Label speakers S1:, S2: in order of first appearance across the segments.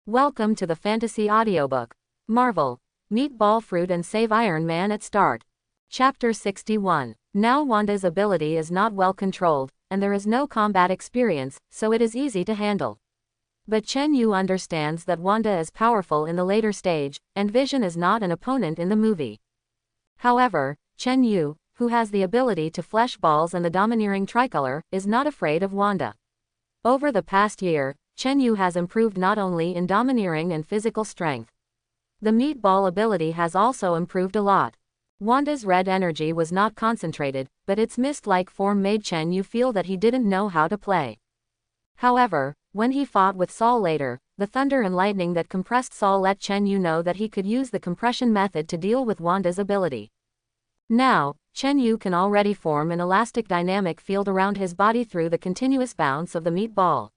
S1: Welcome to the Fantasy Audiobook. Marvel. Meatball Fruit and Save Iron Man at Start. Chapter 61. Now Wanda's ability is not well controlled, and there is no combat experience, so it is easy to handle. But Chen Yu understands that Wanda is powerful in the later stage, and Vision is not an opponent in the movie. However, Chen Yu, who has the ability to flesh balls and the domineering tricolor, is not afraid of Wanda. Over the past year, Chen Yu has improved not only in domineering and physical strength. The meatball ability has also improved a lot. Wanda's red energy was not concentrated, but its mist-like form made Chen Yu feel that he didn't know how to play. However, when he fought with Saul later, the thunder and lightning that compressed Saul let Chen Yu know that he could use the compression method to deal with Wanda's ability. Now, Chen Yu can already form an elastic dynamic field around his body through the continuous bounce of the meatball.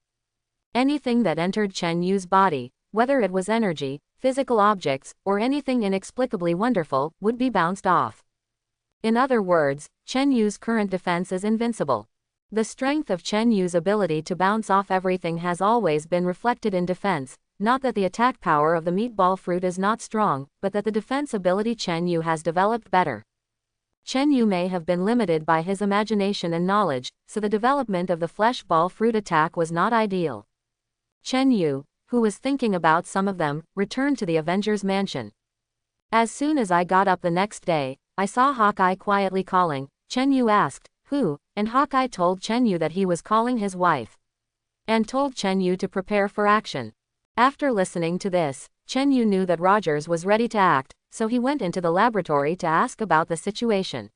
S1: Anything that entered Chen Yu's body, whether it was energy, physical objects, or anything inexplicably wonderful, would be bounced off. In other words, Chen Yu's current defense is invincible. The strength of Chen Yu's ability to bounce off everything has always been reflected in defense, not that the attack power of the meatball fruit is not strong, but that the defense ability Chen Yu has developed better. Chen Yu may have been limited by his imagination and knowledge, so the development of the flesh ball fruit attack was not ideal. Chen Yu, who was thinking about some of them, returned to the Avengers mansion. As soon as I got up the next day, I saw Hawkeye quietly calling. Chen Yu asked, "Who?" and Hawkeye told Chen Yu that he was calling his wife. And told Chen Yu to prepare for action. After listening to this, Chen Yu knew that Rogers was ready to act, so he went into the laboratory to ask about the situation.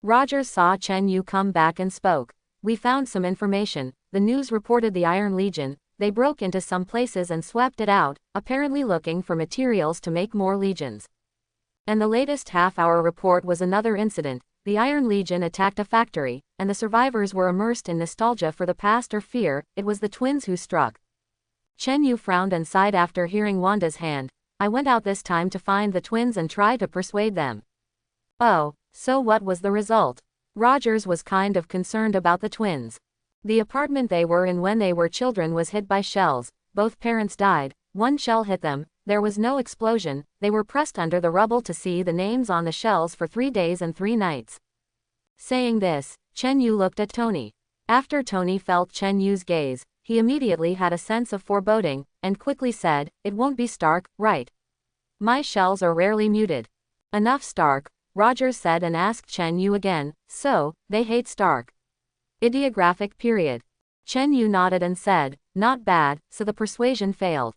S1: Rogers saw Chen Yu come back and spoke. "We found some information. The news reported the Iron Legion. They broke into some places and swept it out, apparently looking for materials to make more legions. And the latest half-hour report was another incident. The Iron Legion attacked a factory, and the survivors were immersed in nostalgia for the past or fear. It was the twins who struck." Chen Yu frowned and sighed after hearing Wanda's hand. "I went out this time to find the twins and try to persuade them." "Oh, so what was the result?" Rogers was kind of concerned about the twins. The apartment they were in when they were children was hit by shells. Both parents died. One shell hit them. There was no explosion. They were pressed under the rubble to see the names on the shells for 3 days and 3 nights. Saying this, Chen Yu looked at Tony. After Tony felt Chen Yu's gaze, he immediately had a sense of foreboding, and quickly said, "It won't be Stark, right? My shells are rarely muted." "Enough Stark," Rogers said and asked Chen Yu again, "So, they hate Stark?" Ideographic period. Chen Yu nodded and said, "Not bad," so the persuasion failed.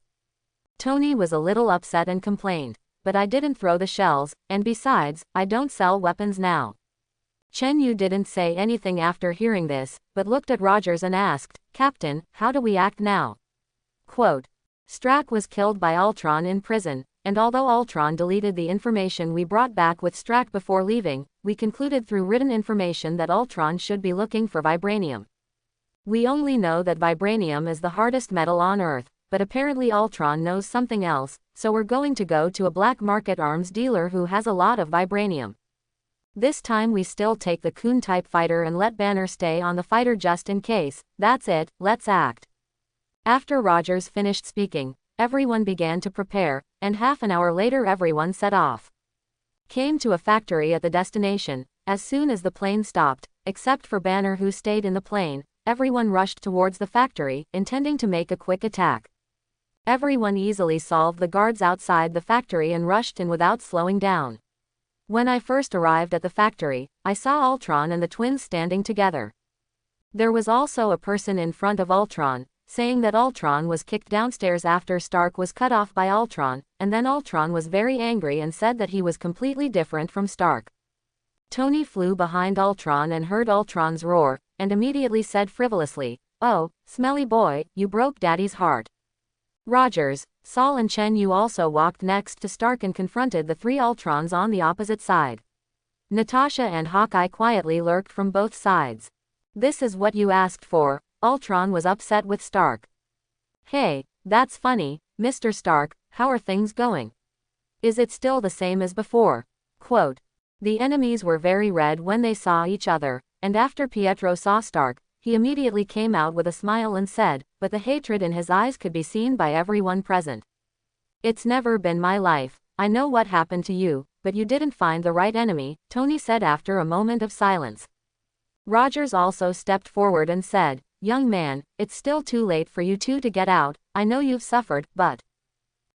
S1: Tony was a little upset and complained, "But I didn't throw the shells, and besides, I don't sell weapons now." Chen Yu didn't say anything after hearing this, but looked at Rogers and asked, "Captain, how do we act now?" Quote, "Strack was killed by Ultron in prison, and although Ultron deleted the information we brought back with Strack before leaving, we concluded through written information that Ultron should be looking for vibranium. We only know that vibranium is the hardest metal on Earth, but apparently Ultron knows something else, so we're going to go to a black market arms dealer who has a lot of vibranium. This time we still take the Kun-type fighter and let Banner stay on the fighter just in case. That's it, let's act." After Rogers finished speaking, everyone began to prepare, and half an hour later everyone set off. Came to a factory at the destination. As soon as the plane stopped, except for Banner who stayed in the plane, everyone rushed towards the factory, intending to make a quick attack. Everyone easily solved the guards outside the factory and rushed in without slowing down. When I first arrived at the factory, I saw Ultron and the twins standing together. There was also a person in front of Ultron, saying that Ultron was kicked downstairs after Stark was cut off by Ultron, and then Ultron was very angry and said that he was completely different from Stark. Tony flew behind Ultron and heard Ultron's roar, and immediately said frivolously, "Oh, smelly boy, you broke Daddy's heart." Rogers, Saul and Chen Yu also walked next to Stark and confronted the 3 Ultrons on the opposite side. Natasha and Hawkeye quietly lurked from both sides. "This is what you asked for." Ultron was upset with Stark. "Hey, that's funny, Mr. Stark, how are things going? Is it still the same as before?" Quote, "The enemies were very red when they saw each other, and after Pietro saw Stark, he immediately came out with a smile and said, but the hatred in his eyes could be seen by everyone present. It's never been my life. I know what happened to you, but you didn't find the right enemy, Tony said after a moment of silence. Rogers also stepped forward and said, young man, it's still too late for you two to get out. I know you've suffered, but...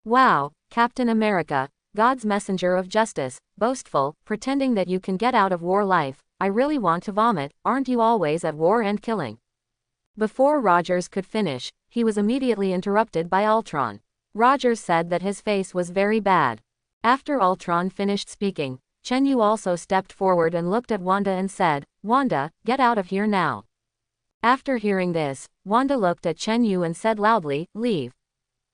S1: Wow, Captain America, God's messenger of justice, boastful, pretending that you can get out of war life. I really want to vomit. Aren't you always at war and killing? Before Rogers could finish, he was immediately interrupted by Ultron. Rogers said that his face was very bad. After Ultron finished speaking, Chen Yu also stepped forward and looked at Wanda and said, Wanda, get out of here now. After hearing this, Wanda looked at Chen Yu and said loudly, leave.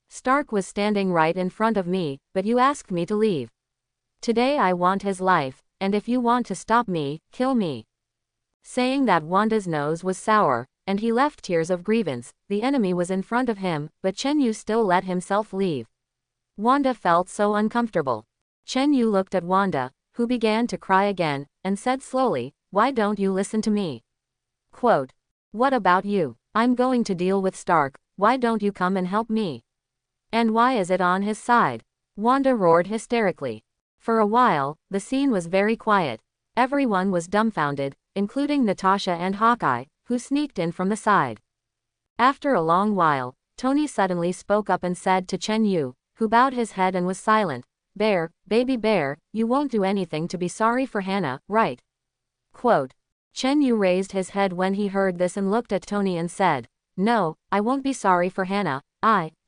S1: Stark was standing right in front of me, but you asked me to leave. Today I want his life, and if you want to stop me, kill me. Saying that, Wanda's nose was sour, and he left tears of grievance. The enemy was in front of him, but Chen Yu still let himself leave. Wanda felt so uncomfortable. Chen Yu looked at Wanda, who began to cry again, and said slowly, why don't you listen to me? Quote, what about you? I'm going to deal with Stark, why don't you come and help me? And why is it on his side? Wanda roared hysterically. For a while, the scene was very quiet. Everyone was dumbfounded, including Natasha and Hawkeye, who sneaked in from the side. After a long while, Tony suddenly spoke up and said to Chen Yu, who bowed his head and was silent, Bear, baby bear, you won't do anything to be sorry for Hannah, right? Quote. Chen Yu raised his head when he heard this and looked at Tony and said, no, I won't be sorry for Hannah.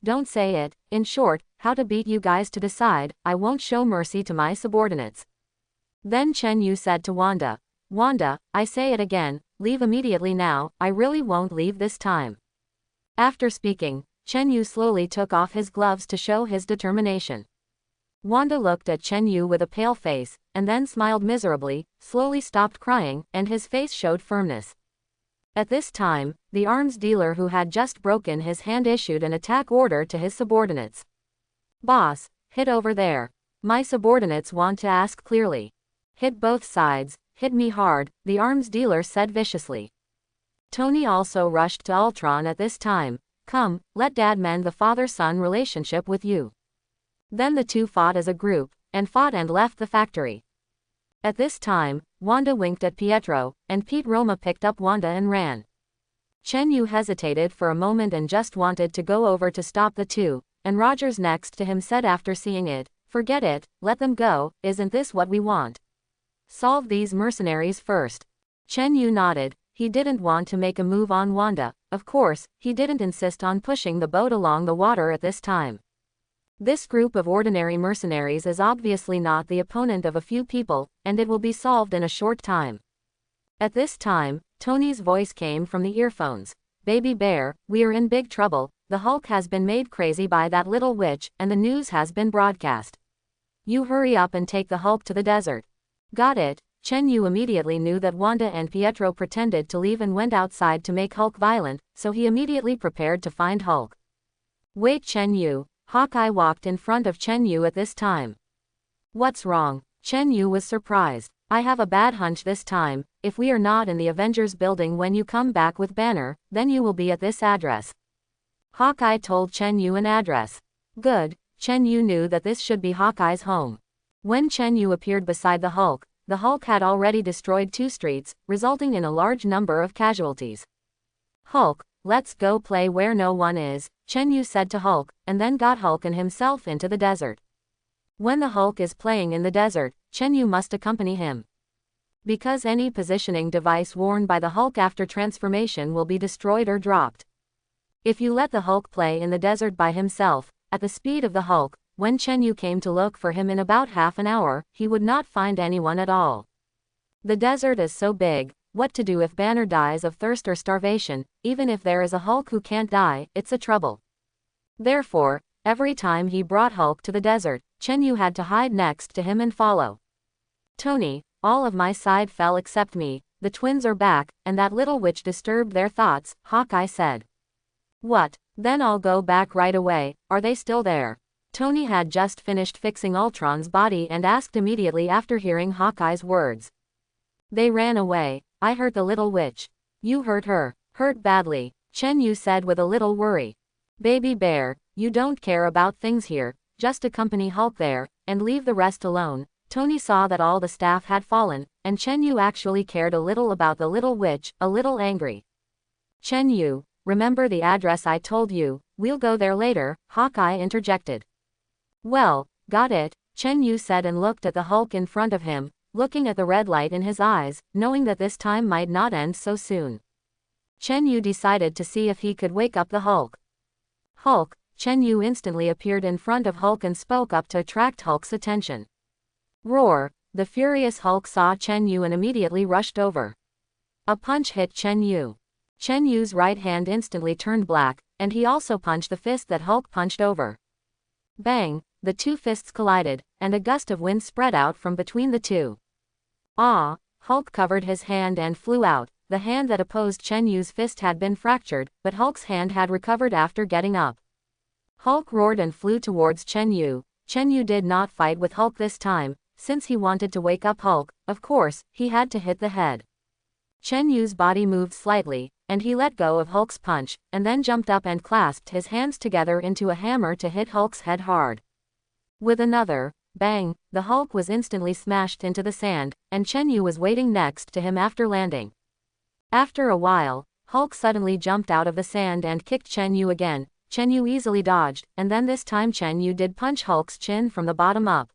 S1: Don't say it. In short, how to beat you guys to decide. I won't show mercy to my subordinates. Then Chen Yu said to Wanda, Wanda, I say it again, leave immediately now. I really won't leave this time. After speaking, Chen Yu slowly took off his gloves to show his determination. Wanda looked at Chen Yu with a pale face, and then smiled miserably, slowly stopped crying, and his face showed firmness. At this time, the arms dealer who had just broken his hand issued an attack order to his subordinates. Boss, hit over there. My subordinates want to ask clearly. Hit both sides, hit me hard, the arms dealer said viciously. Tony also rushed to Ultron at this time. Come, let Dad mend the father-son relationship with you. Then the two fought as a group, and left the factory. At this time, Wanda winked at Pietro, and Pete Roma picked up Wanda and ran. Chen Yu hesitated for a moment and just wanted to go over to stop the two, and Rogers next to him said after seeing it, forget it, let them go, isn't this what we want? Solve these mercenaries first. Chen Yu nodded, he didn't want to make a move on Wanda, of course, he didn't insist on pushing the boat along the water at this time. This group of ordinary mercenaries is obviously not the opponent of a few people, and it will be solved in a short time. At this time, Tony's voice came from the earphones. Baby bear, we are in big trouble, the Hulk has been made crazy by that little witch, and the news has been broadcast. You hurry up and take the Hulk to the desert. Got it. Chen Yu immediately knew that Wanda and Pietro pretended to leave and went outside to make Hulk violent, so he immediately prepared to find Hulk. Wait, Chen Yu. Hawkeye walked in front of Chen Yu at this time. What's wrong? Chen Yu was surprised. I have a bad hunch this time, if we are not in the Avengers building when you come back with Banner, then you will be at this address. Hawkeye told Chen Yu an address. Good, Chen Yu knew that this should be Hawkeye's home. When Chen Yu appeared beside the Hulk had already destroyed 2 streets, resulting in a large number of casualties. Hulk, let's go play where no one is, Chen Yu said to Hulk, and then got Hulk and himself into the desert. When the Hulk is playing in the desert, Chen Yu must accompany him. Because any positioning device worn by the Hulk after transformation will be destroyed or dropped. If you let the Hulk play in the desert by himself, at the speed of the Hulk, when Chen Yu came to look for him in about half an hour, he would not find anyone at all. The desert is so big, what to do if Banner dies of thirst or starvation, even if there is a Hulk who can't die, it's a trouble. Therefore, every time he brought Hulk to the desert, Chen Yu had to hide next to him and follow. Tony, all of my side fell except me, the twins are back, and that little witch disturbed their thoughts, Hawkeye said. What? Then I'll go back right away, are they still there? Tony had just finished fixing Ultron's body and asked immediately after hearing Hawkeye's words. They ran away. I hurt the little witch. You hurt her. Hurt badly, Chen Yu said with a little worry. Baby bear, you don't care about things here, just accompany Hulk there, and leave the rest alone. Tony saw that all the staff had fallen, and Chen Yu actually cared a little about the little witch, a little angry. Chen Yu, remember the address I told you, we'll go there later, Hawkeye interjected. Well, got it, Chen Yu said and looked at the Hulk in front of him, looking at the red light in his eyes, knowing that this time might not end so soon. Chen Yu decided to see if he could wake up the Hulk. Hulk, Chen Yu instantly appeared in front of Hulk and spoke up to attract Hulk's attention. Roar, the furious Hulk saw Chen Yu and immediately rushed over. A punch hit Chen Yu. Chen Yu's right hand instantly turned black, and he also punched the fist that Hulk punched over. Bang, the two fists collided, and a gust of wind spread out from between the two. Ah, Hulk covered his hand and flew out. The hand that opposed Chen Yu's fist had been fractured, but Hulk's hand had recovered after getting up. Hulk roared and flew towards Chen Yu. Chen Yu did not fight with Hulk this time. Since he wanted to wake up Hulk, of course, he had to hit the head. Chen Yu's body moved slightly, and he let go of Hulk's punch, and then jumped up and clasped his hands together into a hammer to hit Hulk's head hard. With another bang, the Hulk was instantly smashed into the sand, and Chen Yu was waiting next to him after landing. After a while, Hulk suddenly jumped out of the sand and kicked Chen Yu again. Chen Yu easily dodged, and then this time Chen Yu did punch Hulk's chin from the bottom up.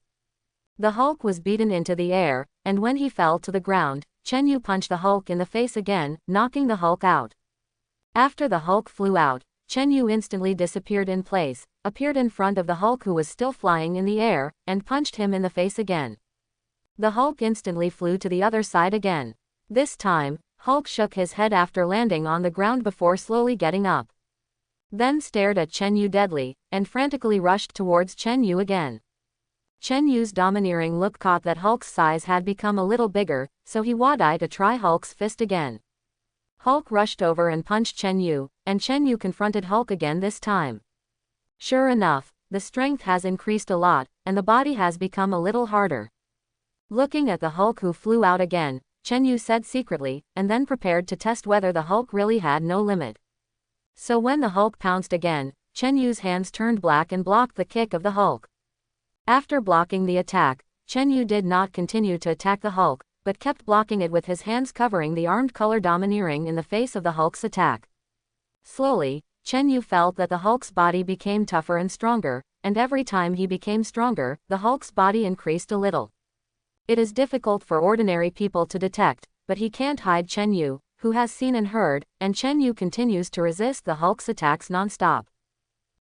S1: The Hulk was beaten into the air, and when he fell to the ground, Chen Yu punched the Hulk in the face again, knocking the Hulk out. After the Hulk flew out, Chen Yu instantly disappeared in place, appeared in front of the Hulk who was still flying in the air, and punched him in the face again. The Hulk instantly flew to the other side again. This time, Hulk shook his head after landing on the ground before slowly getting up. Then stared at Chen Yu deadly, and frantically rushed towards Chen Yu again. Chen Yu's domineering look caught that Hulk's size had become a little bigger, so he wide-eyed to try Hulk's fist again. Hulk rushed over and punched Chen Yu, and Chen Yu confronted Hulk again this time. Sure enough, the strength has increased a lot, and the body has become a little harder. Looking at the Hulk who flew out again, Chen Yu said secretly, and then prepared to test whether the Hulk really had no limit. So when the Hulk pounced again, Chen Yu's hands turned black and blocked the kick of the Hulk. After blocking the attack, Chen Yu did not continue to attack the Hulk, but kept blocking it with his hands covering the armed color domineering in the face of the Hulk's attack. Slowly, Chen Yu felt that the Hulk's body became tougher and stronger, and every time he became stronger, the Hulk's body increased a little. It is difficult for ordinary people to detect, but he can't hide Chen Yu, who has seen and heard, and Chen Yu continues to resist the Hulk's attacks non-stop.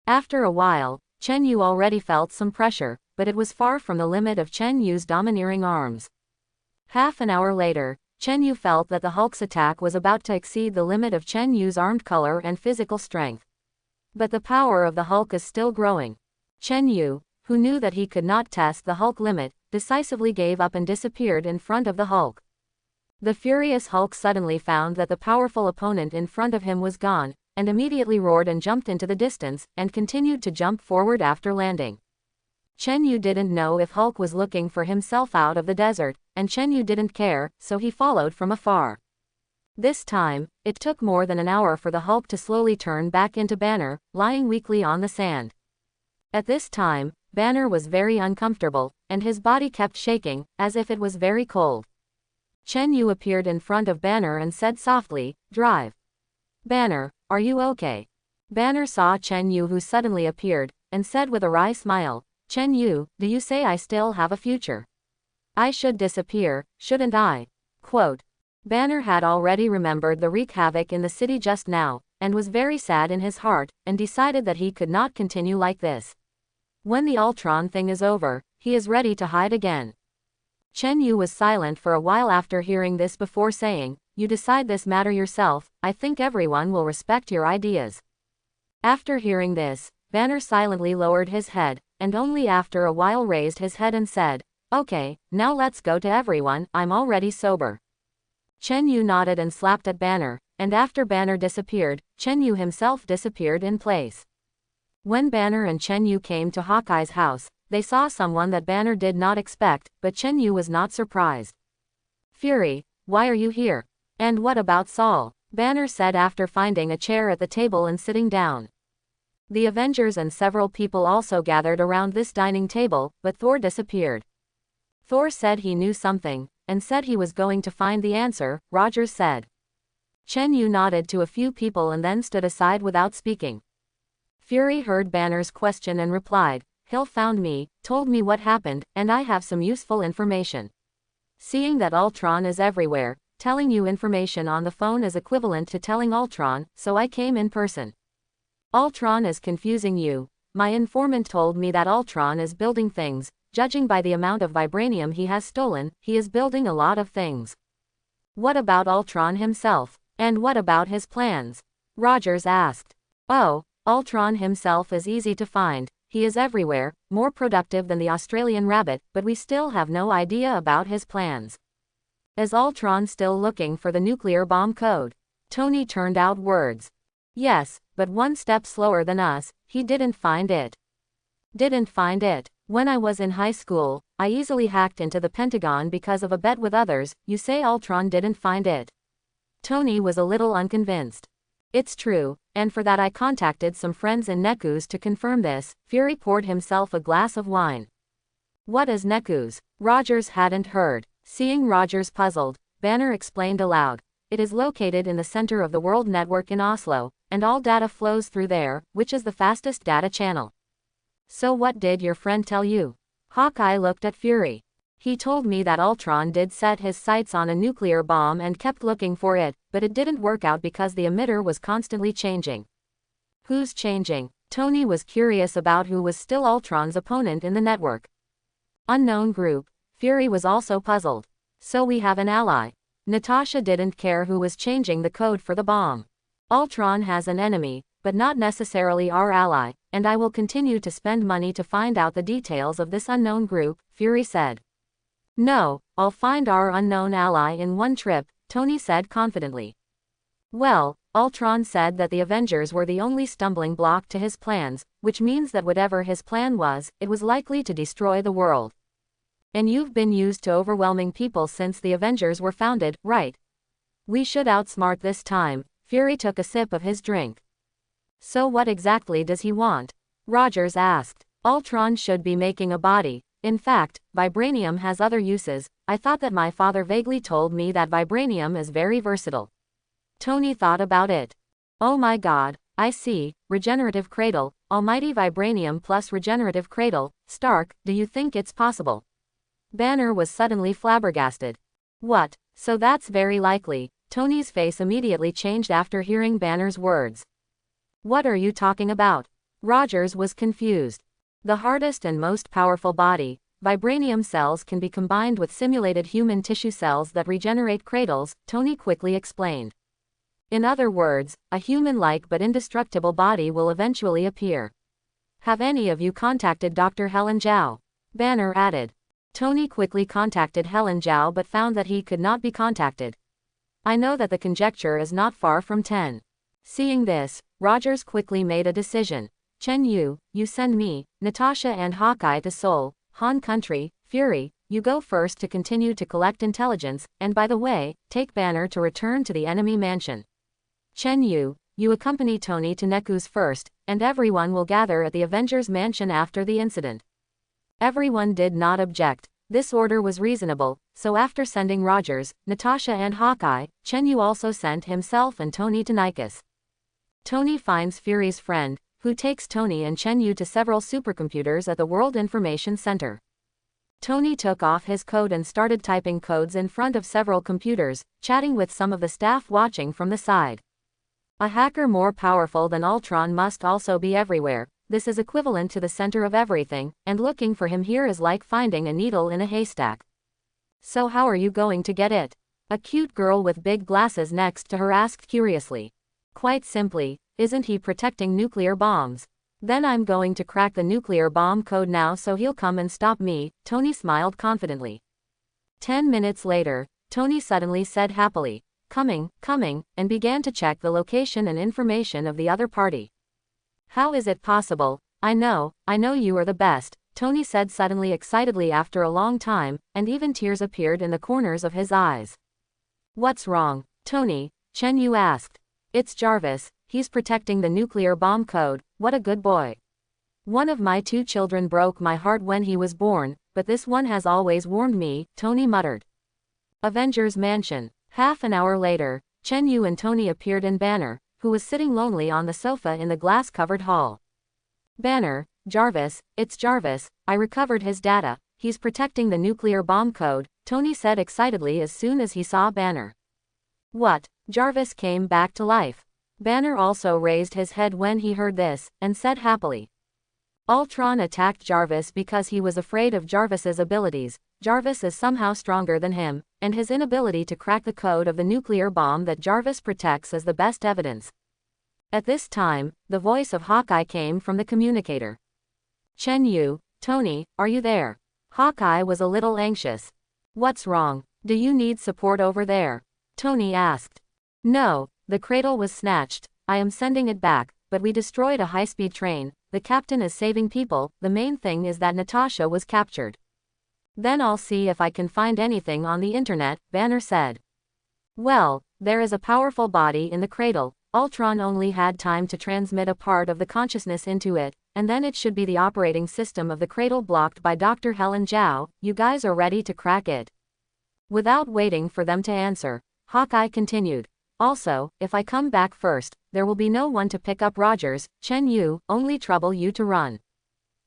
S1: After a while, Chen Yu already felt some pressure, but it was far from the limit of Chen Yu's domineering arms. Half an hour later, Chen Yu felt that the Hulk's attack was about to exceed the limit of Chen Yu's armed color and physical strength. But the power of the Hulk is still growing. Chen Yu, who knew that he could not test the Hulk limit, decisively gave up and disappeared in front of the Hulk. The furious Hulk suddenly found that the powerful opponent in front of him was gone, and immediately roared and jumped into the distance, and continued to jump forward after landing. Chen Yu didn't know if Hulk was looking for himself out of the desert, and Chen Yu didn't care, so he followed from afar. This time, it took more than an hour for the Hulk to slowly turn back into Banner, lying weakly on the sand. At this time, Banner was very uncomfortable, and his body kept shaking, as if it was very cold. Chen Yu appeared in front of Banner and said softly, "Drive." "Banner, are you okay?" Banner saw Chen Yu who suddenly appeared, and said with a wry smile, "Chen Yu, do you say I still have a future? I should disappear, shouldn't I?" Quote. Banner had already remembered the wreak havoc in the city just now, and was very sad in his heart, and decided that he could not continue like this. When the Ultron thing is over, he is ready to hide again. Chen Yu was silent for a while after hearing this before saying, "You decide this matter yourself, I think everyone will respect your ideas." After hearing this, Banner silently lowered his head, and only after a while raised his head and said, "Okay, now let's go to everyone, I'm already sober." Chen Yu nodded and slapped at Banner, and after Banner disappeared, Chen Yu himself disappeared in place. When Banner and Chen Yu came to Hawkeye's house, they saw someone that Banner did not expect, but Chen Yu was not surprised. "Fury, why are you here? And what about Saul?" Banner said after finding a chair at the table and sitting down. The Avengers and several people also gathered around this dining table, but Thor disappeared. Thor said he knew something, and said he was going to find the answer, Rogers said. Chen Yu nodded to a few people and then stood aside without speaking. Fury heard Banner's question and replied, "Hill found me, told me what happened, and I have some useful information. Seeing that Ultron is everywhere, telling you information on the phone is equivalent to telling Ultron, so I came in person. Ultron is confusing you. My informant told me that Ultron is building things. Judging by the amount of vibranium he has stolen, he is building a lot of things. What about Ultron himself? And what about his plans?" Rogers asked. "Oh, Ultron himself is easy to find. He is everywhere, more productive than the Australian rabbit, but we still have no idea about his plans. Is Ultron still looking for the nuclear bomb code?" Tony turned out words. "Yes, but one step slower than us. He didn't find it." "Didn't find it? When I was in high school, I easily hacked into the Pentagon because of a bet with others. You say Ultron didn't find it?" Tony was a little unconvinced. "It's true, and for that I contacted some friends in Nekus to confirm this." Fury poured himself a glass of wine. "What is Nekus?" Rogers hadn't heard. Seeing Rogers puzzled, Banner explained aloud. "It is located in the center of the world network in Oslo, and all data flows through there, which is the fastest data channel." "So what did your friend tell you?" Hawkeye looked at Fury. "He told me that Ultron did set his sights on a nuclear bomb and kept looking for it, but it didn't work out because the emitter was constantly changing." "Who's changing?" Tony was curious about who was still Ultron's opponent in the network. "Unknown group." Fury was also puzzled. "So we have an ally." Natasha didn't care who was changing the code for the bomb. "Ultron has an enemy, but not necessarily our ally, and I will continue to spend money to find out the details of this unknown group," Fury said. "No, I'll find our unknown ally in one trip," Tony said confidently. "Well, Ultron said that the Avengers were the only stumbling block to his plans, which means that whatever his plan was, it was likely to destroy the world. And you've been used to overwhelming people since the Avengers were founded, right? We should outsmart this time." Fury took a sip of his drink. "So what exactly does he want?" Rogers asked. "Ultron should be making a body. In fact, vibranium has other uses. I thought that my father vaguely told me that vibranium is very versatile." Tony thought about it. "Oh my god, I see, regenerative cradle, almighty vibranium plus regenerative cradle. Stark, do you think it's possible?" Banner was suddenly flabbergasted. "What? So that's very likely." Tony's face immediately changed after hearing Banner's words. "What are you talking about?" Rogers was confused. "The hardest and most powerful body, vibranium cells can be combined with simulated human tissue cells that regenerate cradles," Tony quickly explained. "In other words, a human-like but indestructible body will eventually appear." "Have any of you contacted Dr. Helen Zhao?" Banner added. Tony quickly contacted Helen Zhao but found that he could not be contacted. "I know that the conjecture is not far from 10. Seeing this, Rogers quickly made a decision. "Chen Yu, you send me, Natasha and Hawkeye to Seoul, Han Country. Fury, you go first to continue to collect intelligence, and by the way, take Banner to return to the enemy mansion. Chen Yu, you accompany Tony to Nekus first, and everyone will gather at the Avengers mansion after the incident." Everyone did not object. This order was reasonable, so after sending Rogers, Natasha and Hawkeye, Chen Yu also sent himself and Tony to Nekus. Tony finds Fury's friend, who takes Tony and Chen Yu to several supercomputers at the World Information Center. Tony took off his coat and started typing codes in front of several computers, chatting with some of the staff watching from the side. A hacker more powerful than Ultron must also be everywhere. This is equivalent to the center of everything, and looking for him here is like finding a needle in a haystack. "So how are you going to get it?" A cute girl with big glasses next to her asked curiously. "Quite simply, isn't he protecting nuclear bombs? Then I'm going to crack the nuclear bomb code now so he'll come and stop me," Tony smiled confidently. 10 minutes later, Tony suddenly said happily, coming," and began to check the location and information of the other party. "How is it possible? I know you are the best," Tony said suddenly excitedly after a long time, and even tears appeared in the corners of his eyes. "What's wrong, Tony? Chen Yu asked. It's Jarvis, he's protecting the nuclear bomb code, what a good boy. One of my 2 children broke my heart when he was born, but this one has always warmed me, Tony muttered. Avengers Mansion. Half an hour later, Chen Yu and Tony appeared in Banner, who was sitting lonely on the sofa in the glass-covered hall. Banner, Jarvis, it's Jarvis, I recovered his data, he's protecting the nuclear bomb code, Tony said excitedly as soon as he saw Banner. What? Jarvis came back to life. Banner also raised his head when he heard this, and said happily. Ultron attacked Jarvis because he was afraid of Jarvis's abilities. Jarvis is somehow stronger than him, and his inability to crack the code of the nuclear bomb that Jarvis protects is the best evidence. At this time, the voice of Hawkeye came from the communicator. Chen Yu, Tony, are you there? Hawkeye was a little anxious. What's wrong? Do you need support over there? Tony asked. No, the cradle was snatched, I am sending it back, but we destroyed a high-speed train, the captain is saving people, the main thing is that Natasha was captured. Then I'll see if I can find anything on the internet, Banner said. Well, there is a powerful body in the cradle, Ultron only had time to transmit a part of the consciousness into it, and then it should be the operating system of the cradle blocked by Dr. Helen Zhao, you guys are ready to crack it. Without waiting for them to answer, Hawkeye continued. Also, if I come back first, there will be no one to pick up Rogers, Chen Yu, only trouble you to run.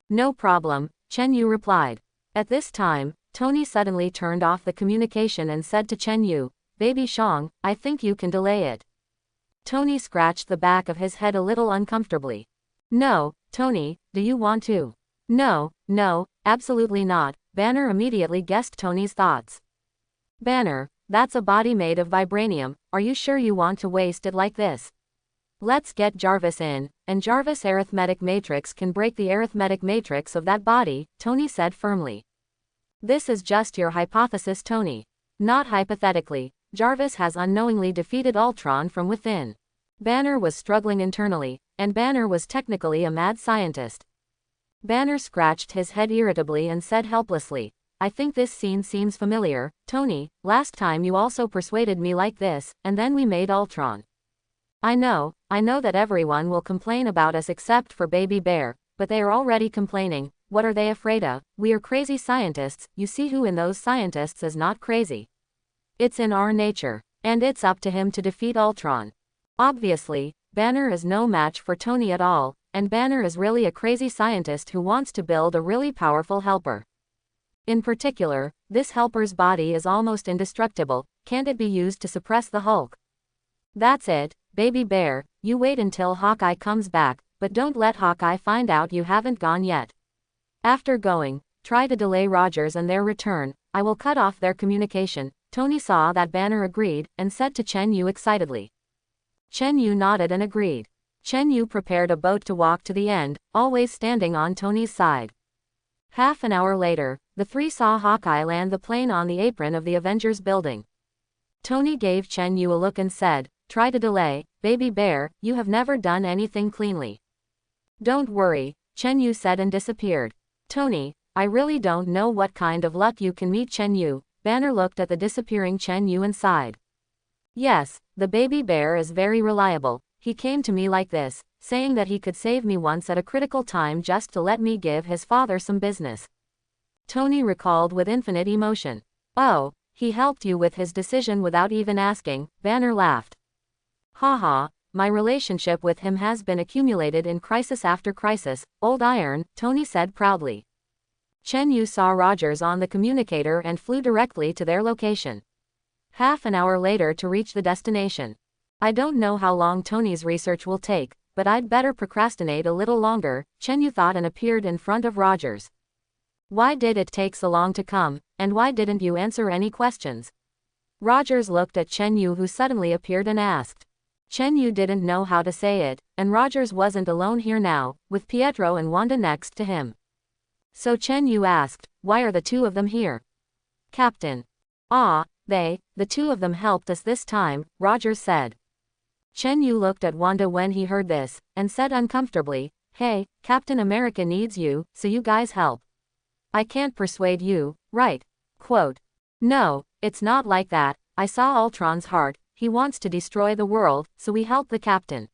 S1: No problem, Chen Yu replied. At this time, Tony suddenly turned off the communication and said to Chen Yu, Baby Shang, I think you can delay it. Tony scratched the back of his head a little uncomfortably. No, Tony, do you want to? No, absolutely not, Banner immediately guessed Tony's thoughts. Banner, that's a body made of vibranium, are you sure you want to waste it like this? Let's get Jarvis in, and Jarvis' arithmetic matrix can break the arithmetic matrix of that body, Tony said firmly. This is just your hypothesis, Tony. Not hypothetically, Jarvis has unknowingly defeated Ultron from within. Banner was struggling internally, and Banner was technically a mad scientist. Banner scratched his head irritably and said helplessly, I think this scene seems familiar, Tony, last time you also persuaded me like this, and then we made Ultron. I know that everyone will complain about us except for Baby Bear, but they are already complaining, what are they afraid of? We are crazy scientists, you see who in those scientists is not crazy. It's in our nature, and it's up to him to defeat Ultron. Obviously, Banner is no match for Tony at all, and Banner is really a crazy scientist who wants to build a really powerful helper. In particular, this helper's body is almost indestructible, can't it be used to suppress the Hulk? That's it, Baby Bear, you wait until Hawkeye comes back, but don't let Hawkeye find out you haven't gone yet. After going, try to delay Rogers and their return, I will cut off their communication. Tony saw that Banner agreed, and said to Chen Yu excitedly. Chen Yu nodded and agreed. Chen Yu prepared a boat to walk to the end, always standing on Tony's side. Half an hour later, the 3 saw Hawkeye land the plane on the apron of the Avengers building. Tony gave Chen Yu a look and said, try to delay, Baby Bear, you have never done anything cleanly. Don't worry, Chen Yu said and disappeared. Tony, I really don't know what kind of luck you can meet Chen Yu. Banner looked at the disappearing Chen Yu and sighed. Yes, the Baby Bear is very reliable, he came to me like this, saying that he could save me once at a critical time just to let me give his father some business. Tony recalled with infinite emotion. Oh, he helped you with his decision without even asking, Banner laughed. Haha, my relationship with him has been accumulated in crisis after crisis, old iron, Tony said proudly. Chen Yu saw Rogers on the communicator and flew directly to their location. Half an hour later to reach the destination. I don't know how long Tony's research will take, but I'd better procrastinate a little longer, Chen Yu thought and appeared in front of Rogers. Why did it take so long to come, and why didn't you answer any questions? Rogers looked at Chen Yu who suddenly appeared and asked. Chen Yu didn't know how to say it, and Rogers wasn't alone here now, with Pietro and Wanda next to him. So Chen Yu asked, why are the 2 of them here? Captain. Ah, the 2 of them helped us this time, Rogers said. Chen Yu looked at Wanda when he heard this, and said uncomfortably, hey, Captain America needs you, so you guys help. I can't persuade you, right? Quote. No, it's not like that, I saw Ultron's heart, he wants to destroy the world, so we help the captain,"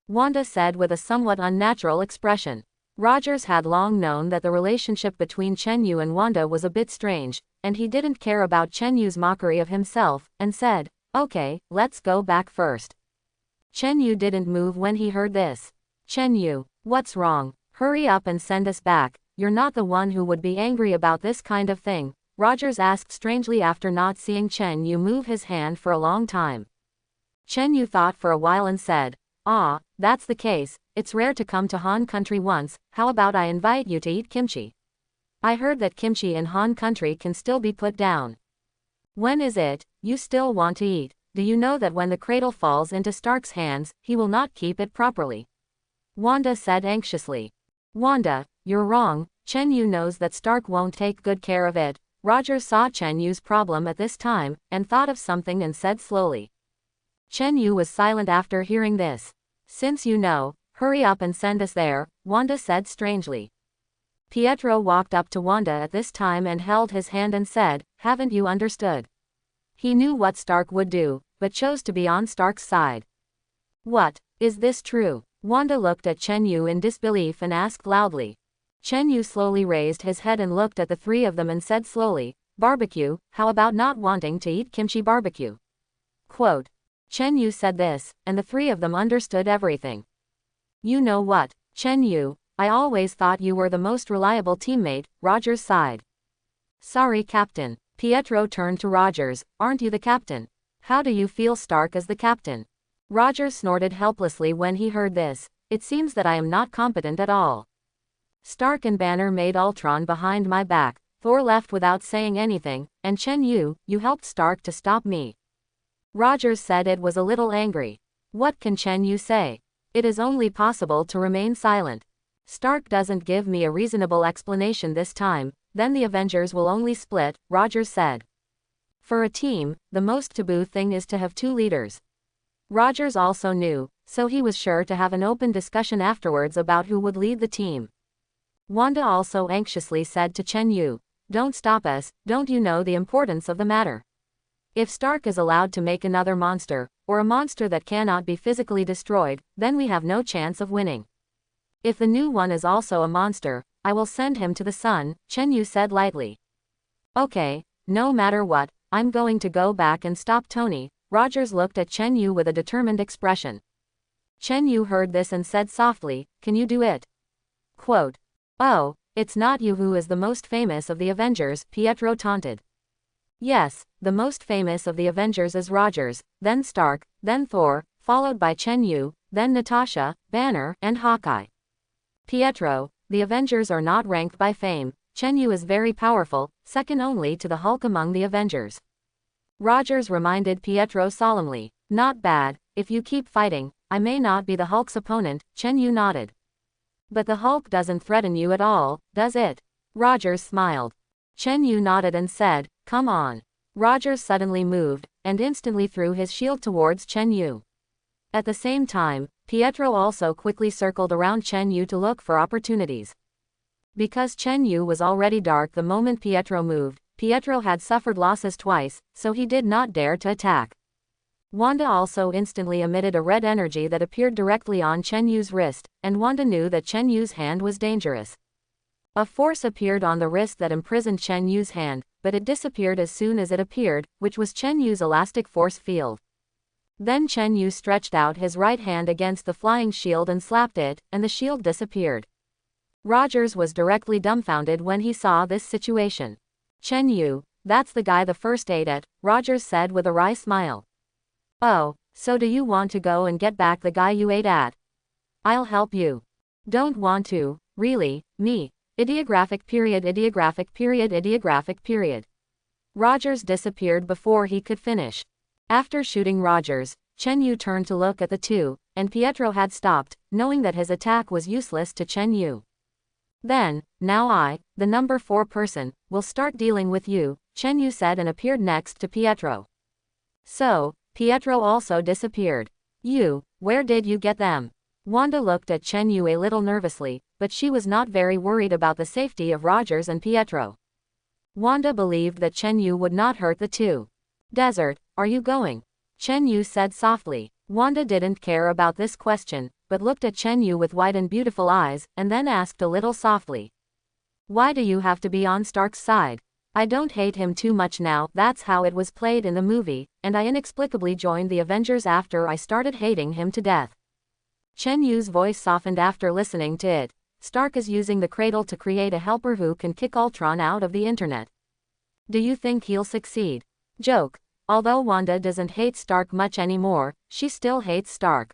S1: Wanda said with a somewhat unnatural expression. Rogers had long known that the relationship between Chen Yu and Wanda was a bit strange, and he didn't care about Chen Yu's mockery of himself, and said, "Okay, let's go back first." Chen Yu didn't move when he heard this. "Chen Yu, what's wrong? Hurry up and send us back. You're not the one who would be angry about this kind of thing," Rogers asked strangely after not seeing Chen Yu move his hand for a long time. Chen Yu thought for a while and said, "Ah, that's the case. It's rare to come to Han Country once. How about I invite you to eat kimchi? I heard that kimchi in Han Country can still be put down." "When is it you still want to eat? Do you know that when the cradle falls into Stark's hands, he will not keep it properly?" Wanda said anxiously. "Wanda, you're wrong. Chen Yu knows that Stark won't take good care of it." Rogers saw Chen Yu's problem at this time, and thought of something and said slowly. Chen Yu was silent after hearing this. "Since you know, hurry up and send us there," Wanda said strangely. Pietro walked up to Wanda at this time and held his hand and said, "Haven't you understood?" He knew what Stark would do, but chose to be on Stark's side. "What? Is this true?" Wanda looked at Chen Yu in disbelief and asked loudly. Chen Yu slowly raised his head and looked at the three of them and said slowly, "Barbecue, how about not wanting to eat kimchi barbecue?" Quote. Chen Yu said this, and the three of them understood everything. "You know what, Chen Yu, I always thought you were the most reliable teammate," Rogers sighed. "Sorry, Captain." Pietro turned to Rogers, "Aren't you the captain? How do you feel, Stark as the captain?" Rogers snorted helplessly when he heard this. "It seems that I am not competent at all. Stark and Banner made Ultron behind my back, Thor left without saying anything, and Chen Yu, you helped Stark to stop me." Rogers said it was a little angry. "What can Chen Yu say? It is only possible to remain silent. Stark doesn't give me a reasonable explanation this time, then the Avengers will only split," Rogers said. "For a team, the most taboo thing is to have two leaders." Rogers also knew, so he was sure to have an open discussion afterwards about who would lead the team. Wanda also anxiously said to Chen Yu, "Don't stop us, don't you know the importance of the matter? If Stark is allowed to make another monster, or a monster that cannot be physically destroyed, then we have no chance of winning. If the new one is also a monster, I will send him to the sun," Chen Yu said lightly. "Okay, no matter what, I'm going to go back and stop Tony." Rogers looked at Chen Yu with a determined expression. Chen Yu heard this and said softly, "Can you do it?" Quote. "Oh, it's not you who is the most famous of the Avengers," Pietro taunted. "Yes, the most famous of the Avengers is Rogers, then Stark, then Thor, followed by Chen Yu, then Natasha, Banner, and Hawkeye. Pietro, the Avengers are not ranked by fame. Chen Yu is very powerful, second only to the Hulk among the Avengers." Rogers reminded Pietro solemnly. "Not bad, if you keep fighting, I may not be the Hulk's opponent." Chen Yu nodded. "But the Hulk doesn't threaten you at all, does it?" Rogers smiled. Chen Yu nodded and said, "Come on." Rogers suddenly moved, and instantly threw his shield towards Chen Yu. At the same time, Pietro also quickly circled around Chen Yu to look for opportunities. Because Chen Yu was already dark the moment Pietro moved, Pietro had suffered losses twice, so he did not dare to attack. Wanda also instantly emitted a red energy that appeared directly on Chen Yu's wrist, and Wanda knew that Chen Yu's hand was dangerous. A force appeared on the wrist that imprisoned Chen Yu's hand, but it disappeared as soon as it appeared, which was Chen Yu's elastic force field. Then Chen Yu stretched out his right hand against the flying shield and slapped it, and the shield disappeared. Rogers was directly dumbfounded when he saw this situation. "Chen Yu, that's the guy the first ate at," Rogers said with a wry smile. "Oh, so do you want to go and get back the guy you ate at? I'll help you." "Don't want to, really, me. Ideographic period, ideographic period, ideographic period." Rogers disappeared before he could finish. After shooting Rogers, Chen Yu turned to look at the two, and Pietro had stopped, knowing that his attack was useless to Chen Yu. "Then, now I, the number 4 person, will start dealing with you," Chen Yu said and appeared next to Pietro. So, Pietro also disappeared. "You, where did you get them?" Wanda looked at Chen Yu a little nervously, but she was not very worried about the safety of Rogers and Pietro. Wanda believed that Chen Yu would not hurt the two. "Desert, are you going?" Chen Yu said softly. Wanda didn't care about this question, but looked at Chen Yu with wide and beautiful eyes, and then asked a little softly. Why do you have to be on Stark's side? I don't hate him too much now, that's how it was played in the movie, and I inexplicably joined the Avengers after I started hating him to death. Chen Yu's voice softened after listening to it. Stark is using the cradle to create a helper who can kick Ultron out of the internet. Do you think he'll succeed? Joke. Although Wanda doesn't hate Stark much anymore, she still hates Stark.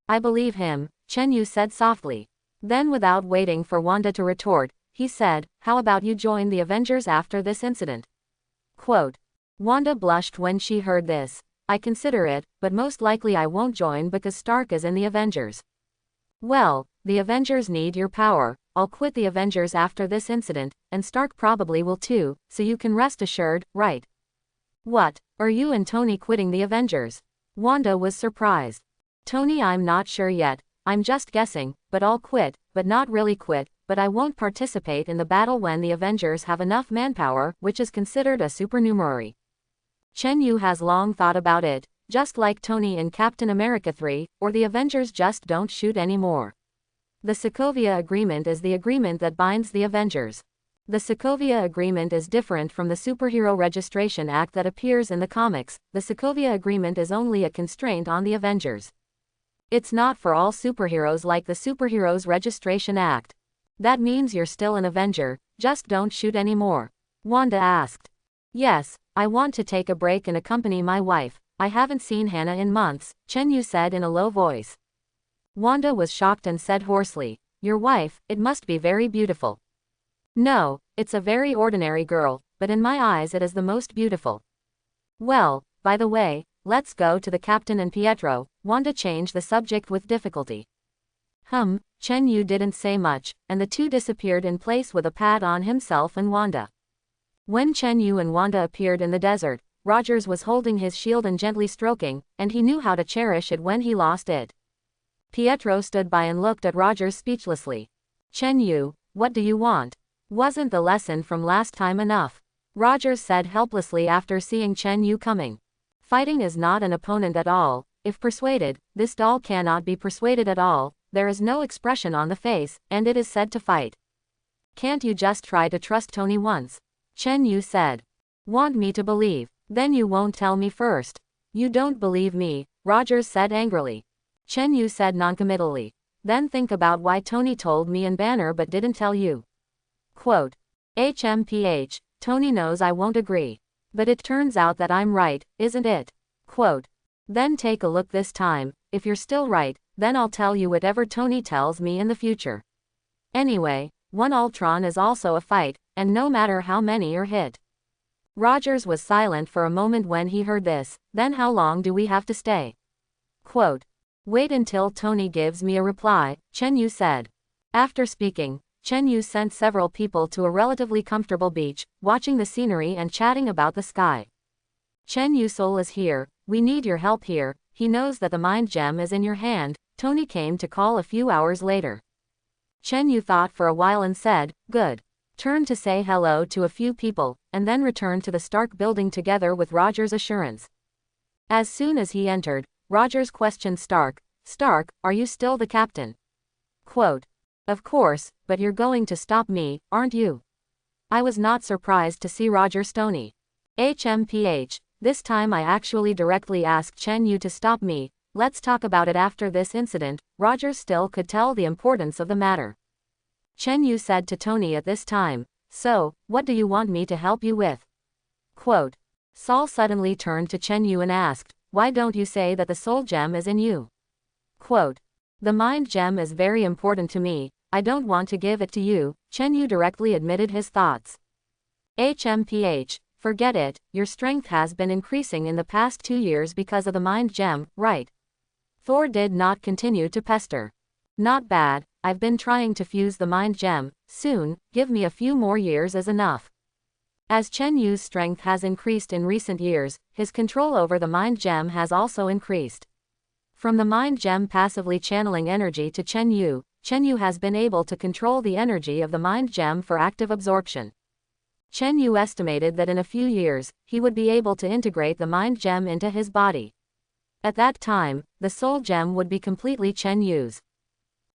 S1: I believe him, Chen Yu said softly. Then without waiting for Wanda to retort, he said, how about you join the Avengers after this incident? Quote. Wanda blushed when she heard this. I consider it, but most likely I won't join because Stark is in the Avengers. Well, the Avengers need your power. I'll quit the Avengers after this incident, and Stark probably will too, so you can rest assured, right? What, are you and Tony quitting the Avengers? Wanda was surprised. Tony, I'm not sure yet, I'm just guessing, but I'll quit, but not really quit, but I won't participate in the battle when the Avengers have enough manpower, which is considered a supernumerary. Chen Yu has long thought about it, just like Tony in Captain America 3, or the Avengers just don't shoot anymore. The Sokovia Agreement is the agreement that binds the Avengers. The Sokovia Agreement is different from the Superhero Registration Act that appears in the comics. The Sokovia Agreement is only a constraint on the Avengers. It's not for all superheroes like the Superheroes Registration Act. That means you're still an Avenger, just don't shoot anymore. Wanda asked. Yes, I want to take a break and accompany my wife. I haven't seen Hannah in months, Chen Yu said in a low voice. Wanda was shocked and said hoarsely, your wife, it must be very beautiful. No, it's a very ordinary girl, but in my eyes it is the most beautiful. Well, by the way, let's go to the Captain and Pietro. Wanda changed the subject with difficulty. Chen Yu didn't say much, and the two disappeared in place with a pat on himself and Wanda. When Chen Yu and Wanda appeared in the desert, Rogers was holding his shield and gently stroking, and he knew how to cherish it when he lost it. Pietro stood by and looked at Rogers speechlessly. Chen Yu, what do you want? Wasn't the lesson from last time enough? Rogers said helplessly after seeing Chen Yu coming. Fighting is not an opponent at all. If persuaded, this doll cannot be persuaded at all. There is no expression on the face, and it is said to fight. Can't you just try to trust Tony once? Chen Yu said. Want me to believe? Then you won't tell me first. You don't believe me, Rogers said angrily. Chen Yu said noncommittally. Then think about why Tony told me in Banner but didn't tell you. Quote. HMPH, Tony knows I won't agree. But it turns out that I'm right, isn't it? Quote. Then take a look this time. If you're still right, then I'll tell you whatever Tony tells me in the future. Anyway, one Ultron is also a fight, and no matter how many are hit. Rogers was silent for a moment when he heard this. Then how long do we have to stay? Quote. Wait until Tony gives me a reply, Chen Yu said. After speaking, Chen Yu sent several people to a relatively comfortable beach, watching the scenery and chatting about the sky. Chen Yu's soul is here, we need your help here, he knows that the mind gem is in your hand, Tony came to call a few hours later. Chen Yu thought for a while and said, good. Turned to say hello to a few people, and then returned to the Stark building together with Rogers' assurance. As soon as he entered, Rogers questioned Stark, Stark, are you still the captain? Quote. Of course, but you're going to stop me, aren't you? I was not surprised to see Roger stony. HMPH, this time I actually directly asked Chen Yu to stop me. Let's talk about it after this incident. Rogers still could tell the importance of the matter. Chen Yu said to Tony at this time, so, what do you want me to help you with? Quote. Saul suddenly turned to Chen Yu and asked, why don't you say that the soul gem is in you? Quote. The mind gem is very important to me, I don't want to give it to you, Chen Yu directly admitted his thoughts. HMPH, forget it, your strength has been increasing in the past 2 years because of the mind gem, right? Thor did not continue to pester. Not bad, I've been trying to fuse the mind gem, soon, give me a few more years is enough. As Chen Yu's strength has increased in recent years, his control over the mind gem has also increased. From the mind gem passively channeling energy to Chen Yu has been able to control the energy of the mind gem for active absorption. Chen Yu estimated that in a few years, he would be able to integrate the mind gem into his body. At that time, the soul gem would be completely Chen Yu's.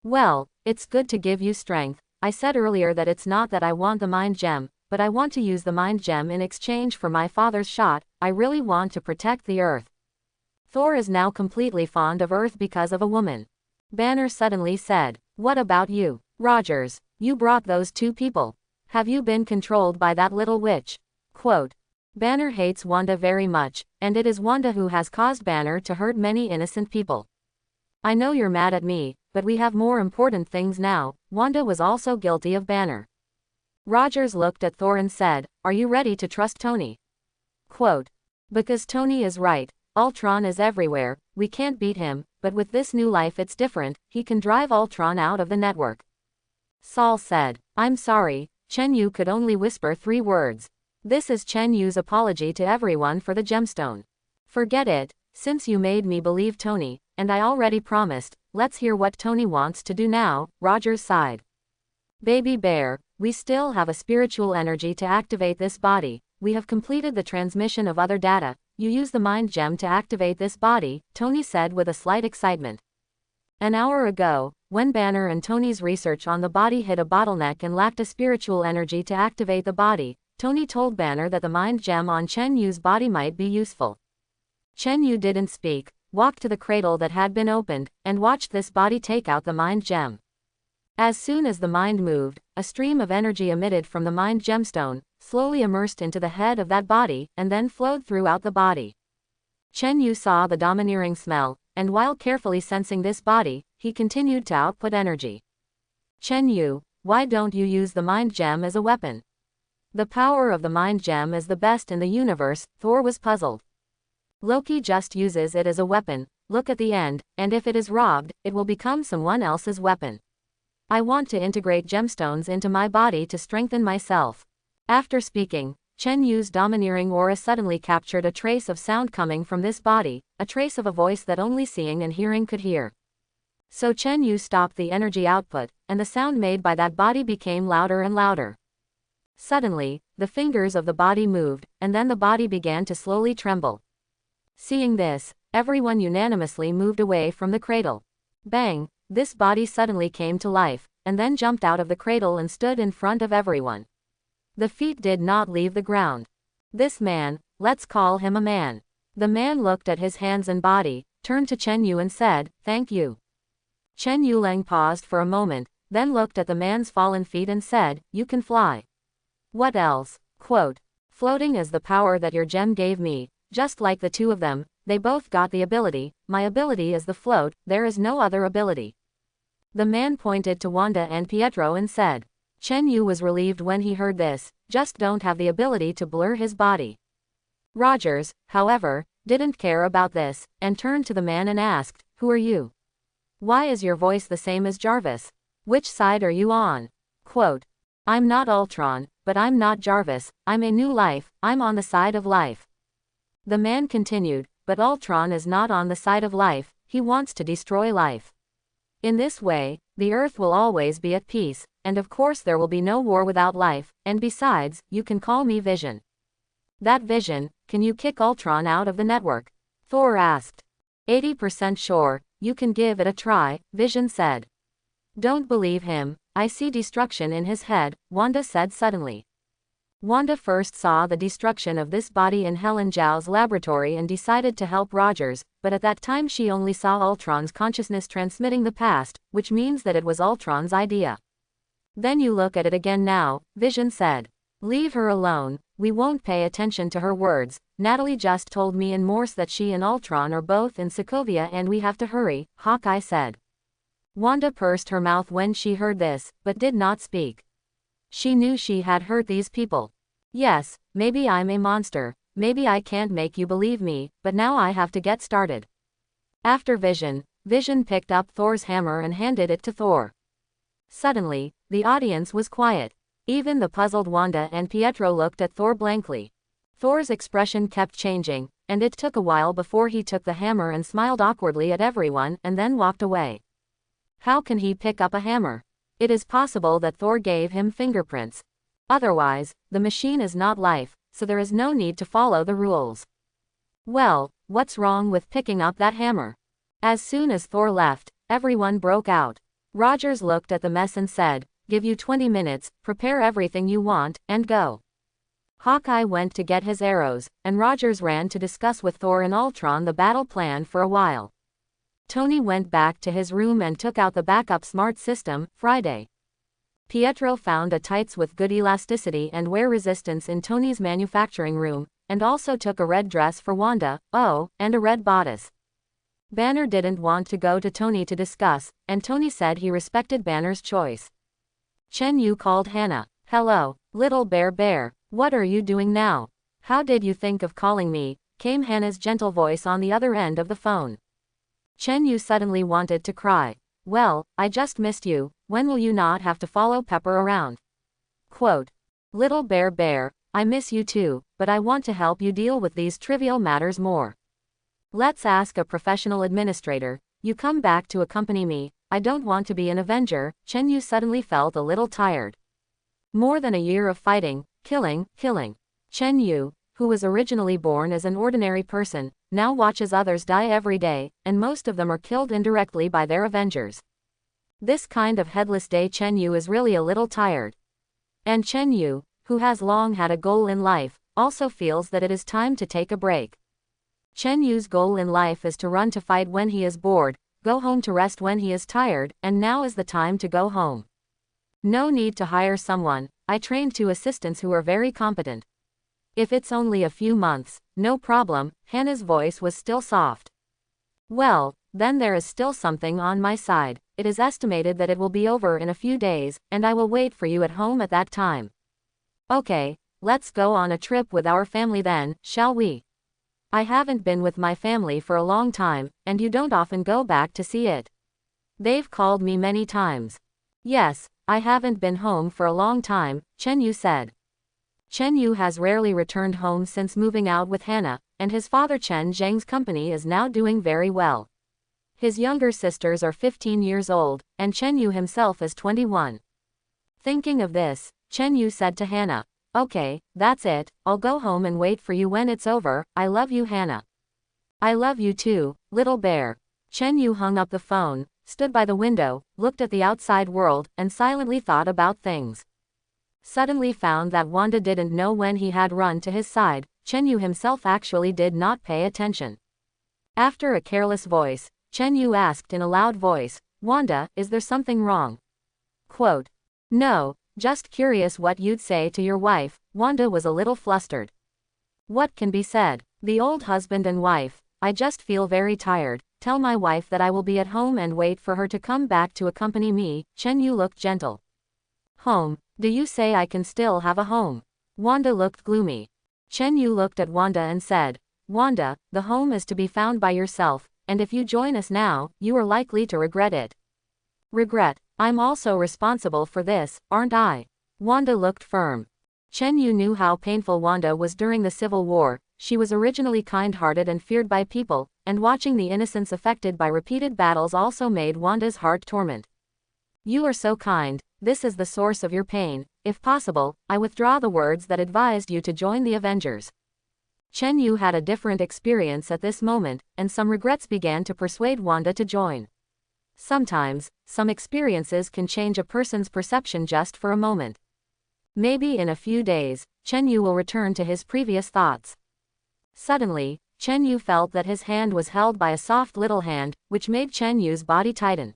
S1: Well, it's good to give you strength. I said earlier that it's not that I want the mind gem, but I want to use the mind gem in exchange for my father's shot. I really want to protect the Earth. Thor is now completely fond of Earth because of a woman. Banner suddenly said, "What about you, Rogers? You brought those two people. Have you been controlled by that little witch?" Quote. Banner hates Wanda very much, and it is Wanda who has caused Banner to hurt many innocent people. I know you're mad at me, but we have more important things now. Wanda was also guilty of Banner. Rogers looked at Thor and said, "Are you ready to trust Tony?" Quote. Because Tony is right. Ultron is everywhere, we can't beat him, but with this new life it's different, he can drive Ultron out of the network. Saul said, "I'm sorry." Chen Yu could only whisper 3 words. This is Chen Yu's apology to everyone for the gemstone. Forget it, since you made me believe Tony, and I already promised, let's hear what Tony wants to do now. Rogers sighed. Baby bear, we still have a spiritual energy to activate this body. We have completed the transmission of other data. You use the mind gem to activate this body, Tony said with a slight excitement. An hour ago, when Banner and Tony's research on the body hit a bottleneck and lacked a spiritual energy to activate the body, Tony told Banner that the mind gem on Chen Yu's body might be useful. Chen Yu didn't speak, walked to the cradle that had been opened, and watched this body take out the mind gem. As soon as the mind moved, a stream of energy emitted from the mind gemstone, slowly immersed into the head of that body, and then flowed throughout the body. Chen Yu saw the domineering smell, and while carefully sensing this body, he continued to output energy. Chen Yu, why don't you use the mind gem as a weapon? The power of the mind gem is the best in the universe, Thor was puzzled. Loki just uses it as a weapon, look at the end, and if it is robbed, it will become someone else's weapon. I want to integrate gemstones into my body to strengthen myself. After speaking, Chen Yu's domineering aura suddenly captured a trace of sound coming from this body, a trace of a voice that only seeing and hearing could hear. So Chen Yu stopped the energy output, and the sound made by that body became louder and louder. Suddenly, the fingers of the body moved, and then the body began to slowly tremble. Seeing this, everyone unanimously moved away from the cradle. Bang! This body suddenly came to life, and then jumped out of the cradle and stood in front of everyone. The feet did not leave the ground. This man, let's call him a man. The man looked at his hands and body, turned to Chen Yu and said, "Thank you." Chen Yuling paused for a moment, then looked at the man's fallen feet and said, "You can fly." What else? Quote. Floating is the power that your gem gave me, just like the two of them, they both got the ability. My ability is the float, there is no other ability. The man pointed to Wanda and Pietro and said. Chen Yu was relieved when he heard this, just don't have the ability to blur his body. Rogers, however, didn't care about this, and turned to the man and asked, "Who are you? Why is your voice the same as Jarvis? Which side are you on?" Quote. I'm not Ultron, but I'm not Jarvis, I'm a new life, I'm on the side of life. The man continued, but Ultron is not on the side of life, he wants to destroy life. In this way, the Earth will always be at peace, and of course there will be no war without life, and besides, you can call me Vision. That Vision, can you kick Ultron out of the network? Thor asked. 80% sure, you can give it a try, Vision said. Don't believe him, I see destruction in his head, Wanda said suddenly. Wanda first saw the destruction of this body in Helen Zhao's laboratory and decided to help Rogers, but at that time she only saw Ultron's consciousness transmitting the past, which means that it was Ultron's idea. Then you look at it again now, Vision said. Leave her alone, we won't pay attention to her words, Natalie just told me in Morse that she and Ultron are both in Sokovia and we have to hurry, Hawkeye said. Wanda pursed her mouth when she heard this, but did not speak. She knew she had hurt these people. Yes, maybe I'm a monster, maybe I can't make you believe me, but now I have to get started. After Vision picked up Thor's hammer and handed it to Thor. Suddenly, the audience was quiet. Even the puzzled Wanda and Pietro looked at Thor blankly. Thor's expression kept changing, and it took a while before he took the hammer and smiled awkwardly at everyone and then walked away. How can he pick up a hammer? It is possible that Thor gave him fingerprints. Otherwise, the machine is not life, so there is no need to follow the rules. Well, what's wrong with picking up that hammer? As soon as Thor left, everyone broke out. Rogers looked at the mess and said, "Give you 20 minutes, prepare everything you want, and go." Hawkeye went to get his arrows, and Rogers ran to discuss with Thor and Ultron the battle plan for a while. Tony went back to his room and took out the backup smart system. Friday. Pietro found a tights with good elasticity and wear resistance in Tony's manufacturing room, and also took a red dress for Wanda, and a red bodice. Banner didn't want to go to Tony to discuss, and Tony said he respected Banner's choice. Chen Yu called Hannah. "Hello, little bear, what are you doing now? How did you think of calling me?" came Hannah's gentle voice on the other end of the phone. Chen Yu suddenly wanted to cry. "Well, I just missed you. When will you not have to follow Pepper around?" Quote, "Little bear, I miss you too, but I want to help you deal with these trivial matters more. Let's ask a professional administrator. You come back to accompany me. I don't want to be an Avenger." Chen Yu suddenly felt a little tired. More than a year of fighting, killing. Chen Yu, who was originally born as an ordinary person, now watches others die every day, and most of them are killed indirectly by their Avengers. This kind of headless day Chen Yu is really a little tired. And Chen Yu, who has long had a goal in life, also feels that it is time to take a break. Chen Yu's goal in life is to run to fight when he is bored, go home to rest when he is tired, and now is the time to go home. No need to hire someone. I trained 2 assistants who are very competent. If it's only a few months, no problem. Hannah's voice was still soft. Well, then there is still something on my side. It is estimated that it will be over in a few days, and I will wait for you at home at that time. Okay, let's go on a trip with our family then, shall we? I haven't been with my family for a long time, and you don't often go back to see it. They've called me many times. Yes, I haven't been home for a long time, Chen Yu said. Chen Yu has rarely returned home since moving out with Hannah, and his father Chen Zheng's company is now doing very well. His younger sisters are 15 years old, and Chen Yu himself is 21. Thinking of this, Chen Yu said to Hannah, "Okay, that's it, I'll go home and wait for you when it's over. I love you, Hannah." "I love you too, little bear." Chen Yu hung up the phone, stood by the window, looked at the outside world, and silently thought about things. Suddenly found that Wanda didn't know when he had run to his side. Chen Yu himself actually did not pay attention. After a careless voice, Chen Yu asked in a loud voice, "Wanda, is there something wrong?" Quote, "No, just curious what you'd say to your wife." Wanda was a little flustered. What can be said? The old husband and wife. I just feel very tired. Tell my wife that I will be at home and wait for her to come back to accompany me. Chen Yu looked gentle. Home? Do you say I can still have a home? Wanda looked gloomy. Chen Yu looked at Wanda and said, "Wanda, the home is to be found by yourself, and if you join us now, you are likely to regret it." "Regret? I'm also responsible for this, aren't I?" Wanda looked firm. Chen Yu knew how painful Wanda was during the Civil War. She was originally kind-hearted and feared by people, and watching the innocents affected by repeated battles also made Wanda's heart torment. "You are so kind. This is the source of your pain. If possible, I withdraw the words that advised you to join the Avengers." Chen Yu had a different experience at this moment, and some regrets began to persuade Wanda to join. Sometimes, some experiences can change a person's perception just for a moment. Maybe in a few days, Chen Yu will return to his previous thoughts. Suddenly, Chen Yu felt that his hand was held by a soft little hand, which made Chen Yu's body tighten.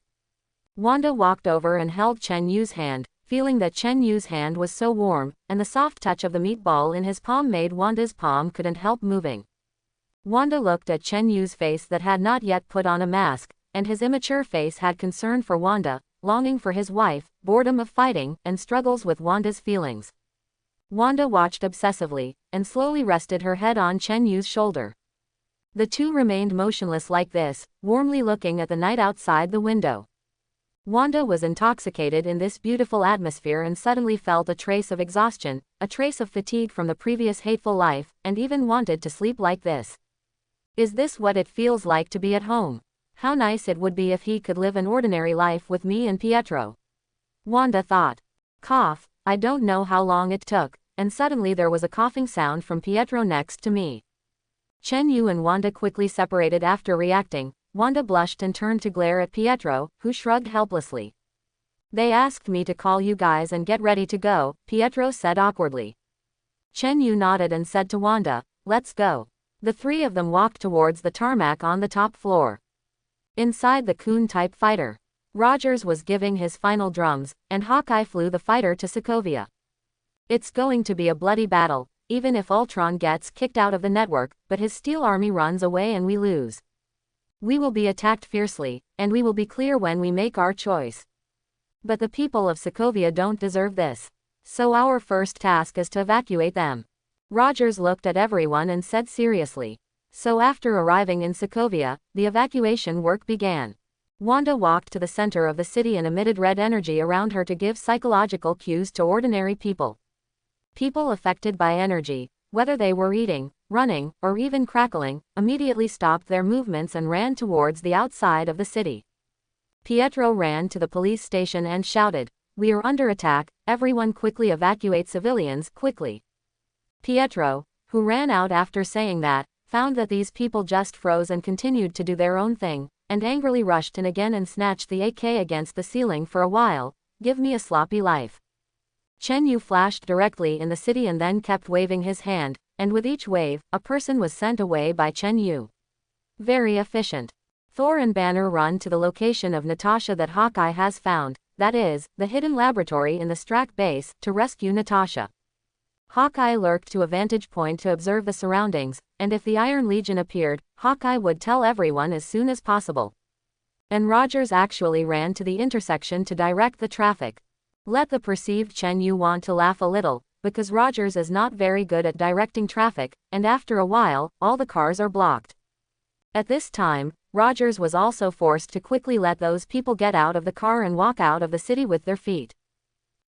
S1: Wanda walked over and held Chen Yu's hand, feeling that Chen Yu's hand was so warm, and the soft touch of the meatball in his palm made Wanda's palm couldn't help moving. Wanda looked at Chen Yu's face that had not yet put on a mask, and his immature face had concern for Wanda, longing for his wife, boredom of fighting, and struggles with Wanda's feelings. Wanda watched obsessively, and slowly rested her head on Chen Yu's shoulder. The two remained motionless like this, warmly looking at the night outside the window. Wanda was intoxicated in this beautiful atmosphere and suddenly felt a trace of exhaustion, a trace of fatigue from the previous hateful life, and even wanted to sleep like this. Is this what it feels like to be at home? How nice it would be if he could live an ordinary life with me and Pietro. Wanda thought. Cough. I don't know how long it took, and suddenly there was a coughing sound from Pietro next to me. Chen Yu and Wanda quickly separated after reacting. Wanda blushed and turned to glare at Pietro, who shrugged helplessly. They asked me to call you guys and get ready to go, Pietro said awkwardly. Chen Yu nodded and said to Wanda, let's go. The three of them walked towards the tarmac on the top floor. Inside the Kun-type fighter, Rogers was giving his final drums, and Hawkeye flew the fighter to Sokovia. It's going to be a bloody battle, even if Ultron gets kicked out of the network, but his steel army runs away and we lose. We will be attacked fiercely, and we will be clear when we make our choice. But the people of Sokovia don't deserve this. So our first task is to evacuate them. Rogers looked at everyone and said seriously. So after arriving in Sokovia, the evacuation work began. Wanda walked to the center of the city and emitted red energy around her to give psychological cues to ordinary people. People affected by energy, whether they were eating, running, or even crackling, immediately stopped their movements and ran towards the outside of the city. Pietro ran to the police station and shouted, "We are under attack, everyone quickly evacuate civilians, quickly." Pietro, who ran out after saying that, found that these people just froze and continued to do their own thing, and angrily rushed in again and snatched the AK against the ceiling for a while. Give me a sloppy life. Chen Yu flashed directly in the city and then kept waving his hand, and with each wave, a person was sent away by Chen Yu. Very efficient. Thor and Banner run to the location of Natasha that Hawkeye has found, that is, the hidden laboratory in the Strack base, to rescue Natasha. Hawkeye lurked to a vantage point to observe the surroundings, and if the Iron Legion appeared, Hawkeye would tell everyone as soon as possible. And Rogers actually ran to the intersection to direct the traffic. Let the perceived Chen Yu want to laugh a little, because Rogers is not very good at directing traffic, and after a while, all the cars are blocked. At this time, Rogers was also forced to quickly let those people get out of the car and walk out of the city with their feet.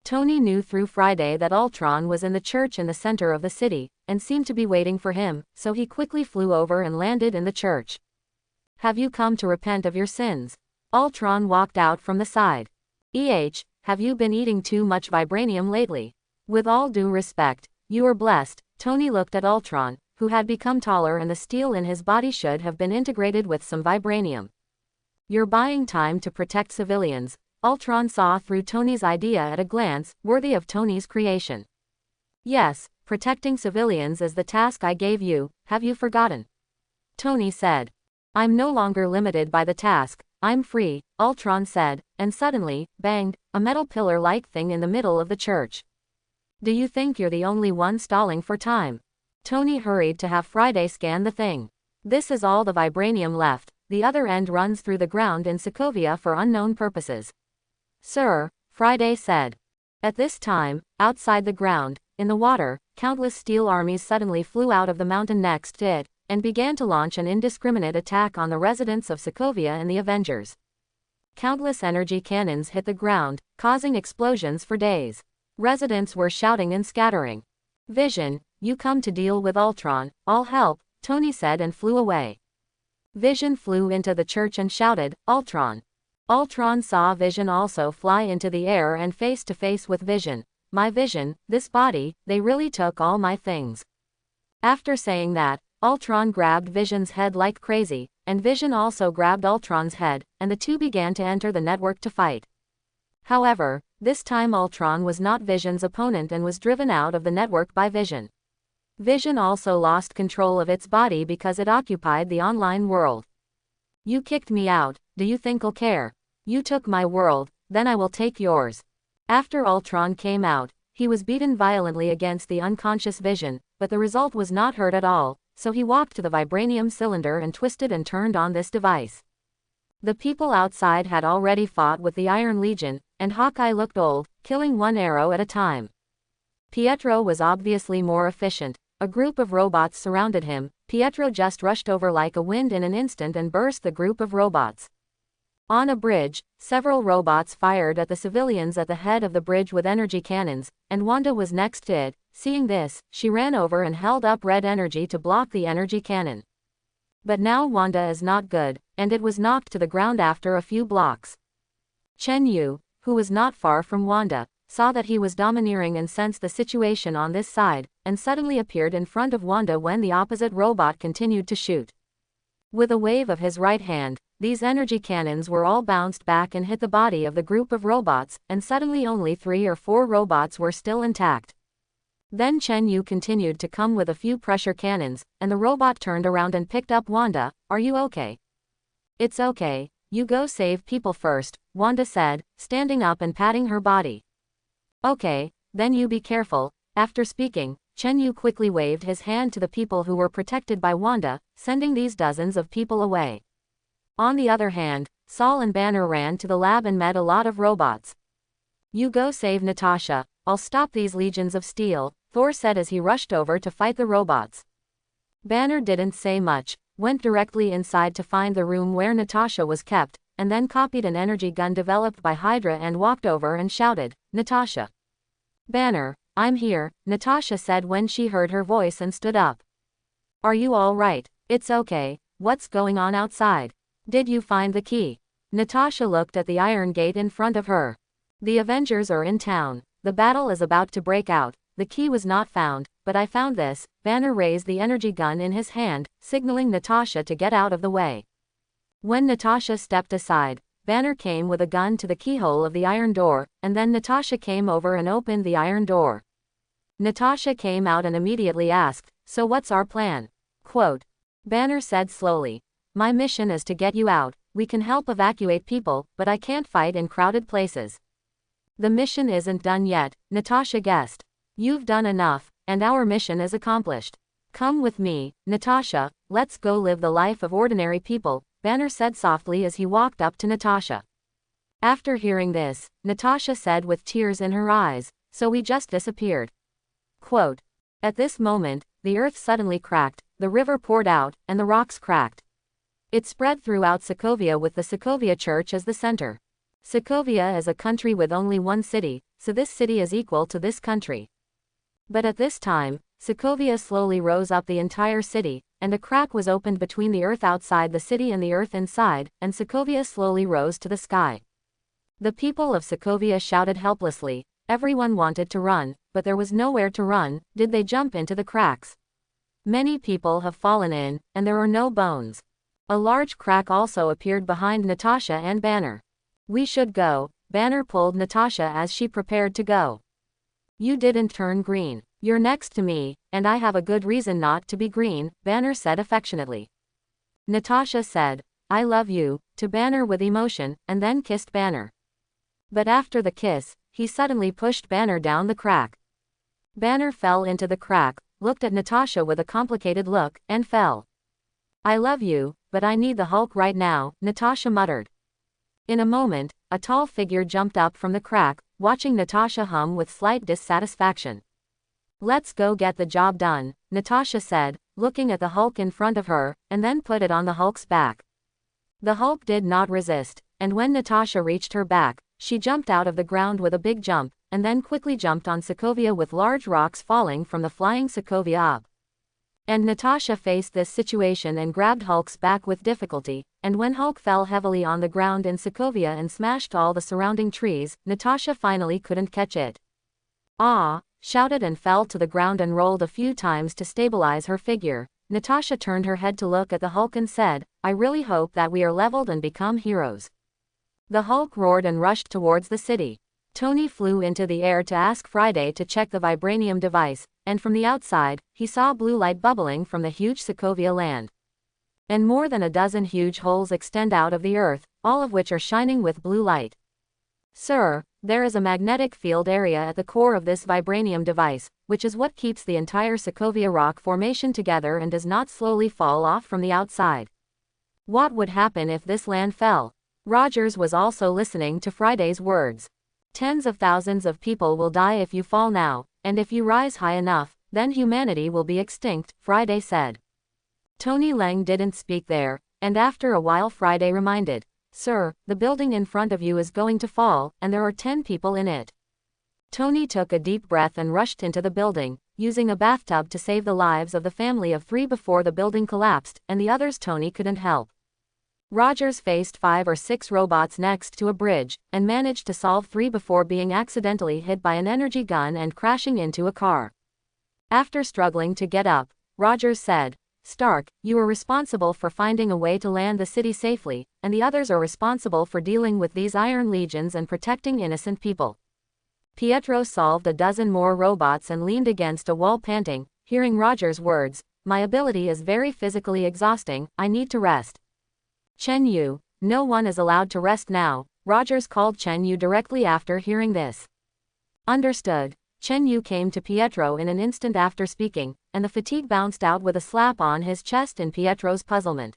S1: Tony knew through Friday that Ultron was in the church in the center of the city, and seemed to be waiting for him, so he quickly flew over and landed in the church. Have you come to repent of your sins? Ultron walked out from the side. Have you been eating too much vibranium lately? With all due respect, you are blessed. Tony looked at Ultron, who had become taller and the steel in his body should have been integrated with some vibranium. You're buying time to protect civilians. Ultron saw through Tony's idea at a glance, worthy of Tony's creation. Yes, protecting civilians is the task I gave you, have you forgotten? Tony said. I'm no longer limited by the task, I'm free, Ultron said, and suddenly, banged, a metal pillar-like thing in the middle of the church. Do you think you're the only one stalling for time? Tony hurried to have Friday scan the thing. This is all the vibranium left, the other end runs through the ground in Sokovia for unknown purposes. Sir, Friday said. At this time, outside the ground, in the water, countless steel armies suddenly flew out of the mountain next to it, and began to launch an indiscriminate attack on the residents of Sokovia and the Avengers. Countless energy cannons hit the ground, causing explosions for days. Residents were shouting and scattering. Vision, you come to deal with Ultron, I'll help, Tony said and flew away. Vision flew into the church and shouted, Ultron. Ultron saw Vision also fly into the air and face to face with Vision. My Vision, this body, they really took all my things. After saying that, Ultron grabbed Vision's head like crazy, and Vision also grabbed Ultron's head, and the two began to enter the network to fight. However, this time Ultron was not Vision's opponent and was driven out of the network by Vision. Vision also lost control of its body because it occupied the online world. You kicked me out, do you think I'll care? You took my world, then I will take yours. After Ultron came out, he was beaten violently against the unconscious Vision, but the result was not hurt at all, so he walked to the vibranium cylinder and twisted and turned on this device. The people outside had already fought with the Iron Legion, and Hawkeye looked old, killing one arrow at a time. Pietro was obviously more efficient. A group of robots surrounded him. Pietro just rushed over like a wind in an instant and burst the group of robots. On a bridge, several robots fired at the civilians at the head of the bridge with energy cannons, and Wanda was next to it. Seeing this, she ran over and held up red energy to block the energy cannon. But now Wanda is not good, and it was knocked to the ground after a few blocks. Chen Yu, who was not far from Wanda, saw that he was domineering and sensed the situation on this side, and suddenly appeared in front of Wanda when the opposite robot continued to shoot. With a wave of his right hand, these energy cannons were all bounced back and hit the body of the group of robots, and suddenly only 3 or 4 robots were still intact. Then Chen Yu continued to come with a few pressure cannons, and the robot turned around and picked up Wanda. "Are you okay?" "It's okay, you go save people first," Wanda said, standing up and patting her body. "Okay, then you be careful." After speaking, Chen Yu quickly waved his hand to the people who were protected by Wanda, sending these dozens of people away. On the other hand, Saul and Banner ran to the lab and met a lot of robots. "You go save Natasha, I'll stop these legions of steel," Thor said as he rushed over to fight the robots. Banner didn't say much, went directly inside to find the room where Natasha was kept, and then copied an energy gun developed by Hydra and walked over and shouted, "Natasha." "Banner, I'm here," Natasha said when she heard her voice and stood up. "Are you all right?" "It's okay, what's going on outside?" "Did you find the key?" Natasha looked at the iron gate in front of her. "The Avengers are in town. The battle is about to break out. The key was not found, but I found this." Banner raised the energy gun in his hand, signaling Natasha to get out of the way. When Natasha stepped aside, Banner came with a gun to the keyhole of the iron door, and then Natasha came over and opened the iron door. Natasha came out and immediately asked, "So what's our plan?" Quote. Banner said slowly, "My mission is to get you out. We can help evacuate people, but I can't fight in crowded places." "The mission isn't done yet," Natasha guessed. "You've done enough, and our mission is accomplished. Come with me, Natasha, let's go live the life of ordinary people," Banner said softly as he walked up to Natasha. After hearing this, Natasha said with tears in her eyes, "So we just disappeared." Quote. At this moment, the earth suddenly cracked, the river poured out, and the rocks cracked. It spread throughout Sokovia with the Sokovia church as the center. Sokovia is a country with only one city, so this city is equal to this country. But at this time, Sokovia slowly rose up the entire city, and a crack was opened between the earth outside the city and the earth inside, and Sokovia slowly rose to the sky. The people of Sokovia shouted helplessly. Everyone wanted to run, but there was nowhere to run. Did they jump into the cracks? Many people have fallen in, and there are no bones. A large crack also appeared behind Natasha and Banner. "We should go." Banner pulled Natasha as she prepared to go. "You didn't turn green. You're next to me, and I have a good reason not to be green," Banner said affectionately. Natasha said, "I love you," to Banner with emotion, and then kissed Banner. But after the kiss, he suddenly pushed Banner down the crack. Banner fell into the crack, looked at Natasha with a complicated look, and fell. "I love you, but I need the Hulk right now," Natasha muttered. In a moment, a tall figure jumped up from the crack, watching Natasha hum with slight dissatisfaction. "Let's go get the job done," Natasha said, looking at the Hulk in front of her, and then put it on the Hulk's back. The Hulk did not resist, and when Natasha reached her back, she jumped out of the ground with a big jump, and then quickly jumped on Sokovia with large rocks falling from the flying Sokovia up. And Natasha faced this situation and grabbed Hulk's back with difficulty, and when Hulk fell heavily on the ground in Sokovia and smashed all the surrounding trees, Natasha finally couldn't catch it. "Ah!" shouted and fell to the ground and rolled a few times to stabilize her figure. Natasha turned her head to look at the Hulk and said, "I really hope that we are leveled and become heroes." The Hulk roared and rushed towards the city. Tony flew into the air to ask Friday to check the vibranium device, and from the outside, he saw blue light bubbling from the huge Sokovia land. And more than a dozen huge holes extend out of the earth, all of which are shining with blue light. "Sir, there is a magnetic field area at the core of this vibranium device, which is what keeps the entire Sokovia rock formation together and does not slowly fall off from the outside. What would happen if this land fell?" Rogers was also listening to Friday's words. "Tens of thousands of people will die if you fall now, and if you rise high enough, then humanity will be extinct," Friday said. Tony Lang didn't speak there, and after a while Friday reminded, "Sir, the building in front of you is going to fall, and there are 10 people in it." Tony took a deep breath and rushed into the building, using a bathtub to save the lives of the family of 3 before the building collapsed, and the others Tony couldn't help. Rogers faced 5 or 6 robots next to a bridge, and managed to solve 3 before being accidentally hit by an energy gun and crashing into a car. After struggling to get up, Rogers said, "Stark, you are responsible for finding a way to land the city safely, and the others are responsible for dealing with these Iron Legions and protecting innocent people." Pietro solved a dozen more robots and leaned against a wall panting, hearing Rogers' words, "My ability is very physically exhausting, I need to rest." Chen Yu, "No one is allowed to rest now," Rogers called Chen Yu directly after hearing this. Understood. Chen Yu came to Pietro in an instant after speaking, and the fatigue bounced out with a slap on his chest in Pietro's puzzlement.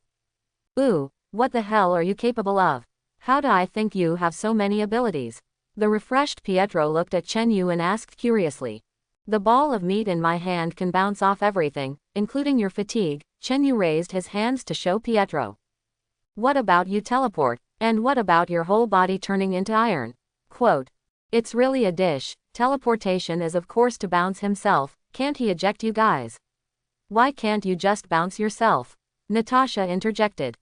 S1: "Ooh, what the hell are you capable of? How do I think you have so many abilities?" The refreshed Pietro looked at Chen Yu and asked curiously. "The ball of meat in my hand can bounce off everything, including your fatigue." Chen Yu raised his hands to show Pietro. "What about you teleport? And what about your whole body turning into iron?" Quote, "It's really a dish. Teleportation is of course to bounce himself, can't he eject you guys? Why can't you just bounce yourself?" Natasha interjected.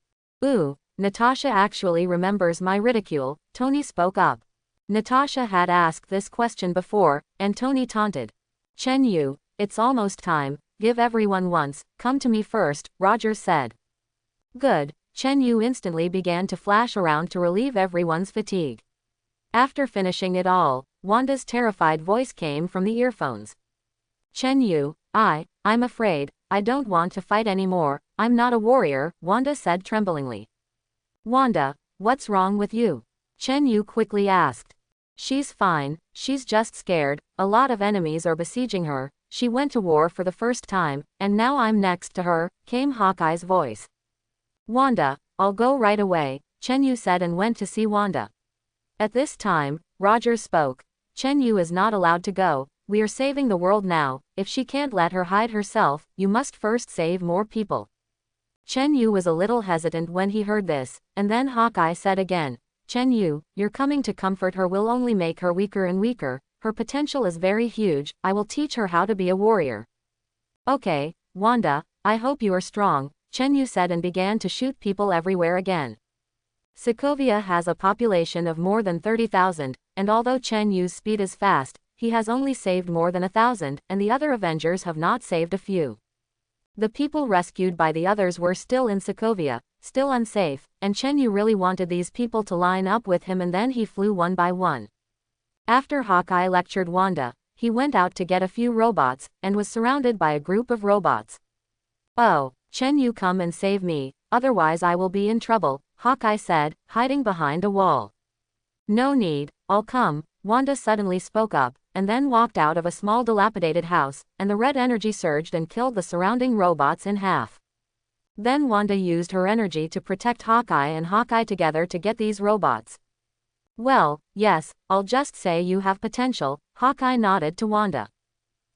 S1: "Ooh, Natasha actually remembers my ridicule," Tony spoke up. Natasha had asked this question before, and Tony taunted. "Chen Yu, it's almost time, give everyone once, come to me first," Rogers said. "Good." Chen Yu instantly began to flash around to relieve everyone's fatigue. After finishing it all, Wanda's terrified voice came from the earphones. "Chen Yu, I'm afraid, I don't want to fight anymore, I'm not a warrior," Wanda said tremblingly. "Wanda, what's wrong with you?" Chen Yu quickly asked. "She's fine, she's just scared, a lot of enemies are besieging her, she went to war for the first time, and now I'm next to her," came Hawkeye's voice. "Wanda, I'll go right away," Chen Yu said and went to see Wanda. At this time, Rogers spoke. "Chen Yu is not allowed to go, we are saving the world now, if she can't let her hide herself, you must first save more people." Chen Yu was a little hesitant when he heard this, and then Hawkeye said again, "Chen Yu, your coming to comfort her will only make her weaker and weaker, her potential is very huge, I will teach her how to be a warrior." "Okay, Wanda, I hope you are strong," Chen Yu said and began to shoot people everywhere again. Sokovia has a population of more than 30,000, and although Chen Yu's speed is fast, he has only saved more than 1,000, and the other Avengers have not saved a few. The people rescued by the others were still in Sokovia, still unsafe, and Chen Yu really wanted these people to line up with him, and then he flew one by one. After Hawkeye lectured Wanda, he went out to get a few robots, and was surrounded by a group of robots. "Oh, Chen Yu, come and save me, otherwise I will be in trouble," Hawkeye said, hiding behind a wall. "No need, I'll come," Wanda suddenly spoke up, and then walked out of a small dilapidated house, and the red energy surged and killed the surrounding robots in half. Then Wanda used her energy to protect Hawkeye and Hawkeye together to get these robots. "Well, yes, I'll just say you have potential," Hawkeye nodded to Wanda.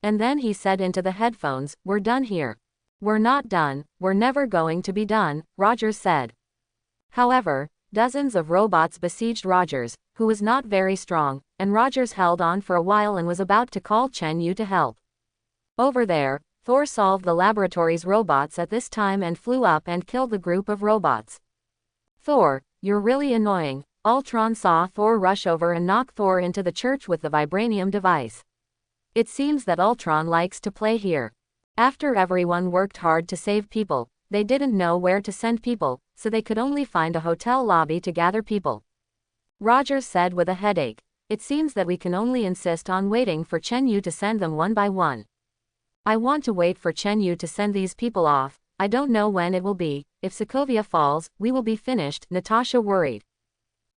S1: And then he said into the headphones, "We're done here." "We're not done, we're never going to be done," Rogers said. However, dozens of robots besieged Rogers, who was not very strong, and Rogers held on for a while and was about to call Chen Yu to help. Over there, Thor solved the laboratory's robots at this time and flew up and killed the group of robots. "Thor, you're really annoying." Ultron saw Thor rush over and knock Thor into the church with the vibranium device. It seems that Ultron likes to play here. After everyone worked hard to save people, they didn't know where to send people, so they could only find a hotel lobby to gather people. Rogers said with a headache, "It seems that we can only insist on waiting for Chen Yu to send them one by one. I want to wait for Chen Yu to send these people off, I don't know when it will be, if Sokovia falls, we will be finished," Natasha worried.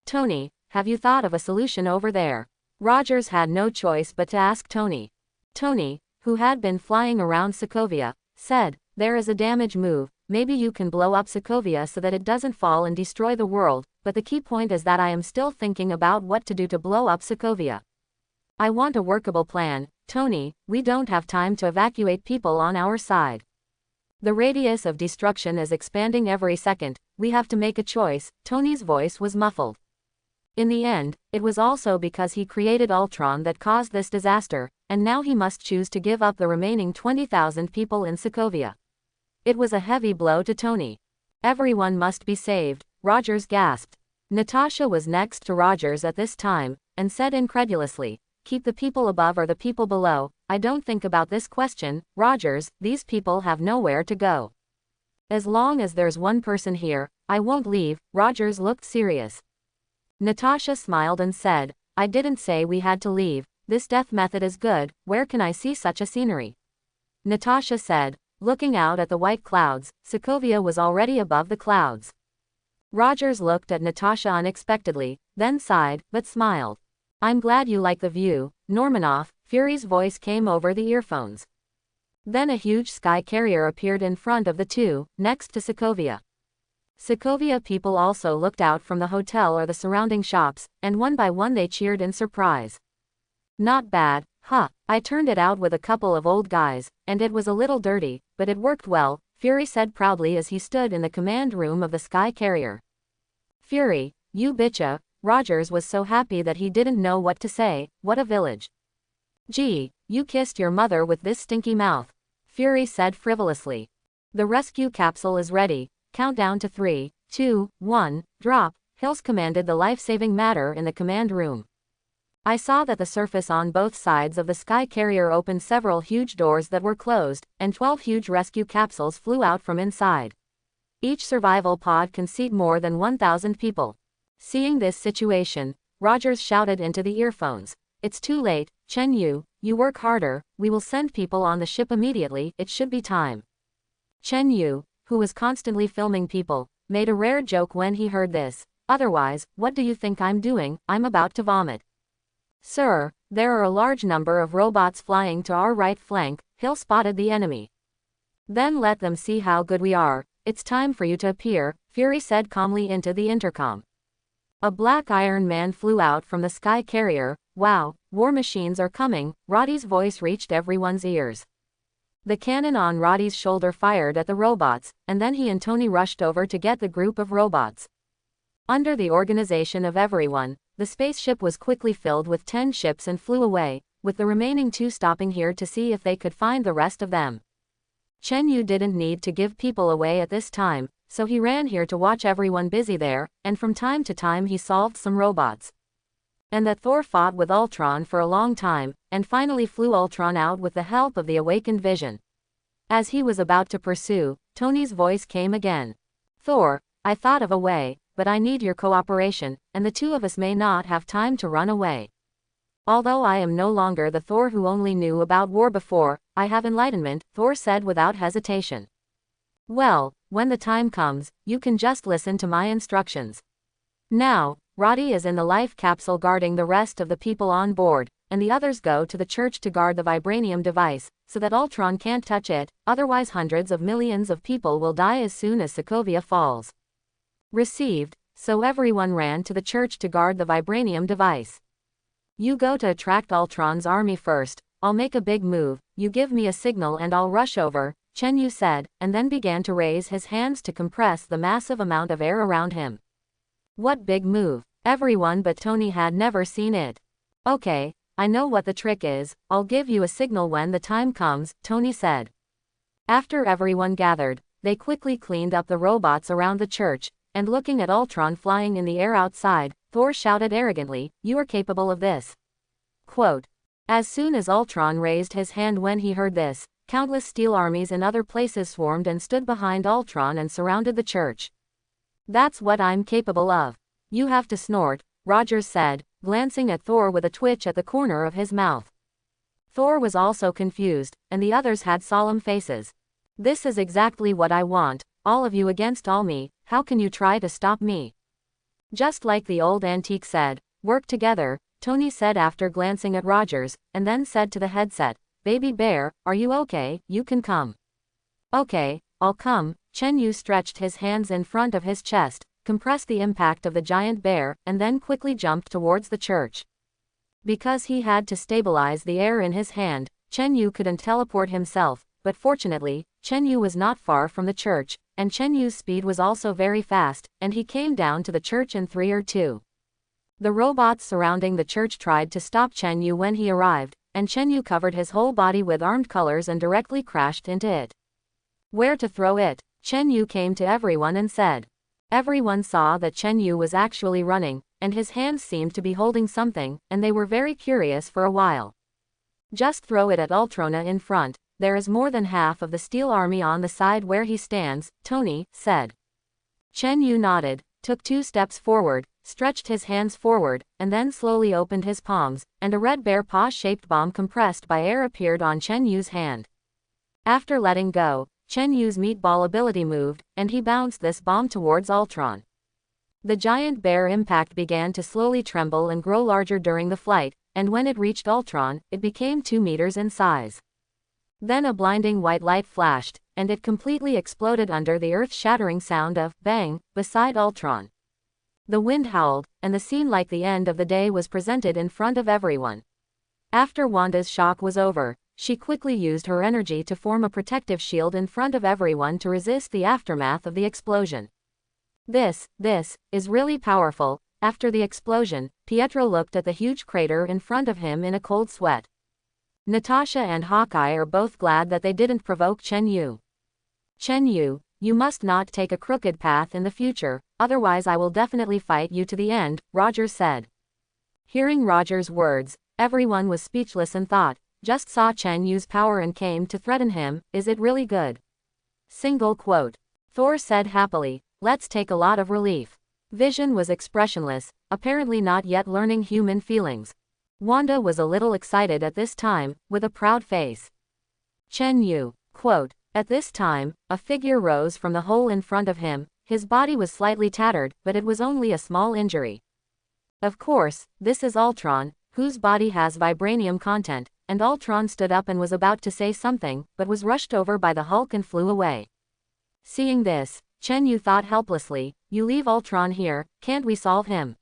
S1: "Tony, have you thought of a solution over there?" Rogers had no choice but to ask Tony. Tony, who had been flying around Sokovia, said, "There is a damage move, maybe you can blow up Sokovia so that it doesn't fall and destroy the world, but the key point is that I am still thinking about what to do to blow up Sokovia. I want a workable plan, Tony, we don't have time to evacuate people on our side. The radius of destruction is expanding every second, we have to make a choice." Tony's voice was muffled. In the end, it was also because he created Ultron that caused this disaster, and now he must choose to give up the remaining 20,000 people in Sokovia. It was a heavy blow to Tony. Everyone must be saved, Rogers gasped. Natasha was next to Rogers at this time, and said incredulously, "Keep the people above or the people below? I don't think about this question, Rogers, these people have nowhere to go. As long as there's one person here, I won't leave." Rogers looked serious. Natasha smiled and said, "I didn't say we had to leave. This death method is good. Where can I see such a scenery?" Natasha said, looking out at the white clouds. Sokovia was already above the clouds. Rogers looked at Natasha unexpectedly, then sighed, but smiled. "I'm glad you like the view, Normanoff." Fury's voice came over the earphones. Then a huge sky carrier appeared in front of the two, next to Sokovia. Sokovia people also looked out from the hotel or the surrounding shops, and one by one they cheered in surprise. "Not bad, huh? I turned it out with a couple of old guys, and it was a little dirty, but it worked well," Fury said proudly as he stood in the command room of the sky carrier. "Fury, you bitcha." Rogers was so happy that he didn't know what to say. "What a village." "Gee, you kissed your mother with this stinky mouth," Fury said frivolously. "The rescue capsule is ready. Count down to 3, 2, 1, drop." Hills commanded the life-saving matter in the command room. I saw that the surface on both sides of the sky carrier opened several huge doors that were closed, and 12 huge rescue capsules flew out from inside. Each survival pod can seat more than 1,000 people. Seeing this situation, Rogers shouted into the earphones, "It's too late, Chen Yu, you work harder, we will send people on the ship immediately, it should be time." Chen Yu, who was constantly filming people, made a rare joke when he heard this. "Otherwise, what do you think I'm doing? I'm about to vomit." "Sir, there are a large number of robots flying to our right flank." Hill spotted the enemy. "Then let them see how good we are. It's time for you to appear," Fury said calmly into the intercom. A black Iron Man flew out from the sky carrier. "Wow, war machines are coming." Roddy's voice reached everyone's ears. The cannon on Roddy's shoulder fired at the robots, and then he and Tony rushed over to get the group of robots. Under the organization of everyone, the spaceship was quickly filled with 10 ships and flew away, with the remaining 2 stopping here to see if they could find the rest of them. Chen Yu didn't need to give people away at this time, so he ran here to watch everyone busy there, and from time to time he solved some robots. And that Thor fought with Ultron for a long time, and finally flew Ultron out with the help of the awakened vision. As he was about to pursue, Tony's voice came again. "Thor, I thought of a way, but I need your cooperation, and the two of us may not have time to run away. Although I am no longer the Thor who only knew about war before, I have enlightenment," Thor said without hesitation. "Well, when the time comes, you can just listen to my instructions. Now, Roddy is in the life capsule guarding the rest of the people on board, and the others go to the church to guard the vibranium device, so that Ultron can't touch it, otherwise hundreds of millions of people will die as soon as Sokovia falls." Received, so everyone ran to the church to guard the vibranium device. "You go to attract Ultron's army first. I'll make a big move, you give me a signal and I'll rush over," Chen Yu said, and then began to raise his hands to compress the massive amount of air around him. What big move? Everyone but Tony had never seen it. "Okay, I know what the trick is, I'll give you a signal when the time comes," Tony said. After everyone gathered, they quickly cleaned up the robots around the church, and looking at Ultron flying in the air outside, Thor shouted arrogantly, "You are capable of this." Quote. As soon as Ultron raised his hand when he heard this, countless steel armies in other places swarmed and stood behind Ultron and surrounded the church. "That's what I'm capable of. You have to snort," Rogers said, glancing at Thor with a twitch at the corner of his mouth. Thor was also confused, and the others had solemn faces. "This is exactly what I want, all of you against all me. How can you try to stop me?" "Just like the old antique said, work together," Tony said after glancing at Rogers, and then said to the headset, "Baby Bear, are you okay? You can come." "Okay, I'll come." Chen Yu stretched his hands in front of his chest, compressed the impact of the giant bear, and then quickly jumped towards the church. Because he had to stabilize the air in his hand, Chen Yu couldn't teleport himself, but fortunately, Chen Yu was not far from the church, and Chen Yu's speed was also very fast, and he came down to the church in 3 or 2. The robots surrounding the church tried to stop Chen Yu when he arrived, and Chen Yu covered his whole body with armed colors and directly crashed into it. "Where to throw it?" Chen Yu came to everyone and said. Everyone saw that Chen Yu was actually running, and his hands seemed to be holding something, and they were very curious for a while. Just throw it at Ultron in front, there is more than half of the Steel Army on the side where he stands, Tony said. Chen Yu nodded, took 2 steps forward, stretched his hands forward, and then slowly opened his palms, and a red bear paw-shaped bomb compressed by air appeared on Chen Yu's hand. After letting go, Chen Yu's meatball ability moved, and he bounced this bomb towards Ultron. The giant bear impact began to slowly tremble and grow larger during the flight, and when it reached Ultron, it became 2 meters in size. Then a blinding white light flashed, and it completely exploded under the earth-shattering sound of bang beside Ultron. The wind howled, and the scene like the end of the day was presented in front of everyone. After Wanda's shock was over, she quickly used her energy to form a protective shield in front of everyone to resist the aftermath of the explosion. This is really powerful. After the explosion, Pietro looked at the huge crater in front of him in a cold sweat. Natasha and Hawkeye are both glad that they didn't provoke Chen Yu. Chen Yu, you must not take a crooked path in the future, otherwise I will definitely fight you to the end, Roger said. Hearing Roger's words, everyone was speechless and thought, just saw Chen Yu's power and came to threaten him, is it really good? Single quote. Thor said happily, let's take a lot of relief. Vision was expressionless, apparently not yet learning human feelings. Wanda was a little excited at this time, with a proud face. Chen Yu, quote, at this time, a figure rose from the hole in front of him, his body was slightly tattered, but it was only a small injury. Of course, this is Ultron, whose body has vibranium content, and Ultron stood up and was about to say something, but was rushed over by the Hulk and flew away. Seeing this, Chen Yu thought helplessly, you leave Ultron here, can't we solve him?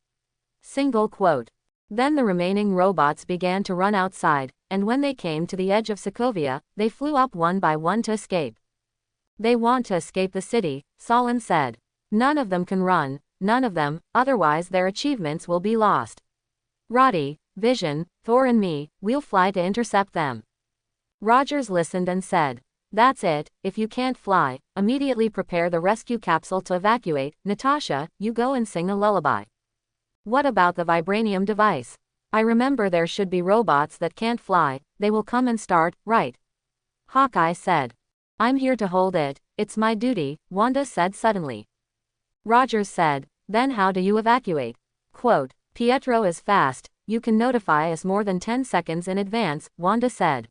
S1: Single quote. Then the remaining robots began to run outside, and when they came to the edge of Sokovia, they flew up one by one to escape. They want to escape the city, Solon said. None of them can run, none of them, otherwise their achievements will be lost. Roddy, Vision, Thor and me, we'll fly to intercept them. Rogers listened and said, that's it, if you can't fly, immediately prepare the rescue capsule to evacuate. Natasha, you go and sing a lullaby. What about the vibranium device? I remember there should be robots that can't fly, they will come and start, right? Hawkeye said. I'm here to hold it, it's my duty, Wanda said suddenly. Rogers said, then how do you evacuate? Quote, Pietro is fast, you can notify us more than 10 seconds in advance, Wanda said.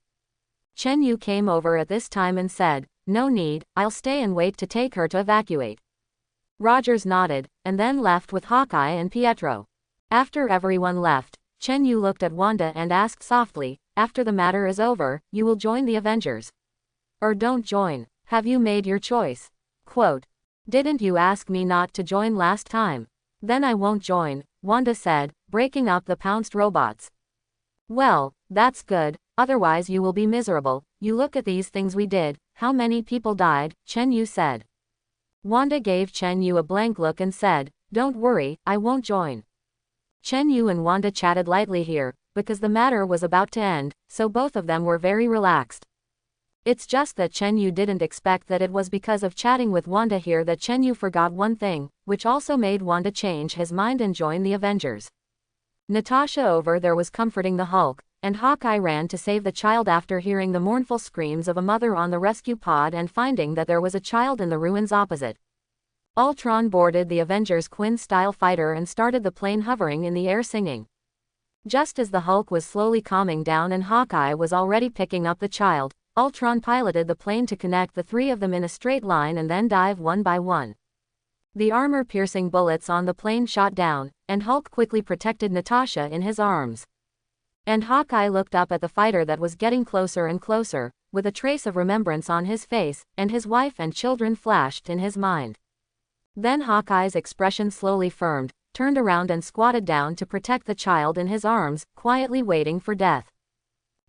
S1: Chen Yu came over at this time and said, no need, I'll stay and wait to take her to evacuate. Rogers nodded, and then left with Hawkeye and Pietro. After everyone left, Chen Yu looked at Wanda and asked softly, after the matter is over, you will join the Avengers? Or don't join, have you made your choice? Quote, didn't you ask me not to join last time? Then I won't join, Wanda said, breaking up the pounced robots. Well, that's good, otherwise you will be miserable, you look at these things we did, how many people died, Chen Yu said. Wanda gave Chen Yu a blank look and said, don't worry, I won't join. Chen Yu and Wanda chatted lightly here, because the matter was about to end, so both of them were very relaxed. It's just that Chen Yu didn't expect that it was because of chatting with Wanda here that Chen Yu forgot one thing, which also made Wanda change his mind and join the Avengers. Natasha over there was comforting the Hulk, and Hawkeye ran to save the child after hearing the mournful screams of a mother on the rescue pod and finding that there was a child in the ruins opposite. Ultron boarded the Avengers' Quinn-style fighter and started the plane hovering in the air singing. Just as the Hulk was slowly calming down and Hawkeye was already picking up the child, Ultron piloted the plane to connect the 3 of them in a straight line and then dive one by one. The armor-piercing bullets on the plane shot down, and Hulk quickly protected Natasha in his arms. And Hawkeye looked up at the fighter that was getting closer and closer, with a trace of remembrance on his face, and his wife and children flashed in his mind. Then Hawkeye's expression slowly firmed, turned around and squatted down to protect the child in his arms, quietly waiting for death.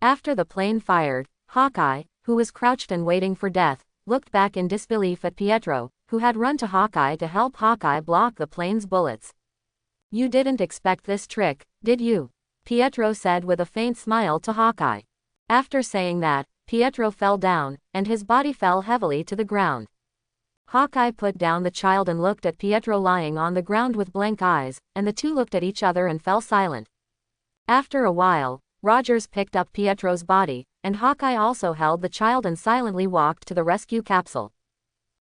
S1: After the plane fired, Hawkeye, who was crouched and waiting for death, looked back in disbelief at Pietro, who had run to Hawkeye to help Hawkeye block the plane's bullets. You didn't expect this trick, did you? Pietro said with a faint smile to Hawkeye. After saying that, Pietro fell down, and his body fell heavily to the ground. Hawkeye put down the child and looked at Pietro lying on the ground with blank eyes, and the two looked at each other and fell silent. After a while, Rogers picked up Pietro's body, and Hawkeye also held the child and silently walked to the rescue capsule.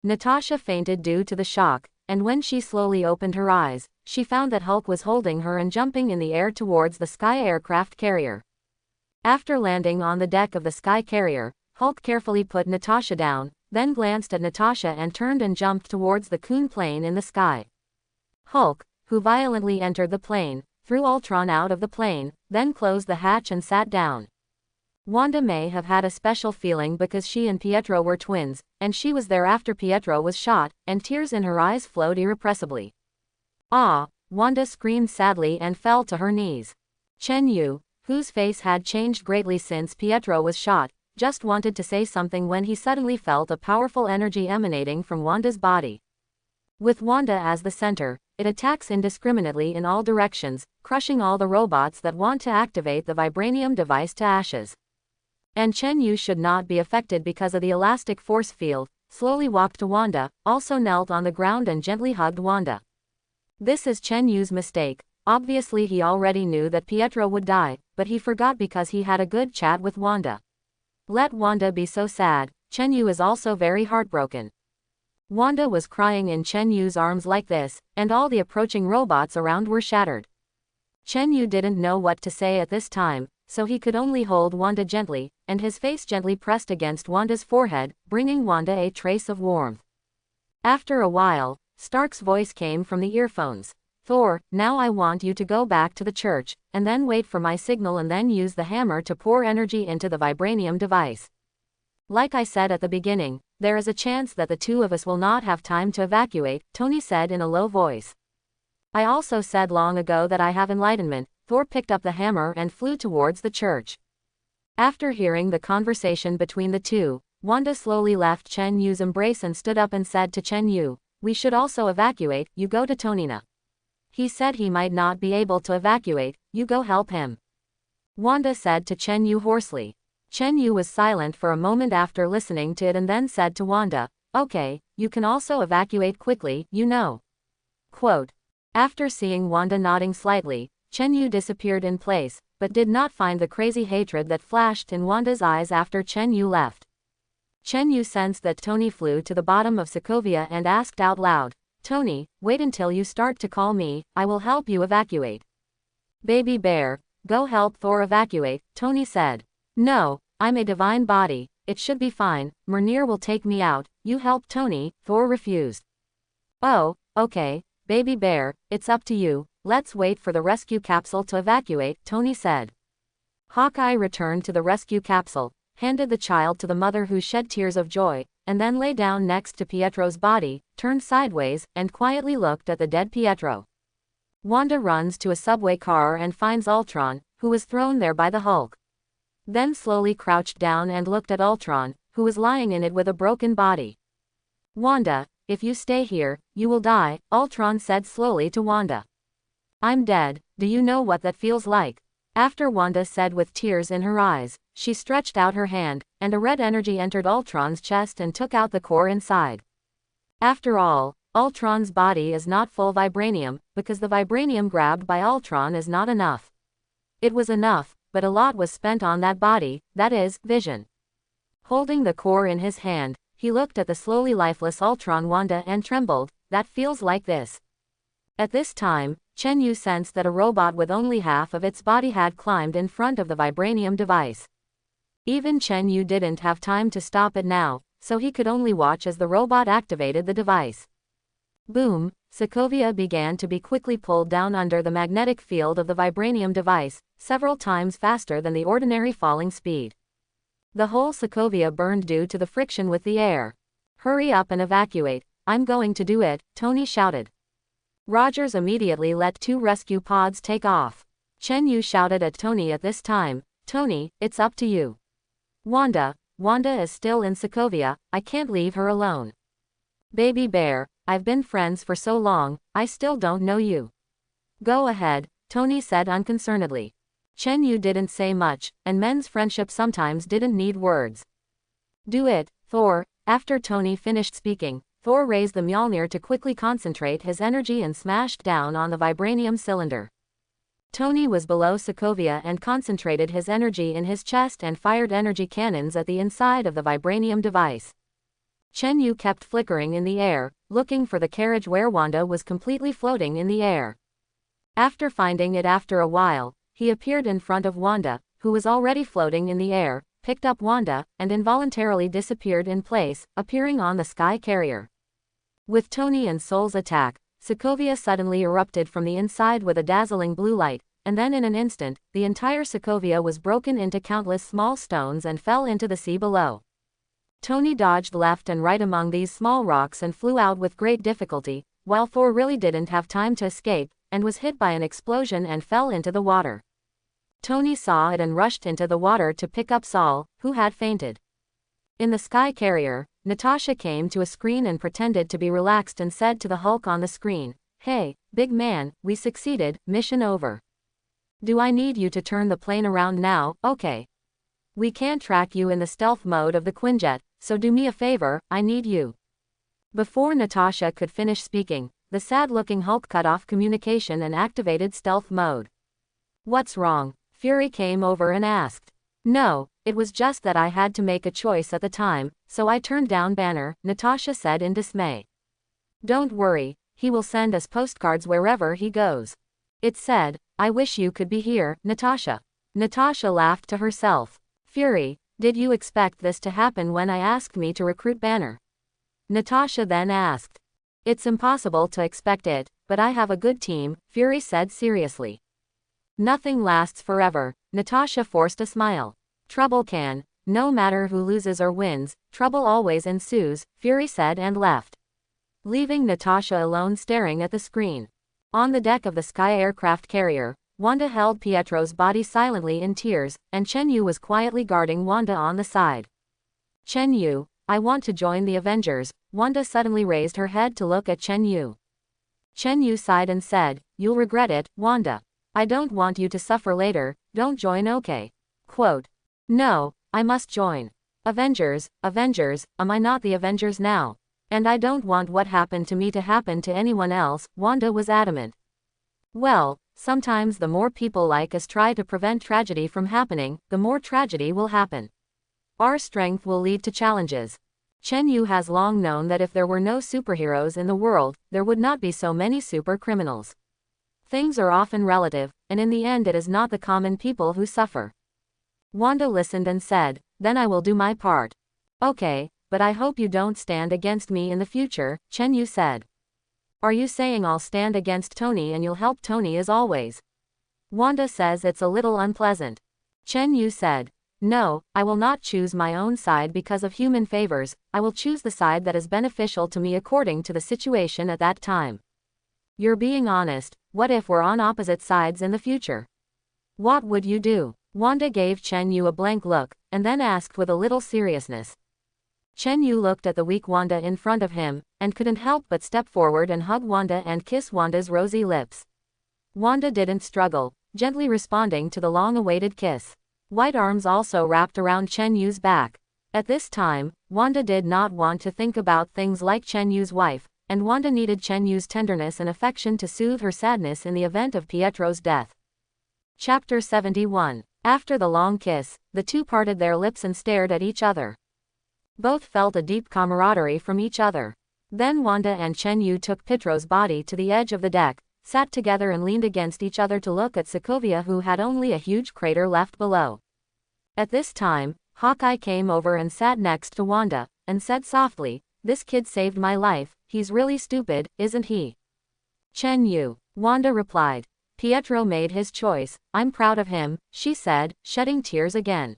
S1: Natasha fainted due to the shock, and when she slowly opened her eyes, she found that Hulk was holding her and jumping in the air towards the Sky aircraft carrier. After landing on the deck of the Sky carrier, Hulk carefully put Natasha down, then glanced at Natasha and turned and jumped towards the Coon plane in the sky. Hulk, who violently entered the plane, threw Ultron out of the plane, then closed the hatch and sat down. Wanda may have had a special feeling because she and Pietro were twins, and she was there after Pietro was shot, and tears in her eyes flowed irrepressibly. "Ah!" Wanda screamed sadly and fell to her knees. Chen Yu, whose face had changed greatly since Pietro was shot, just wanted to say something when he suddenly felt a powerful energy emanating from Wanda's body. With Wanda as the center, it attacks indiscriminately in all directions, crushing all the robots that want to activate the vibranium device to ashes. And Chen Yu should not be affected because of the elastic force field, slowly walked to Wanda, also knelt on the ground and gently hugged Wanda. This is Chen Yu's mistake. Obviously he already knew that Pietro would die, but he forgot because he had a good chat with Wanda. Let Wanda be so sad. Chen Yu is also very heartbroken. Wanda was crying in Chen Yu's arms like this, and all the approaching robots around were shattered. Chen Yu didn't know what to say at this time, so he could only hold Wanda gently, and his face gently pressed against Wanda's forehead, bringing Wanda a trace of warmth. After a while, Stark's voice came from the earphones. "Thor, now I want you to go back to the church, and then wait for my signal and then use the hammer to pour energy into the vibranium device. Like I said at the beginning, there is a chance that the two of us will not have time to evacuate," Tony said in a low voice. "I also said long ago that I have enlightenment." Thor picked up the hammer and flew towards the church. After hearing the conversation between the two, Wanda slowly left Chen Yu's embrace and stood up and said to Chen Yu, "We should also evacuate, you go to Tonina. He said he might not be able to evacuate, you go help him," Wanda said to Chen Yu hoarsely. Chen Yu was silent for a moment after listening to it and then said to Wanda, "Okay, you can also evacuate quickly, you know." Quote. After seeing Wanda nodding slightly, Chen Yu disappeared in place, but did not find the crazy hatred that flashed in Wanda's eyes after Chen Yu left. Chen Yu sensed that Tony flew to the bottom of Sokovia and asked out loud, "Tony, wait until you start to call me, I will help you evacuate." "Baby bear, go help Thor evacuate," Tony said. "No, I'm a divine body, it should be fine, Mjolnir will take me out, you help Tony," Thor refused. "Oh, okay, baby bear, it's up to you, let's wait for the rescue capsule to evacuate," Tony said. Hawkeye returned to the rescue capsule, handed the child to the mother who shed tears of joy, and then lay down next to Pietro's body, turned sideways, and quietly looked at the dead Pietro. Wanda runs to a subway car and finds Ultron, who was thrown there by the Hulk. Then slowly crouched down and looked at Ultron, who was lying in it with a broken body. "Wanda, if you stay here, you will die," Ultron said slowly to Wanda. "I'm dead, do you know what that feels like?" After Wanda said with tears in her eyes, she stretched out her hand, and a red energy entered Ultron's chest and took out the core inside. After all, Ultron's body is not full vibranium, because the vibranium grabbed by Ultron is not enough. It was enough, but a lot was spent on that body, that is, vision. Holding the core in his hand, he looked at the slowly lifeless Ultron Wanda and trembled, "That feels like this." At this time, Chen Yu sensed that a robot with only half of its body had climbed in front of the vibranium device. Even Chen Yu didn't have time to stop it now, so he could only watch as the robot activated the device. Boom, Sokovia began to be quickly pulled down under the magnetic field of the vibranium device, several times faster than the ordinary falling speed. The whole Sokovia burned due to the friction with the air. "Hurry up and evacuate, I'm going to do it," Tony shouted. Rogers immediately let two rescue pods take off. Chen Yu shouted at Tony at this time, "Tony, it's up to you. Wanda is still in Sokovia, I can't leave her alone. Baby bear, I've been friends for so long, I still don't know you. Go ahead," Tony said unconcernedly. Chen Yu didn't say much, and men's friendship sometimes didn't need words. "Do it, Thor." After Tony finished speaking, Thor raised the Mjolnir to quickly concentrate his energy and smashed down on the vibranium cylinder. Tony was below Sokovia and concentrated his energy in his chest and fired energy cannons at the inside of the vibranium device. Chen Yu kept flickering in the air, looking for the carriage where Wanda was completely floating in the air. After finding it after a while, he appeared in front of Wanda, who was already floating in the air, picked up Wanda, and involuntarily disappeared in place, appearing on the sky carrier. With Tony and Soul's attack, Sokovia suddenly erupted from the inside with a dazzling blue light, and then in an instant, the entire Sokovia was broken into countless small stones and fell into the sea below. Tony dodged left and right among these small rocks and flew out with great difficulty, while Thor really didn't have time to escape, and was hit by an explosion and fell into the water. Tony saw it and rushed into the water to pick up Saul, who had fainted. In the sky carrier, Natasha came to a screen and pretended to be relaxed and said to the Hulk on the screen, "Hey, big man, we succeeded, mission over. Do I need you to turn the plane around now? Okay. We can't track you in the stealth mode of the Quinjet, so do me a favor, I need you." Before Natasha could finish speaking, the sad-looking Hulk cut off communication and activated stealth mode. "What's wrong?" Fury came over and asked. "No, it was just that I had to make a choice at the time, so I turned down Banner," Natasha said in dismay. "Don't worry, he will send us postcards wherever he goes." It said, "I wish you could be here, Natasha." Natasha laughed to herself. "Fury, did you expect this to happen when I asked me to recruit Banner?" Natasha then asked. "It's impossible to expect it, but I have a good team," Fury said seriously. "Nothing lasts forever," Natasha forced a smile. "Trouble can. No matter who loses or wins, trouble always ensues," Fury said and left, leaving Natasha alone staring at the screen. On the deck of the Sky aircraft carrier, Wanda held Pietro's body silently in tears, and Chen Yu was quietly guarding Wanda on the side. "Chen Yu, I want to join the Avengers." Wanda suddenly raised her head to look at Chen Yu. Chen Yu sighed and said, "You'll regret it, Wanda. I don't want you to suffer later, don't join, okay?" Quote. "No, I must join. Avengers, Avengers, am I not the Avengers now? And I don't want what happened to me to happen to anyone else," Wanda was adamant. "Well, sometimes the more people like us try to prevent tragedy from happening, the more tragedy will happen. Our strength will lead to challenges. Chen Yu has long known that if there were no superheroes in the world, there would not be so many super criminals. Things are often relative, and in the end it is not the common people who suffer." Wanda listened and said, "Then I will do my part." "Okay, but I hope you don't stand against me in the future," Chen Yu said. "Are you saying I'll stand against Tony and you'll help Tony as always?" Wanda says it's a little unpleasant. Chen Yu said, "No, I will not choose my own side because of human favors, I will choose the side that is beneficial to me according to the situation at that time." "You're being honest. What if we're on opposite sides in the future? What would you do?" Wanda gave Chen Yu a blank look, and then asked with a little seriousness. Chen Yu looked at the weak Wanda in front of him, and couldn't help but step forward and hug Wanda and kiss Wanda's rosy lips. Wanda didn't struggle, gently responding to the long-awaited kiss. White arms also wrapped around Chen Yu's back. At this time, Wanda did not want to think about things like Chen Yu's wife, and Wanda needed Chen Yu's tenderness and affection to soothe her sadness in the event of Pietro's death. Chapter 71. After the long kiss, the two parted their lips and stared at each other. Both felt a deep camaraderie from each other. Then Wanda and Chen Yu took Pietro's body to the edge of the deck, sat together and leaned against each other to look at Sokovia, who had only a huge crater left below. At this time, Hawkeye came over and sat next to Wanda, and said softly, "This kid saved my life, he's really stupid, isn't he?" "Chen Yu," Wanda replied. "Pietro made his choice, I'm proud of him," she said, shedding tears again.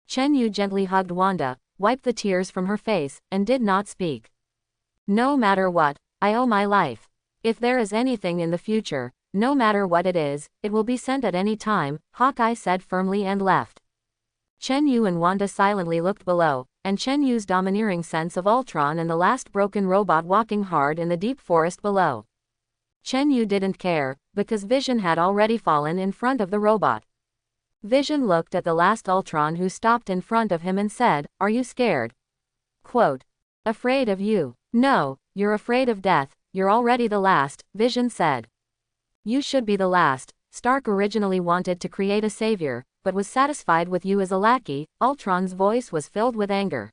S1: Chen Yu gently hugged Wanda, wiped the tears from her face, and did not speak. "No matter what, I owe my life. If there is anything in the future, no matter what it is, it will be sent at any time," Hawkeye said firmly and left. Chen Yu and Wanda silently looked below, and Chen Yu's domineering sense of Ultron and the last broken robot walking hard in the deep forest below. Chen Yu didn't care, because Vision had already fallen in front of the robot. Vision looked at the last Ultron who stopped in front of him and said, "Are you scared?" Quote. "Afraid of you." No, you're afraid of death, you're already the last, Vision said. You should be the last. Stark originally wanted to create a savior, but was satisfied with you as a lackey. Ultron's voice was filled with anger.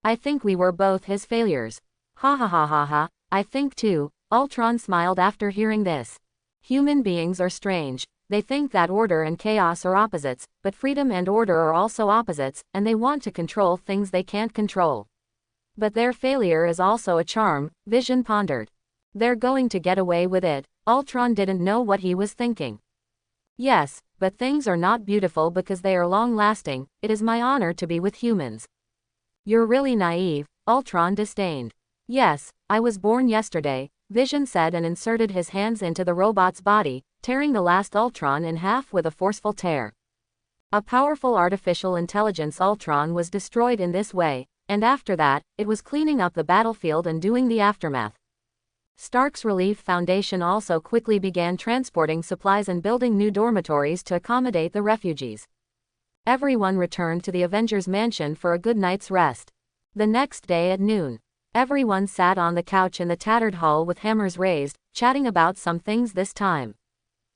S1: I think we were both his failures. Ha ha ha ha ha, I think too. Ultron smiled after hearing this. Human beings are strange. They think that order and chaos are opposites, but freedom and order are also opposites, and they want to control things they can't control. But their failure is also a charm, Vision pondered. They're going to get away with it. Ultron didn't know what he was thinking. Yes, but things are not beautiful because they are long-lasting. It is my honor to be with humans. You're really naive, Ultron disdained. Yes, I was born yesterday, Vision said and inserted his hands into the robot's body, tearing the last Ultron in half with a forceful tear. A powerful artificial intelligence Ultron was destroyed in this way, and after that, it was cleaning up the battlefield and doing the aftermath. Stark's Relief Foundation also quickly began transporting supplies and building new dormitories to accommodate the refugees. Everyone returned to the Avengers Mansion for a good night's rest. The next day at noon, everyone sat on the couch in the tattered hall with hammers raised, chatting about some things this time.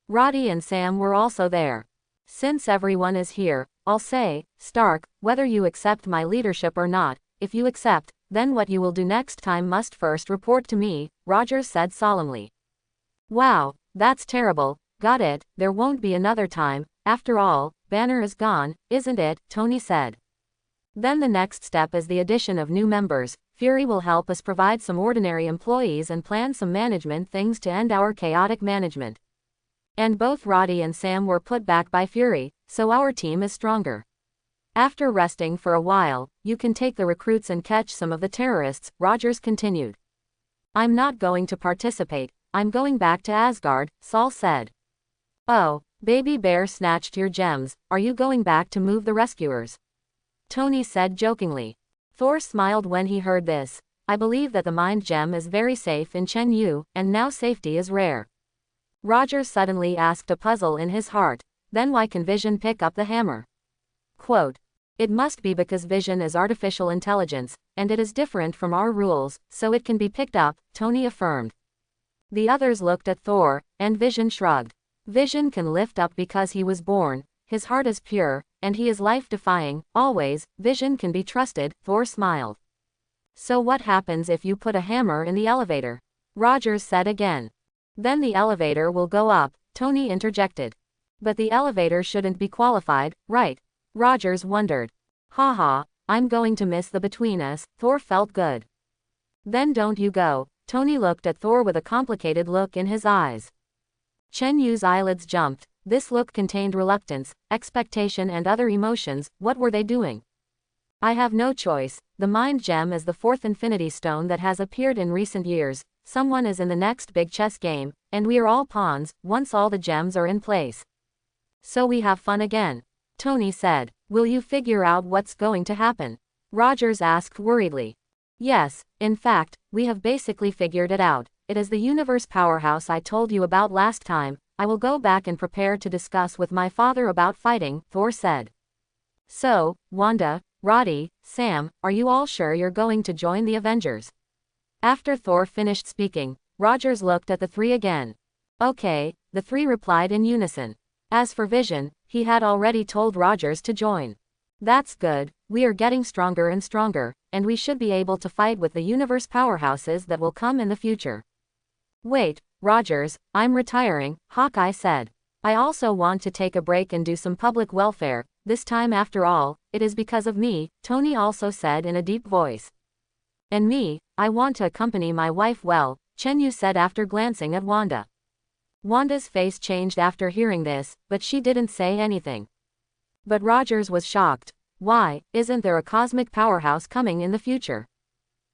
S1: Roddy and Sam were also there. Since everyone is here, I'll say, Stark, whether you accept my leadership or not, if you accept, then what you will do next time must first report to me, Rogers said solemnly. Wow, that's terrible. Got it, there won't be another time. After all, Banner is gone, isn't it? Tony said. Then the next step is the addition of new members. Fury will help us provide some ordinary employees and plan some management things to end our chaotic management. And both Roddy and Sam were put back by Fury, so our team is stronger. After resting for a while, you can take the recruits and catch some of the terrorists, Rogers continued. I'm not going to participate, I'm going back to Asgard, Saul said. Oh, Baby Bear snatched your gems, are you going back to move the rescuers? Tony said jokingly. Thor smiled when he heard this. I believe that the mind gem is very safe in Chen Yu, and now safety is rare. Rogers suddenly asked a puzzle in his heart, then why can Vision pick up the hammer? Quote, it must be because Vision is artificial intelligence, and it is different from our rules, so it can be picked up, Tony affirmed. The others looked at Thor, and Vision shrugged. Vision can lift up because he was born, his heart is pure, and he is life-defying, always. Vision can be trusted, Thor smiled. So what happens if you put a hammer in the elevator? Rogers said again. Then the elevator will go up, Tony interjected. But the elevator shouldn't be qualified, right? Rogers wondered. Haha, I'm going to miss the between us, Thor felt good. Then don't you go. Tony looked at Thor with a complicated look in his eyes. Chen Yu's eyelids jumped. This look contained reluctance, expectation and other emotions. What were they doing? I have no choice. The mind gem is the fourth infinity stone that has appeared in recent years. Someone is in the next big chess game, and we are all pawns, once all the gems are in place. So we have fun again. Tony said. Will you figure out what's going to happen? Rogers asked worriedly. Yes, in fact, we have basically figured it out. It is the universe powerhouse I told you about last time. I will go back and prepare to discuss with my father about fighting, Thor said. So, Wanda, Roddy, Sam, are you all sure you're going to join the Avengers? After Thor finished speaking, Rogers looked at the three again. Okay, the three replied in unison. As for Vision, he had already told Rogers to join. That's good, we are getting stronger and stronger, and we should be able to fight with the universe powerhouses that will come in the future. Wait, Rogers, I'm retiring, Hawkeye said. I also want to take a break and do some public welfare, this time after all, it is because of me, Tony also said in a deep voice. And me, I want to accompany my wife well, Chen Yu said after glancing at Wanda. Wanda's face changed after hearing this, but she didn't say anything. But Rogers was shocked. Why, isn't there a cosmic powerhouse coming in the future?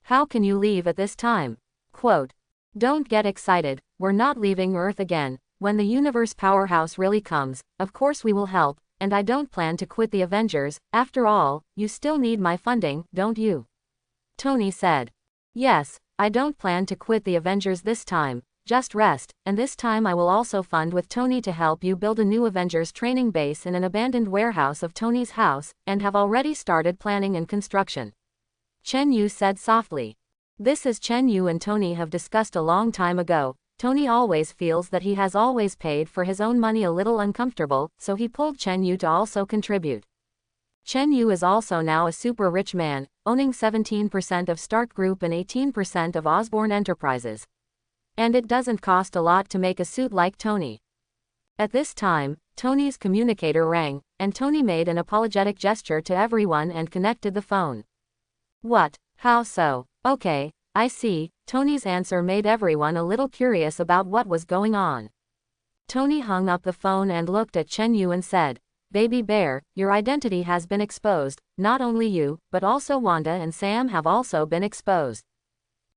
S1: How can you leave at this time? Quote, don't get excited, we're not leaving Earth again. When the universe powerhouse really comes, of course we will help, and I don't plan to quit the Avengers. After all, you still need my funding, don't you? Tony said. Yes, I don't plan to quit the Avengers this time. Just rest, and this time I will also fund with Tony to help you build a new Avengers training base in an abandoned warehouse of Tony's house, and have already started planning and construction. Chen Yu said softly. This is Chen Yu and Tony have discussed a long time ago. Tony always feels that he has always paid for his own money, a little uncomfortable, so he pulled Chen Yu to also contribute. Chen Yu is also now a super rich man, owning 17% of Stark Group and 18% of Osborne Enterprises. And it doesn't cost a lot to make a suit like Tony. At this time, Tony's communicator rang, and Tony made an apologetic gesture to everyone and connected the phone. What? How so? Okay, I see. Tony's answer made everyone a little curious about what was going on. Tony hung up the phone and looked at Chen Yu and said, "Baby Bear, your identity has been exposed. Not only you, but also Wanda and Sam have also been exposed."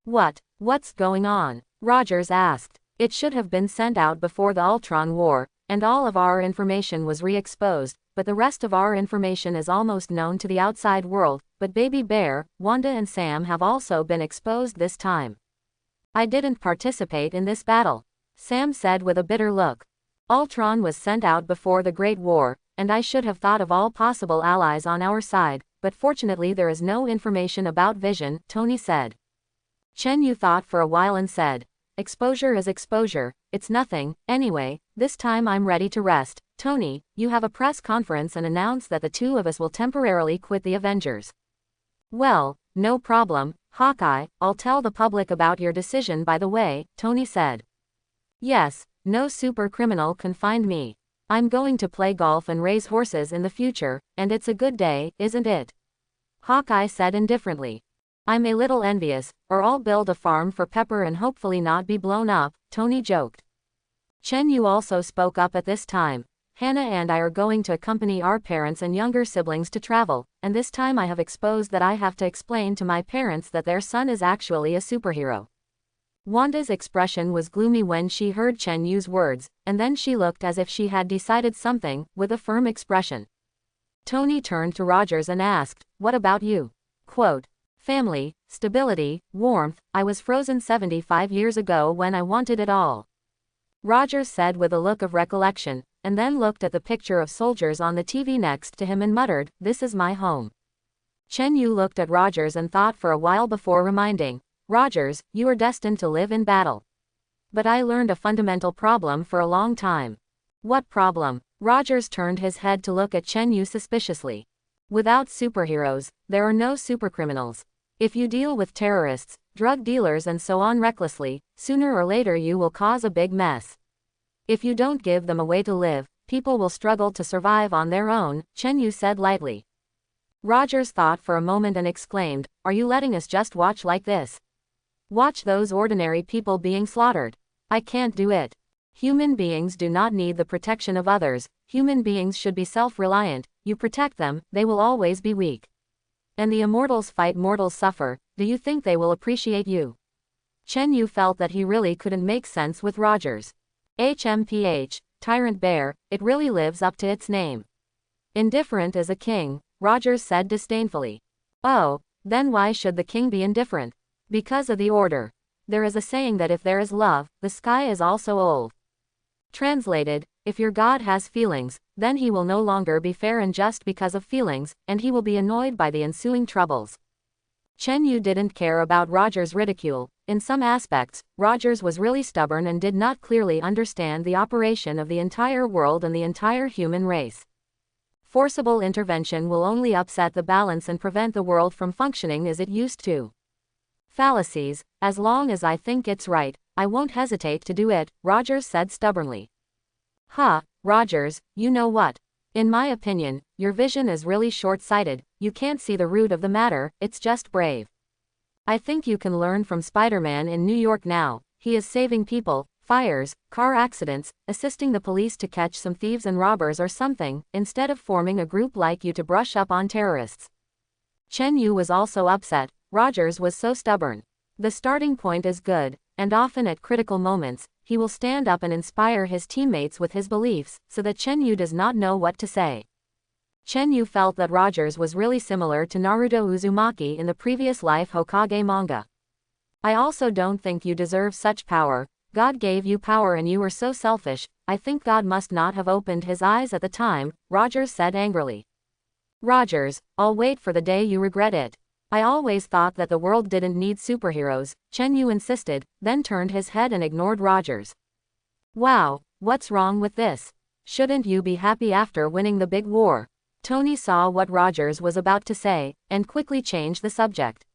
S1: What's going on? Rogers asked. It should have been sent out before the Ultron War, and all of our information was re-exposed, but the rest of our information is almost known to the outside world, but Baby Bear, Wanda and Sam have also been exposed this time. I didn't participate in this battle, Sam said with a bitter look. Ultron was sent out before the Great War, and I should have thought of all possible allies on our side, but fortunately there is no information about Vision, Tony said. Chen Yu thought for a while and said, "Exposure is exposure, it's nothing. Anyway, this time I'm ready to rest. Tony, you have a press conference and announce that the two of us will temporarily quit the Avengers." "Well, no problem, Hawkeye, I'll tell the public about your decision by the way," Tony said. "Yes, no super criminal can find me. I'm going to play golf and raise horses in the future, and it's a good day, isn't it?" Hawkeye said indifferently. "I'm a little envious, or I'll build a farm for Pepper and hopefully not be blown up," Tony joked. Chen Yu also spoke up at this time. "Hannah and I are going to accompany our parents and younger siblings to travel, and this time I have exposed that I have to explain to my parents that their son is actually a superhero." Wanda's expression was gloomy when she heard Chen Yu's words, and then she looked as if she had decided something, with a firm expression. Tony turned to Rogers and asked, "What about you?" Quote, "Family, stability, warmth, I was frozen 75 years ago when I wanted it all," Rogers said with a look of recollection, and then looked at the picture of soldiers on the TV next to him and muttered, "This is my home." Chen Yu looked at Rogers and thought for a while before reminding, "Rogers, you are destined to live in battle. But I learned a fundamental problem for a long time." "What problem?" Rogers turned his head to look at Chen Yu suspiciously. "Without superheroes, there are no supercriminals. If you deal with terrorists, drug dealers and so on recklessly, sooner or later you will cause a big mess. If you don't give them a way to live, people will struggle to survive on their own," Chen Yu said lightly. Rogers thought for a moment and exclaimed, "Are you letting us just watch like this? Watch those ordinary people being slaughtered? I can't do it. Human beings do not need the protection of others. Human beings should be self-reliant. You protect them, they will always be weak. And the immortals fight, mortals suffer. Do you think they will appreciate you?" Chen Yu felt that he really couldn't make sense with Rogers. HMPH, Tyrant Bear, it really lives up to its name. "Indifferent as a king," Rogers said disdainfully. "Oh, then why should the king be indifferent?" "Because of the order. There is a saying that if there is love, the sky is also old. Translated, if your God has feelings, then he will no longer be fair and just because of feelings, and he will be annoyed by the ensuing troubles." Chen Yu didn't care about Rogers' ridicule. In some aspects, Rogers was really stubborn and did not clearly understand the operation of the entire world and the entire human race. Forcible intervention will only upset the balance and prevent the world from functioning as it used to. "Fallacies, as long as I think it's right, I won't hesitate to do it," Rogers said stubbornly. Rogers, you know what? In my opinion, your vision is really short-sighted. You can't see the root of the matter, it's just brave. I think you can learn from Spider-Man in New York now. He is saving people, fires, car accidents, assisting the police to catch some thieves and robbers or something, instead of forming a group like you to brush up on terrorists." Chen Yu was also upset. Rogers was so stubborn. The starting point is good, and often at critical moments, he will stand up and inspire his teammates with his beliefs, so that Chen Yu does not know what to say. Chen Yu felt that Rogers was really similar to Naruto Uzumaki in the previous life Hokage manga. "I also don't think you deserve such power. God gave you power and you were so selfish. I think God must not have opened his eyes at the time," Rogers said angrily. "Rogers, I'll wait for the day you regret it. I always thought that the world didn't need superheroes, Chen Yu insisted, then turned his head and ignored Rogers. Wow, what's wrong with this? Shouldn't you be happy after winning the big war? Tony saw what Rogers was about to say, and quickly changed the subject.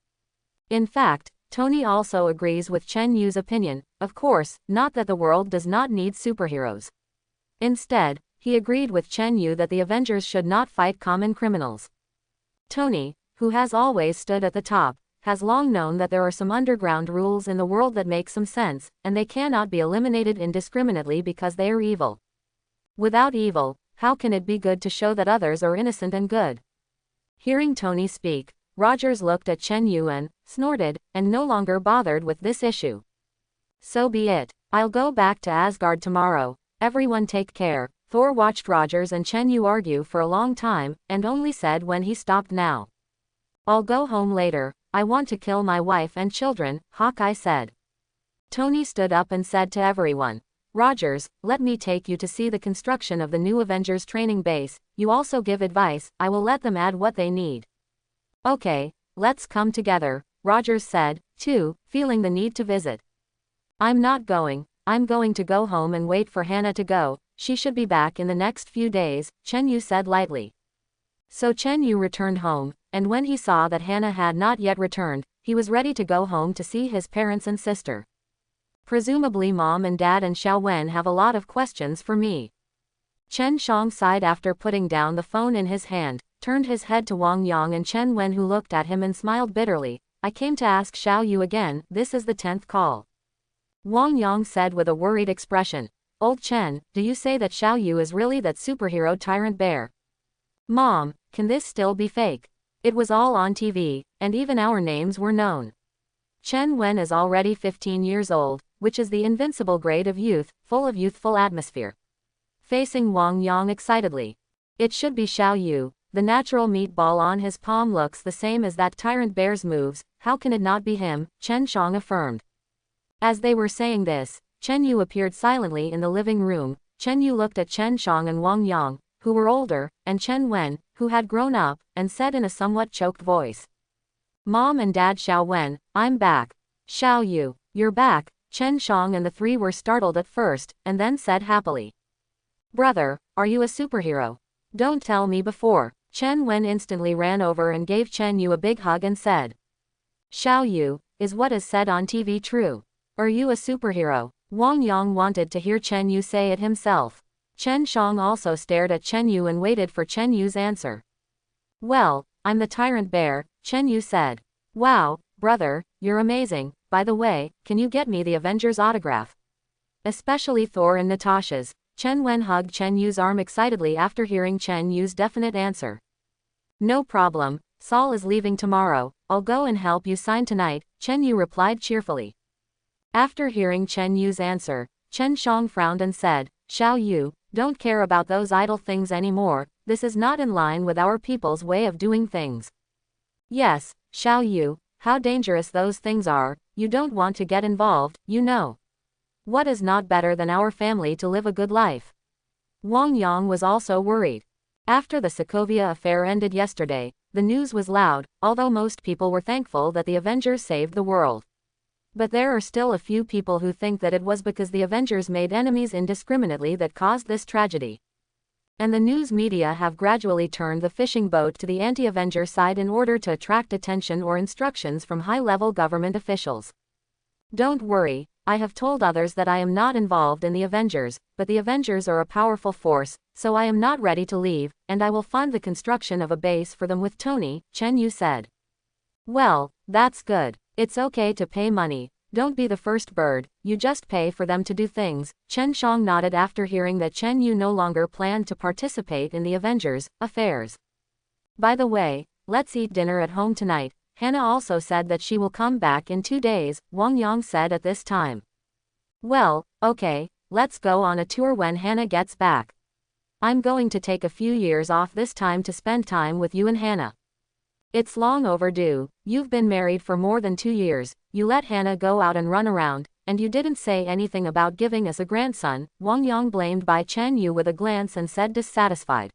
S1: In fact, Tony also agrees with Chen Yu's opinion, of course, not that the world does not need superheroes. Instead, he agreed with Chen Yu that the Avengers should not fight common criminals. Tony, who has always stood at the top, has long known that there are some underground rules in the world that make some sense, and they cannot be eliminated indiscriminately because they are evil. Without evil, how can it be good to show that others are innocent and good? Hearing Tony speak, Rogers looked at Chen Yu and snorted, and no longer bothered with this issue. So be it. I'll go back to Asgard tomorrow. Everyone take care. Thor watched Rogers and Chen Yu argue for a long time, and only said when he stopped now. I'll go home later. I want to kill my wife and children, Hawkeye said. Tony stood up and said to everyone, Rogers, let me take you to see the construction of the new Avengers training base. You also give advice. I will let them add what they need. Okay, let's come together, Rogers said, too, feeling the need to visit. I'm not going. I'm going to go home and wait for Hannah to go. She should be back in the next few days, Chen Yu said lightly. So Chen Yu returned home, and when he saw that Hannah had not yet returned, he was ready to go home to see his parents and sister. Presumably Mom and Dad and Xiao Wen have a lot of questions for me. Chen Shang sighed after putting down the phone in his hand, turned his head to Wang Yang and Chen Wen, who looked at him and smiled bitterly. I came to ask Xiao Yu again, this is the 10th call. Wang Yang said with a worried expression. Old Chen, do you say that Xiao Yu is really that superhero tyrant bear? Mom, can this still be fake? It was all on TV, and even our names were known. Chen Wen is already 15 years old, which is the invincible grade of youth, full of youthful atmosphere. Facing Wang Yang excitedly. It should be Xiao Yu. The natural meatball on his palm looks the same as that tyrant bear's moves. How can it not be him? Chen Shang affirmed. As they were saying this, Chen Yu appeared silently in the living room. Chen Yu looked at Chen Shang and Wang Yang, who were older, and Chen Wen, who had grown up, and said in a somewhat choked voice. Mom and Dad Xiao Wen, I'm back. Xiao Yu, you're back. Chen Shang and the three were startled at first, and then said happily. Brother, are you a superhero? Don't tell me before. Chen Wen instantly ran over and gave Chen Yu a big hug and said. Xiao Yu, is what is said on TV true? Are you a superhero? Wang Yang wanted to hear Chen Yu say it himself. Chen Shang also stared at Chen Yu and waited for Chen Yu's answer. Well, I'm the tyrant bear, Chen Yu said. Wow, brother, you're amazing. By the way, can you get me the Avengers autograph? Especially Thor and Natasha's. Chen Wen hugged Chen Yu's arm excitedly after hearing Chen Yu's definite answer. No problem, Saul is leaving tomorrow. I'll go and help you sign tonight, Chen Yu replied cheerfully. After hearing Chen Yu's answer, Chen Shang frowned and said, Xiao Yu, don't care about those idle things anymore. This is not in line with our people's way of doing things. Yes, Xiao Yu, how dangerous those things are. You don't want to get involved, you know. What is not better than our family to live a good life? Wang Yang was also worried. After the Sokovia affair ended yesterday, the news was loud, although most people were thankful that the Avengers saved the world. But there are still a few people who think that it was because the Avengers made enemies indiscriminately that caused this tragedy. And the news media have gradually turned the fishing boat to the anti-Avenger side in order to attract attention or instructions from high-level government officials. Don't worry, I have told others that I am not involved in the Avengers, but the Avengers are a powerful force, so I am not ready to leave, and I will fund the construction of a base for them with Tony, Chen Yu said. Well, that's good. It's okay to pay money. Don't be the first bird, you just pay for them to do things. Chen Shang nodded after hearing that Chen Yu no longer planned to participate in the Avengers' affairs. By the way, let's eat dinner at home tonight. Hannah also said that she will come back in 2 days, Wang Yang said at this time. Well, okay, let's go on a tour when Hannah gets back. I'm going to take a few years off this time to spend time with you and Hannah. It's long overdue. You've been married for more than 2 years, you let Hannah go out and run around, and you didn't say anything about giving us a grandson, Wang Yang blamed by Chen Yu with a glance and said dissatisfied.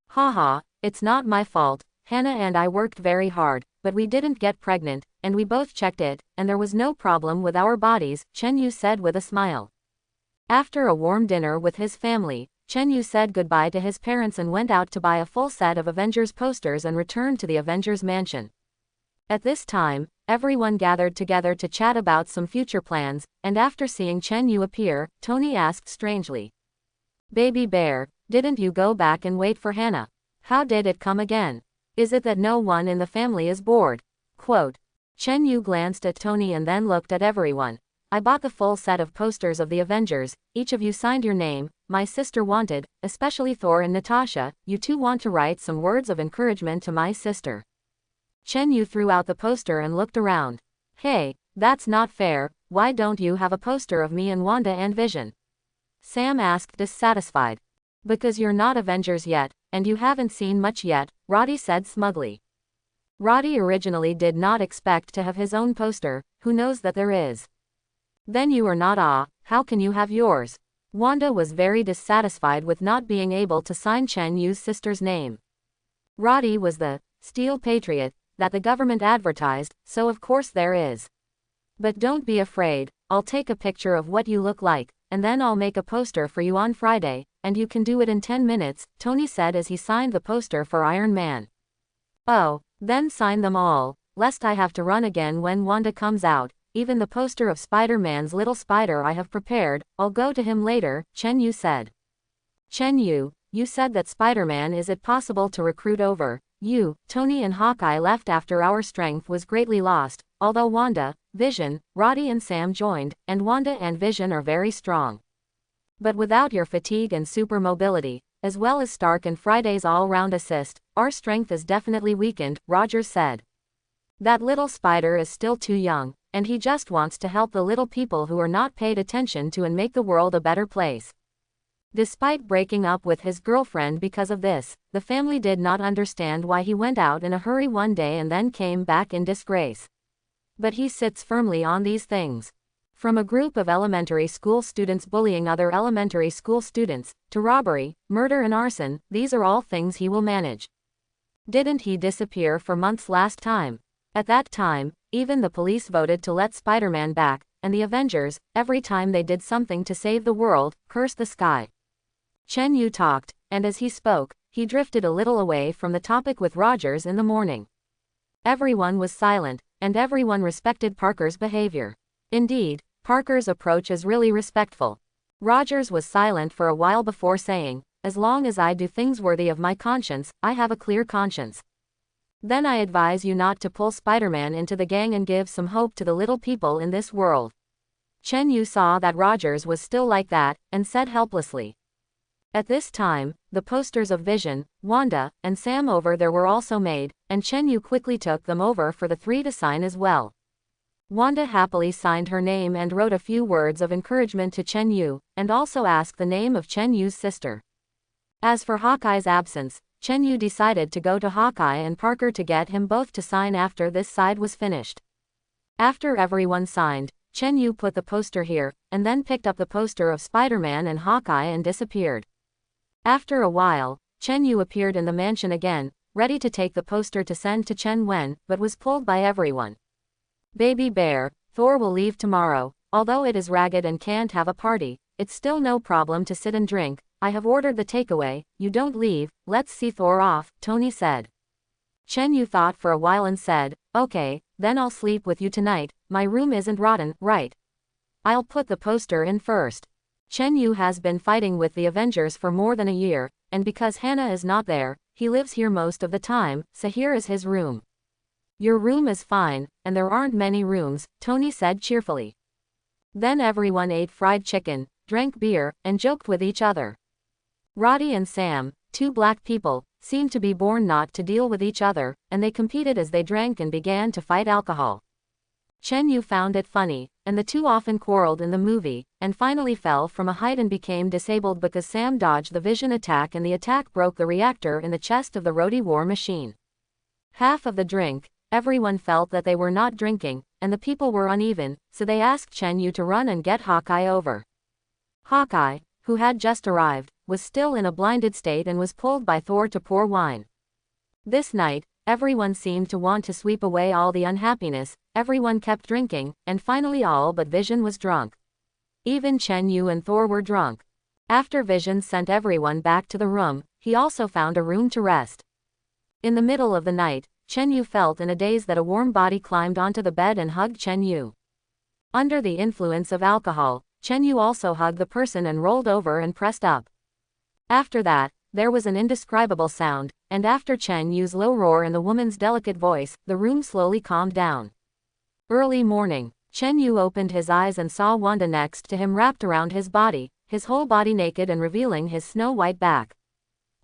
S1: Haha, it's not my fault. Hannah and I worked very hard, but we didn't get pregnant, and we both checked it, and there was no problem with our bodies, Chen Yu said with a smile. After a warm dinner with his family, Chen Yu said goodbye to his parents and went out to buy a full set of Avengers posters and returned to the Avengers mansion. At this time, everyone gathered together to chat about some future plans, and after seeing Chen Yu appear, Tony asked strangely. Baby Bear, didn't you go back and wait for Hannah? How did it come again? Is it that no one in the family is bored? Quote. Chen Yu glanced at Tony and then looked at everyone. I bought the full set of posters of the Avengers, each of you signed your name, my sister wanted, especially Thor and Natasha, you two want to write some words of encouragement to my sister. Chen Yu threw out the poster and looked around. Hey, that's not fair, why don't you have a poster of me and Wanda and Vision? Sam asked dissatisfied. Because you're not Avengers yet, and you haven't seen much yet, Roddy said smugly. Roddy originally did not expect to have his own poster, who knows that there is. Then you are not how can you have yours? Wanda was very dissatisfied with not being able to sign Chen Yu's sister's name. Roddy was the Steel Patriot that the government advertised, so of course there is. But don't be afraid, I'll take a picture of what you look like, and then I'll make a poster for you on Friday, and you can do it in 10 minutes, Tony said as he signed the poster for Iron Man. Oh, then sign them all, lest I have to run again when Wanda comes out, even the poster of Spider-Man's little spider I have prepared, I'll go to him later, Chen Yu said. Chen Yu, you said that Spider-Man is it possible to recruit over you? Tony and Hawkeye left after our strength was greatly lost, although Wanda, Vision, Roddy and Sam joined, and Wanda and Vision are very strong. But without your fatigue and super mobility, as well as Stark and Friday's all-round assist, our strength is definitely weakened, Rogers said. That little spider is still too young, and he just wants to help the little people who are not paid attention to and make the world a better place. Despite breaking up with his girlfriend because of this, the family did not understand why he went out in a hurry one day and then came back in disgrace. But he sits firmly on these things. From a group of elementary school students bullying other elementary school students, to robbery, murder and arson, these are all things he will manage. Didn't he disappear for months last time? At that time, even the police voted to let Spider-Man back, and the Avengers, every time they did something to save the world, cursed the sky. Chen Yu talked, and as he spoke, he drifted a little away from the topic with Rogers in the morning. Everyone was silent, and everyone respected Parker's behavior. Indeed, Parker's approach is really respectful. Rogers was silent for a while before saying, as long as I do things worthy of my conscience, I have a clear conscience. Then I advise you not to pull Spider-Man into the gang and give some hope to the little people in this world. Chen Yu saw that Rogers was still like that, and said helplessly. At this time, the posters of Vision, Wanda, and Sam over there were also made, and Chen Yu quickly took them over for the three to sign as well. Wanda happily signed her name and wrote a few words of encouragement to Chen Yu, and also asked the name of Chen Yu's sister. As for Hawkeye's absence, Chen Yu decided to go to Hawkeye and Parker to get him both to sign after this side was finished. After everyone signed, Chen Yu put the poster here, and then picked up the poster of Spider-Man and Hawkeye and disappeared. After a while, Chen Yu appeared in the mansion again, ready to take the poster to send to Chen Wen, but was pulled by everyone. Baby Bear, Thor will leave tomorrow, although it is ragged and can't have a party, it's still no problem to sit and drink, I have ordered the takeaway, you don't leave, let's see Thor off, Tony said. Chen Yu thought for a while and said, okay, then I'll sleep with you tonight, my room isn't rotten, right? I'll put the poster in first. Chen Yu has been fighting with the Avengers for more than a year, and because Hannah is not there, he lives here most of the time, so here is his room. Your room is fine, and there aren't many rooms, Tony said cheerfully. Then everyone ate fried chicken, drank beer, and joked with each other. Roddy and Sam, two black people, seemed to be born not to deal with each other, and they competed as they drank and began to fight alcohol. Chen Yu found it funny, and the two often quarreled in the movie, and finally fell from a height and became disabled because Sam dodged the Vision attack and the attack broke the reactor in the chest of the Rhodey war machine. Half of the drink, everyone felt that they were not drinking, and the people were uneven, so they asked Chen Yu to run and get Hawkeye over. Hawkeye, who had just arrived, was still in a blinded state and was pulled by Thor to pour wine. This night, everyone seemed to want to sweep away all the unhappiness, everyone kept drinking, and finally all but Vision was drunk. Even Chen Yu and Thor were drunk. After Vision sent everyone back to the room, he also found a room to rest. In the middle of the night, Chen Yu felt in a daze that a warm body climbed onto the bed and hugged Chen Yu. Under the influence of alcohol, Chen Yu also hugged the person and rolled over and pressed up. After that, there was an indescribable sound, and after Chen Yu's low roar and the woman's delicate voice, the room slowly calmed down. Early morning, Chen Yu opened his eyes and saw Wanda next to him wrapped around his body, his whole body naked and revealing his snow-white back.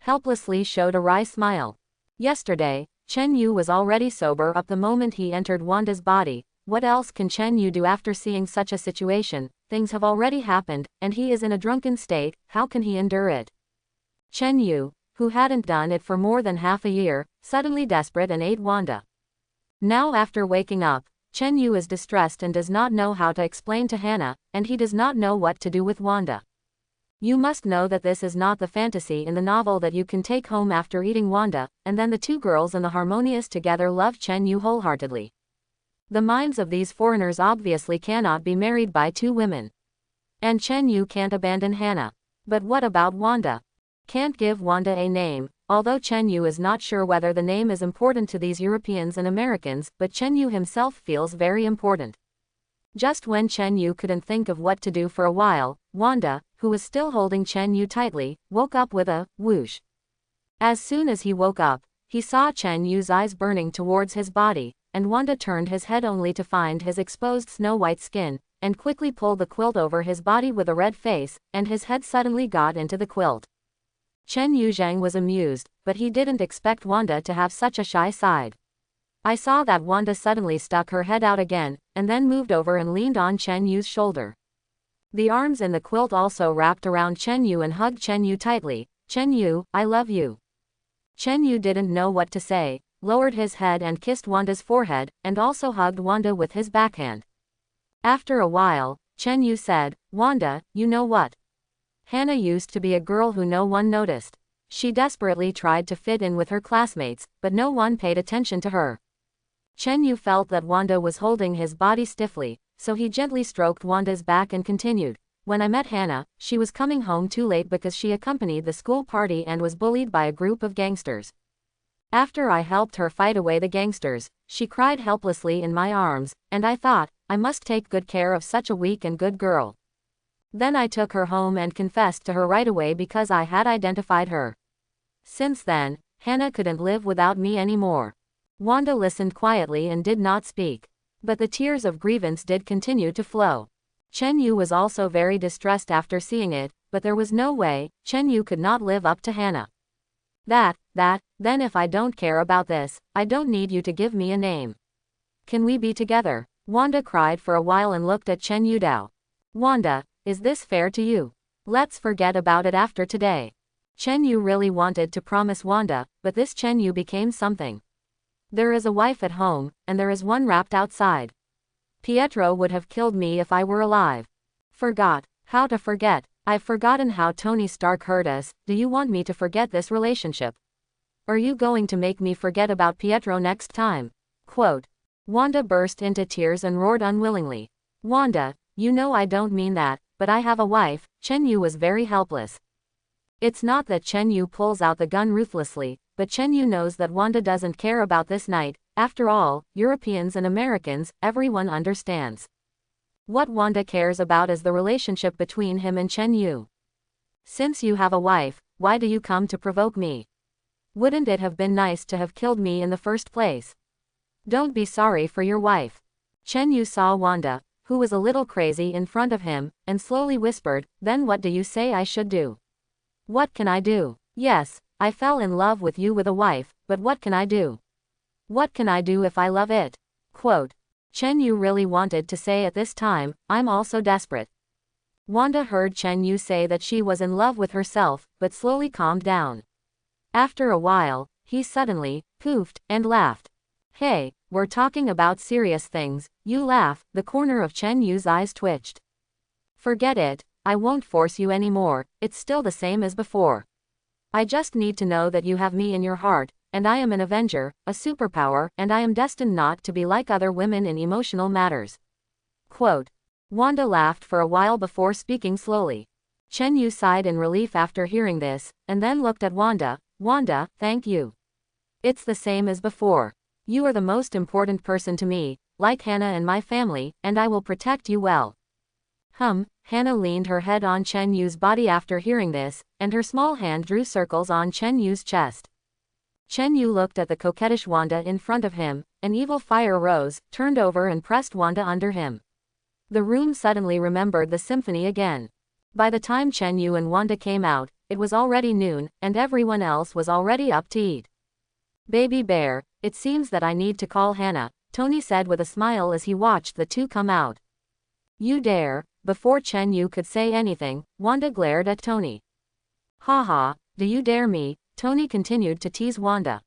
S1: Helplessly showed a wry smile. Yesterday, Chen Yu was already sober up the moment he entered Wanda's body. What else can Chen Yu do after seeing such a situation? Things have already happened, and he is in a drunken state, how can he endure it? Chen Yu, who hadn't done it for more than half a year, suddenly desperate and ate Wanda. Now after waking up, Chen Yu is distressed and does not know how to explain to Hannah, and he does not know what to do with Wanda. You must know that this is not the fantasy in the novel that you can take home after eating Wanda, and then the two girls and the harmonious together love Chen Yu wholeheartedly. The minds of these foreigners obviously cannot be married by two women. And Chen Yu can't abandon Hannah. But what about Wanda? Can't give Wanda a name, although Chen Yu is not sure whether the name is important to these Europeans and Americans, but Chen Yu himself feels very important. Just when Chen Yu couldn't think of what to do for a while, Wanda, who was still holding Chen Yu tightly, woke up with a whoosh. As soon as he woke up, he saw Chen Yu's eyes burning towards his body, and Wanda turned his head only to find his exposed snow-white skin, and quickly pulled the quilt over his body with a red face, and his head suddenly got into the quilt. Chen Yu Zhang was amused, but he didn't expect Wanda to have such a shy side. I saw that Wanda suddenly stuck her head out again, and then moved over and leaned on Chen Yu's shoulder. The arms in the quilt also wrapped around Chen Yu and hugged Chen Yu tightly. Chen Yu, I love you. Chen Yu didn't know what to say, lowered his head and kissed Wanda's forehead, and also hugged Wanda with his backhand. After a while, Chen Yu said, Wanda, you know what? Hannah used to be a girl who no one noticed. She desperately tried to fit in with her classmates, but no one paid attention to her. Chen Yu felt that Wanda was holding his body stiffly, so he gently stroked Wanda's back and continued. When I met Hannah, she was coming home too late because she accompanied the school party and was bullied by a group of gangsters. After I helped her fight away the gangsters, she cried helplessly in my arms, and I thought, I must take good care of such a weak and good girl. Then I took her home and confessed to her right away because I had identified her. Since then, Hannah couldn't live without me anymore. Wanda listened quietly and did not speak. But the tears of grievance did continue to flow. Chen Yu was also very distressed after seeing it, but there was no way, Chen Yu could not live up to Hannah. Then if I don't care about this, I don't need you to give me a name. Can we be together? Wanda cried for a while and looked at Chen Yu Dao. Wanda, is this fair to you? Let's forget about it after today. Chen Yu really wanted to promise Wanda, but this Chen Yu became something. There is a wife at home, and there is one wrapped outside. Pietro would have killed me if I were alive. Forgot. How to forget? I've forgotten how Tony Stark hurt us. Do you want me to forget this relationship? Are you going to make me forget about Pietro next time? Quote. Wanda burst into tears and roared unwillingly. Wanda, you know I don't mean that, but I have a wife. Chen Yu was very helpless. It's not that Chen Yu pulls out the gun ruthlessly, but Chen Yu knows that Wanda doesn't care about this night. After all, Europeans and Americans, everyone understands. What Wanda cares about is the relationship between him and Chen Yu. Since you have a wife, why do you come to provoke me? Wouldn't it have been nice to have killed me in the first place? Don't be sorry for your wife. Chen Yu saw Wanda, who was a little crazy in front of him, and slowly whispered, then what do you say I should do? What can I do? Yes, I fell in love with you with a wife, but what can I do? What can I do if I love it? Quote. Chen Yu really wanted to say at this time, I'm also desperate. Wanda heard Chen Yu say that she was in love with herself, but slowly calmed down. After a while, he suddenly, poofed, and laughed. Hey, we're talking about serious things, you laugh. The corner of Chen Yu's eyes twitched. Forget it, I won't force you anymore, it's still the same as before. I just need to know that you have me in your heart, and I am an Avenger, a superpower, and I am destined not to be like other women in emotional matters. Quote. Wanda laughed for a while before speaking slowly. Chen Yu sighed in relief after hearing this, and then looked at Wanda. Wanda, thank you. It's the same as before. You are the most important person to me, like Hannah and my family, and I will protect you well. Hannah leaned her head on Chen Yu's body after hearing this, and her small hand drew circles on Chen Yu's chest. Chen Yu looked at the coquettish Wanda in front of him, an evil fire rose, turned over and pressed Wanda under him. The room suddenly remembered the symphony again. By the time Chen Yu and Wanda came out, it was already noon, and everyone else was already up to eat. Baby bear, it seems that I need to call Hannah, Tony said with a smile as he watched the two come out. You dare? Before Chen Yu could say anything, Wanda glared at Tony. Haha, do you dare me? Tony continued to tease Wanda.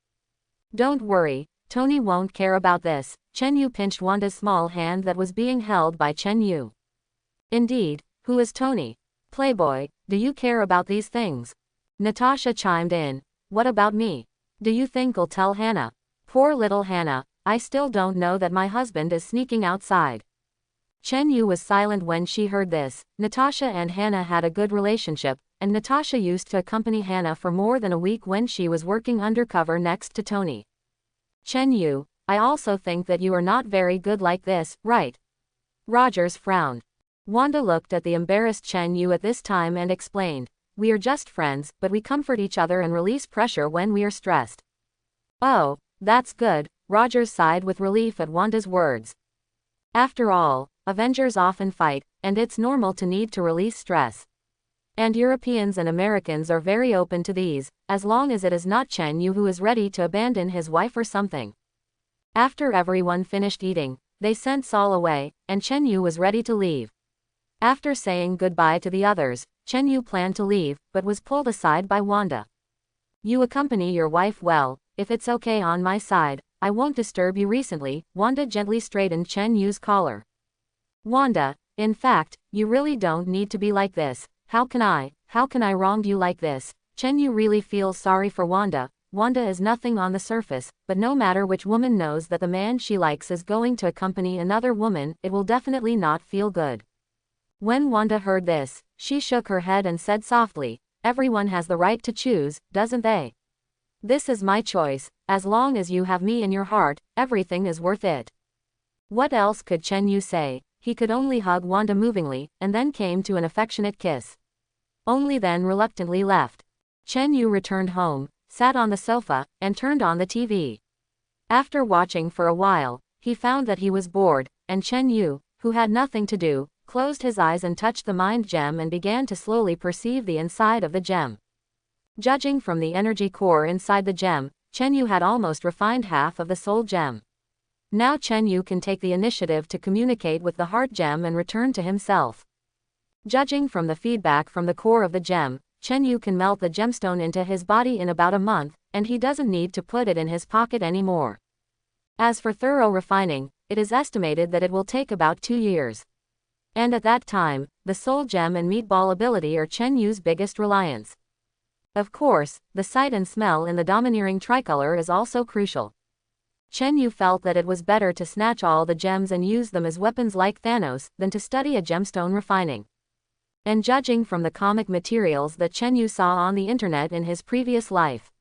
S1: Don't worry, Tony won't care about this. Chen Yu pinched Wanda's small hand that was being held by Chen Yu. Indeed, who is Tony? Playboy, do you care about these things? Natasha chimed in. What about me? Do you think I'll tell Hannah? Poor little Hannah, I still don't know that my husband is sneaking outside. Chen Yu was silent when she heard this. Natasha and Hannah had a good relationship, and Natasha used to accompany Hannah for more than a week when she was working undercover next to Tony. Chen Yu, I also think that you are not very good like this, right? Rogers frowned. Wanda looked at the embarrassed Chen Yu at this time and explained, we are just friends, but we comfort each other and release pressure when we are stressed. Oh, that's good, Rogers sighed with relief at Wanda's words. After all, Avengers often fight, and it's normal to need to release stress. And Europeans and Americans are very open to these, as long as it is not Chen Yu who is ready to abandon his wife or something. After everyone finished eating, they sent Saul away, and Chen Yu was ready to leave. After saying goodbye to the others, Chen Yu planned to leave, but was pulled aside by Wanda. You accompany your wife well, if it's okay on my side, I won't disturb you recently. Wanda gently straightened Chen Yu's collar. Wanda, in fact, you really don't need to be like this. How can I wrong you like this? Chen Yu really feels sorry for Wanda. Wanda is nothing on the surface, but no matter which woman knows that the man she likes is going to accompany another woman, it will definitely not feel good. When Wanda heard this, she shook her head and said softly, everyone has the right to choose, doesn't they? This is my choice, as long as you have me in your heart, everything is worth it. What else could Chen Yu say? He could only hug Wanda movingly, and then came to an affectionate kiss. Only then reluctantly left. Chen Yu returned home, sat on the sofa, and turned on the TV. After watching for a while, he found that he was bored, and Chen Yu, who had nothing to do, closed his eyes and touched the mind gem and began to slowly perceive the inside of the gem. Judging from the energy core inside the gem, Chen Yu had almost refined half of the soul gem. Now Chen Yu can take the initiative to communicate with the heart gem and return to himself. Judging from the feedback from the core of the gem, Chen Yu can melt the gemstone into his body in about a month, and he doesn't need to put it in his pocket anymore. As for thorough refining, it is estimated that it will take about 2 years. And at that time, the soul gem and meatball ability are Chen Yu's biggest reliance. Of course, the sight and smell in the domineering tricolor is also crucial. Chen Yu felt that it was better to snatch all the gems and use them as weapons like Thanos than to study a gemstone refining. And judging from the comic materials that Chen Yu saw on the internet in his previous life,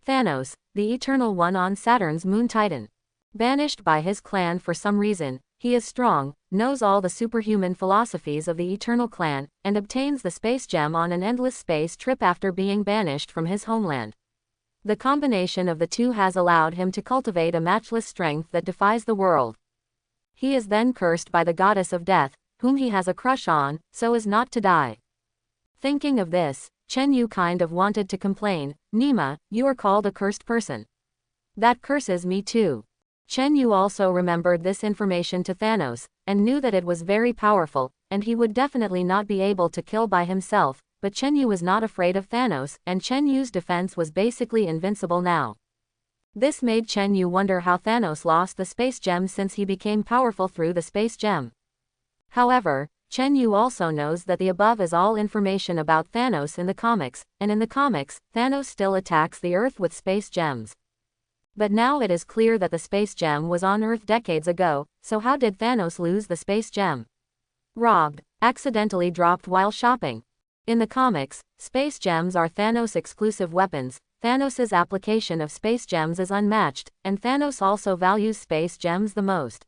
S1: Thanos, the Eternal One on Saturn's moon Titan, banished by his clan for some reason, he is strong, knows all the superhuman philosophies of the Eternal Clan, and obtains the space gem on an endless space trip after being banished from his homeland. The combination of the two has allowed him to cultivate a matchless strength that defies the world. He is then cursed by the goddess of death, whom he has a crush on, so as not to die. Thinking of this, Chen Yu kind of wanted to complain, Nima, you are called a cursed person. That curses me too. Chen Yu also remembered this information to Thanos, and knew that it was very powerful, and he would definitely not be able to kill by himself, but Chen Yu was not afraid of Thanos, and Chen Yu's defense was basically invincible now. This made Chen Yu wonder how Thanos lost the space gem since he became powerful through the space gem. However, Chen Yu also knows that the above is all information about Thanos in the comics, and in the comics, Thanos still attacks the Earth with space gems. But now it is clear that the space gem was on Earth decades ago, so how did Thanos lose the space gem? Robbed. Accidentally dropped while shopping. In the comics, space gems are Thanos' exclusive weapons. Thanos' application of space gems is unmatched, and Thanos also values space gems the most.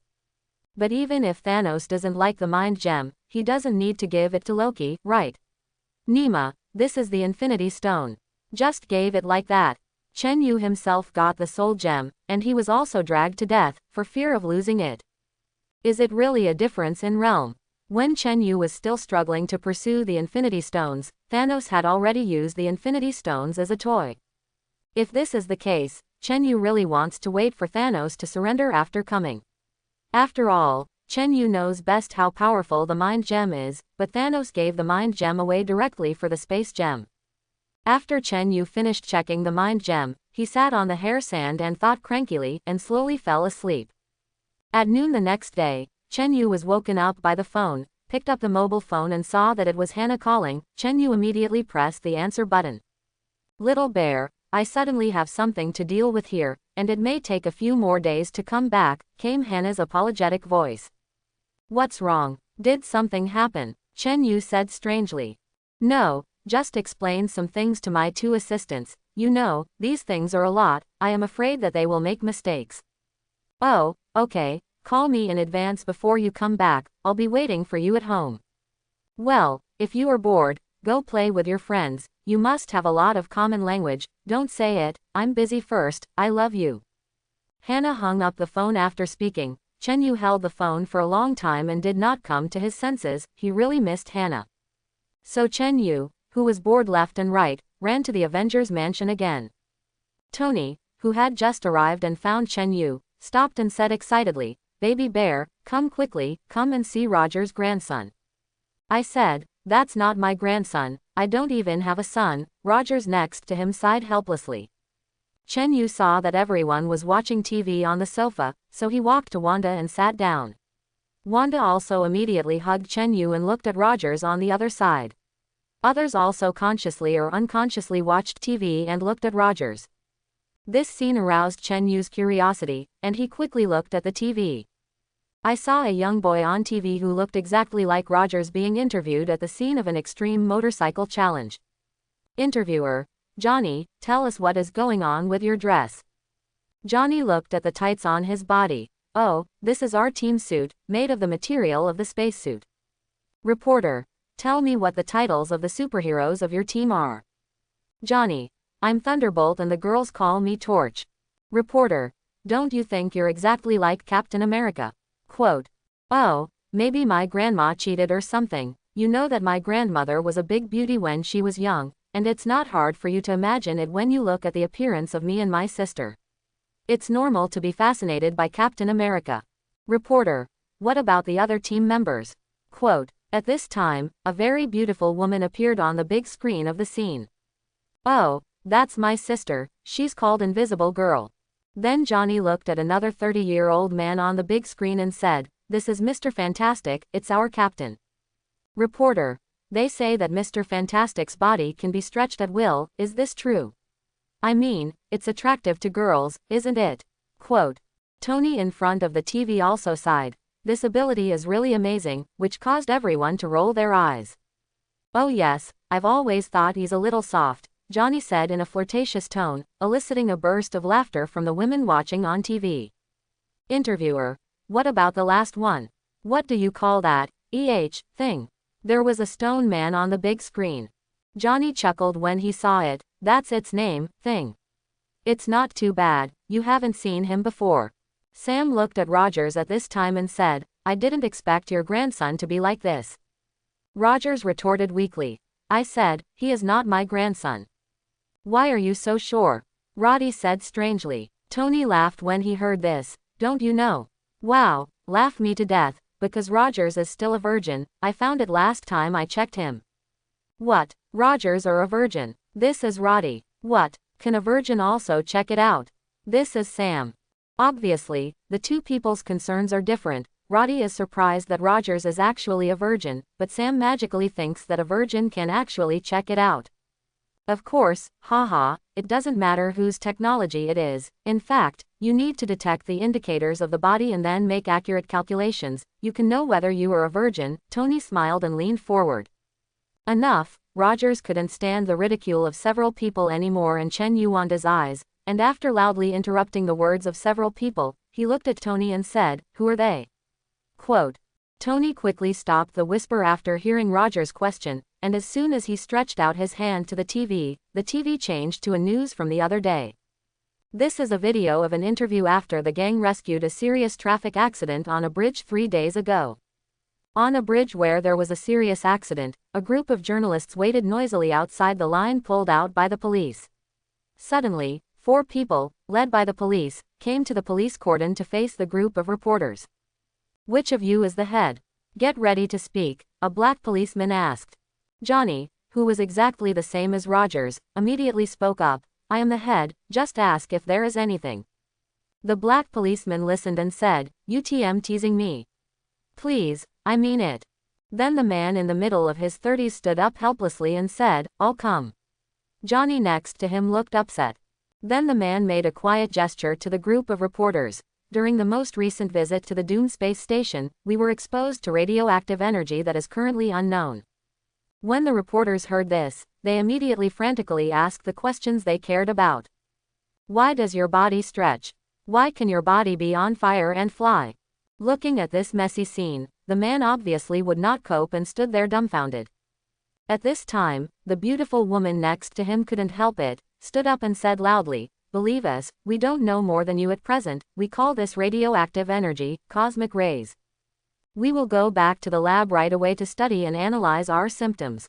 S1: But even if Thanos doesn't like the mind gem, he doesn't need to give it to Loki, right? Nema, this is the Infinity Stone. Just gave it like that. Chen Yu himself got the soul gem, and he was also dragged to death, for fear of losing it. Is it really a difference in realm? When Chen Yu was still struggling to pursue the Infinity Stones, Thanos had already used the Infinity Stones as a toy. If this is the case, Chen Yu really wants to wait for Thanos to surrender after coming. After all, Chen Yu knows best how powerful the mind gem is, but Thanos gave the mind gem away directly for the space gem. After Chen Yu finished checking the mind gem, he sat on the hair sand and thought crankily and slowly fell asleep. At noon the next day, Chen Yu was woken up by the phone, picked up the mobile phone and saw that it was Hannah calling. Chen Yu immediately pressed the answer button. "Little bear, I suddenly have something to deal with here, and it may take a few more days to come back," came Hannah's apologetic voice. "What's wrong? Did something happen?" Chen Yu said strangely. "No, just explain some things to my two assistants. You know, these things are a lot, I am afraid that they will make mistakes." "Oh, okay, call me in advance before you come back, I'll be waiting for you at home." "Well, if you are bored, go play with your friends, you must have a lot of common language, don't say it, I'm busy first, I love you." Hannah hung up the phone after speaking. Chen Yu held the phone for a long time and did not come to his senses, he really missed Hannah. So Chen Yu, who was bored left and right, ran to the Avengers mansion again. Tony, who had just arrived and found Chen Yu, stopped and said excitedly, "Baby bear, come quickly, come and see Roger's grandson." I said, "That's not my grandson, I don't even have a son." Rogers next to him sighed helplessly. Chen Yu saw that everyone was watching TV on the sofa, so he walked to Wanda and sat down. Wanda also immediately hugged Chen Yu and looked at Rogers on the other side. Others also consciously or unconsciously watched TV and looked at Rogers. This scene aroused Chen Yu's curiosity, and he quickly looked at the TV. I saw a young boy on TV who looked exactly like Rogers being interviewed at the scene of an extreme motorcycle challenge. Interviewer: "Johnny, tell us what is going on with your dress." Johnny looked at the tights on his body. "Oh, this is our team suit, made of the material of the spacesuit." Reporter: "Tell me what the titles of the superheroes of your team are." Johnny: "I'm Thunderbolt and the girls call me Torch." Reporter: "Don't you think you're exactly like Captain America?" Quote: "Oh, maybe my grandma cheated or something. You know that my grandmother was a big beauty when she was young, and it's not hard for you to imagine it when you look at the appearance of me and my sister. It's normal to be fascinated by Captain America." Reporter: "What about the other team members?" Quote: "At this time, a very beautiful woman appeared on the big screen of the scene." "Oh, that's my sister, she's called Invisible Girl." Then Johnny looked at another 30-year-old man on the big screen and said, "This is Mr. Fantastic, it's our captain." Reporter: "They say that Mr. Fantastic's body can be stretched at will, is this true? I mean, it's attractive to girls, isn't it?" Quote: Tony in front of the TV also sighed. "This ability is really amazing," which caused everyone to roll their eyes. "Oh yes, I've always thought he's a little soft," Johnny said in a flirtatious tone, eliciting a burst of laughter from the women watching on TV. Interviewer: "What about the last one? What do you call that thing?" There was a stone man on the big screen. Johnny chuckled when he saw it. "That's its name, thing. It's not too bad, you haven't seen him before." Sam looked at Rogers at this time and said, "I didn't expect your grandson to be like this." Rogers retorted weakly. "I said, he is not my grandson." "Why are you so sure?" Roddy said strangely. Tony laughed when he heard this. "Don't you know?" "Wow, laugh me to death, because Rogers is still a virgin, I found it last time I checked him." "What, Rogers or a virgin?" "This is Roddy." "What, can a virgin also check it out?" "This is Sam." Obviously, the two people's concerns are different. Roddy is surprised that Rogers is actually a virgin, but Sam magically thinks that a virgin can actually check it out. Of course, haha, it doesn't matter whose technology it is. In fact, you need to detect the indicators of the body and then make accurate calculations. You can know whether you are a virgin. Tony smiled and leaned forward. Enough. Rogers couldn't stand the ridicule of several people anymore and Chen Yu Wanda's eyes, and after loudly interrupting the words of several people, he looked at Tony and said, "Who are they?" Quote. Tony quickly stopped the whisper after hearing Rogers' question, and as soon as he stretched out his hand to the TV changed to a news from the other day. This is a video of an interview after the gang rescued a serious traffic accident on a bridge 3 days ago. On a bridge where there was a serious accident, a group of journalists waited noisily outside the line pulled out by the police. Suddenly, 4 people, led by the police, came to the police cordon to face the group of reporters. "Which of you is the head? Get ready to speak," a black policeman asked. Johnny, who was exactly the same as Rogers, immediately spoke up, "I am the head, just ask if there is anything." The black policeman listened and said, "UTM teasing me? Please, I mean it." Then the man in the middle of his 30s stood up helplessly and said, "I'll come." Johnny next to him looked upset. Then the man made a quiet gesture to the group of reporters. "During the most recent visit to the Doom space station, we were exposed to radioactive energy that is currently unknown." When the reporters heard this, they immediately frantically asked the questions they cared about. Why does your body stretch? Why can your body be on fire and fly? Looking at this messy scene, the man obviously would not cope and stood there dumbfounded. At this time, the beautiful woman next to him couldn't help it, stood up and said loudly, "Believe us, we don't know more than you at present. We call this radioactive energy, cosmic rays. We will go back to the lab right away to study and analyze our symptoms."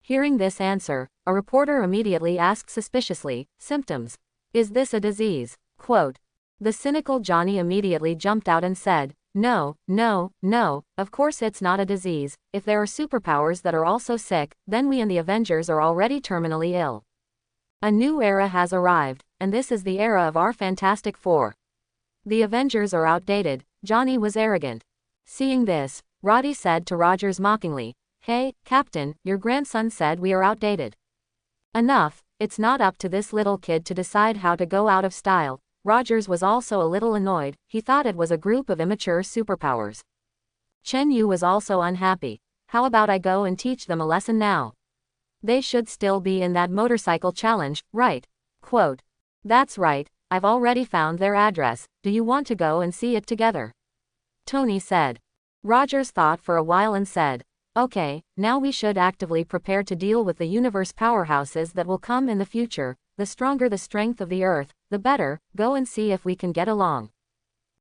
S1: Hearing this answer, a reporter immediately asked suspiciously, "Symptoms? Is this a disease?" Quote. The cynical Johnny immediately jumped out and said, "No, no, no, of course it's not a disease. If there are superpowers that are also sick, then we and the Avengers are already terminally ill. A new era has arrived, and this is the era of our Fantastic Four. The Avengers are outdated." Johnny was arrogant. Seeing this, Roddy said to Rogers mockingly, "Hey, Captain, your grandson said we are outdated." Enough, it's not up to this little kid to decide how to go out of style. Rogers was also a little annoyed. He thought it was a group of immature superpowers. Chen Yu was also unhappy. "How about I go and teach them a lesson now? They should still be in that motorcycle challenge, right?" Quote. "That's right, I've already found their address. Do you want to go and see it together?" Tony said. Rogers thought for a while and said, "Okay, now we should actively prepare to deal with the universe powerhouses that will come in the future. The stronger the strength of the Earth, the better. Go and see if we can get along."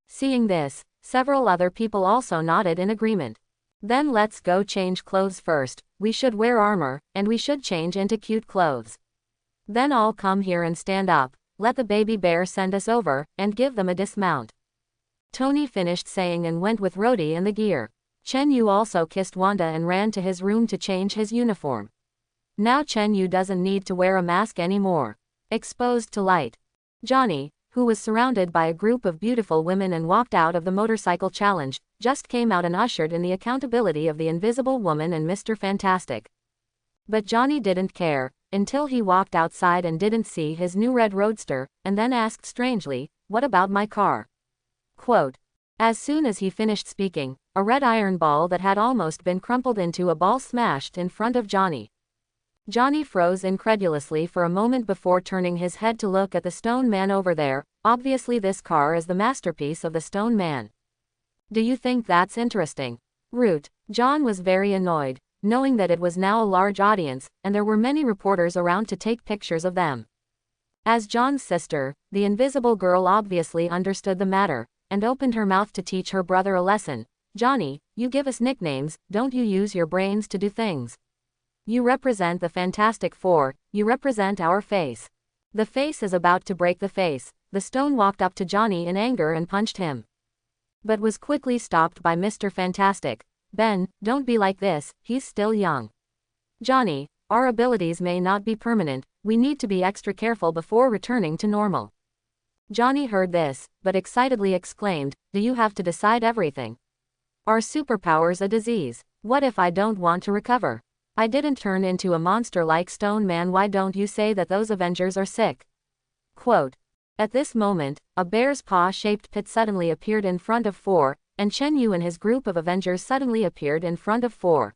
S1: Seeing this, several other people also nodded in agreement. "Then let's go change clothes first. We should wear armor, and we should change into cute clothes. Then all come here and stand up. Let the baby bear send us over, and give them a dismount." Tony finished saying and went with Rhodey and the gear. Chen Yu also kissed Wanda and ran to his room to change his uniform. Now Chen Yu doesn't need to wear a mask anymore. Exposed to light. Johnny, who was surrounded by a group of beautiful women and walked out of the motorcycle challenge, just came out and ushered in the accountability of the Invisible Woman and Mr. Fantastic. But Johnny didn't care, until he walked outside and didn't see his new red roadster, and then asked strangely, "What about my car?" Quote. As soon as he finished speaking, a red iron ball that had almost been crumpled into a ball smashed in front of Johnny. Johnny froze incredulously for a moment before turning his head to look at the stone man over there. Obviously this car is the masterpiece of the stone man. "Do you think that's interesting?" Root. John was very annoyed, knowing that it was now a large audience, and there were many reporters around to take pictures of them. As John's sister, the invisible girl obviously understood the matter, and opened her mouth to teach her brother a lesson. "Johnny, you give us nicknames, don't you use your brains to do things? You represent the Fantastic Four, you represent our face. The face is about to break the face." The stone walked up to Johnny in anger and punched him, but was quickly stopped by Mr. Fantastic. "Ben, don't be like this, he's still young." "Johnny, our abilities may not be permanent, we need to be extra careful before returning to normal." Johnny heard this, but excitedly exclaimed, "Do you have to decide everything? Are superpowers a disease? What if I don't want to recover? I didn't turn into a monster like Stone Man. Why don't you say that those Avengers are sick? Quote. At this moment, a bear's paw-shaped pit suddenly appeared in front of 4, and Chen Yu and his group of Avengers suddenly appeared in front of 4.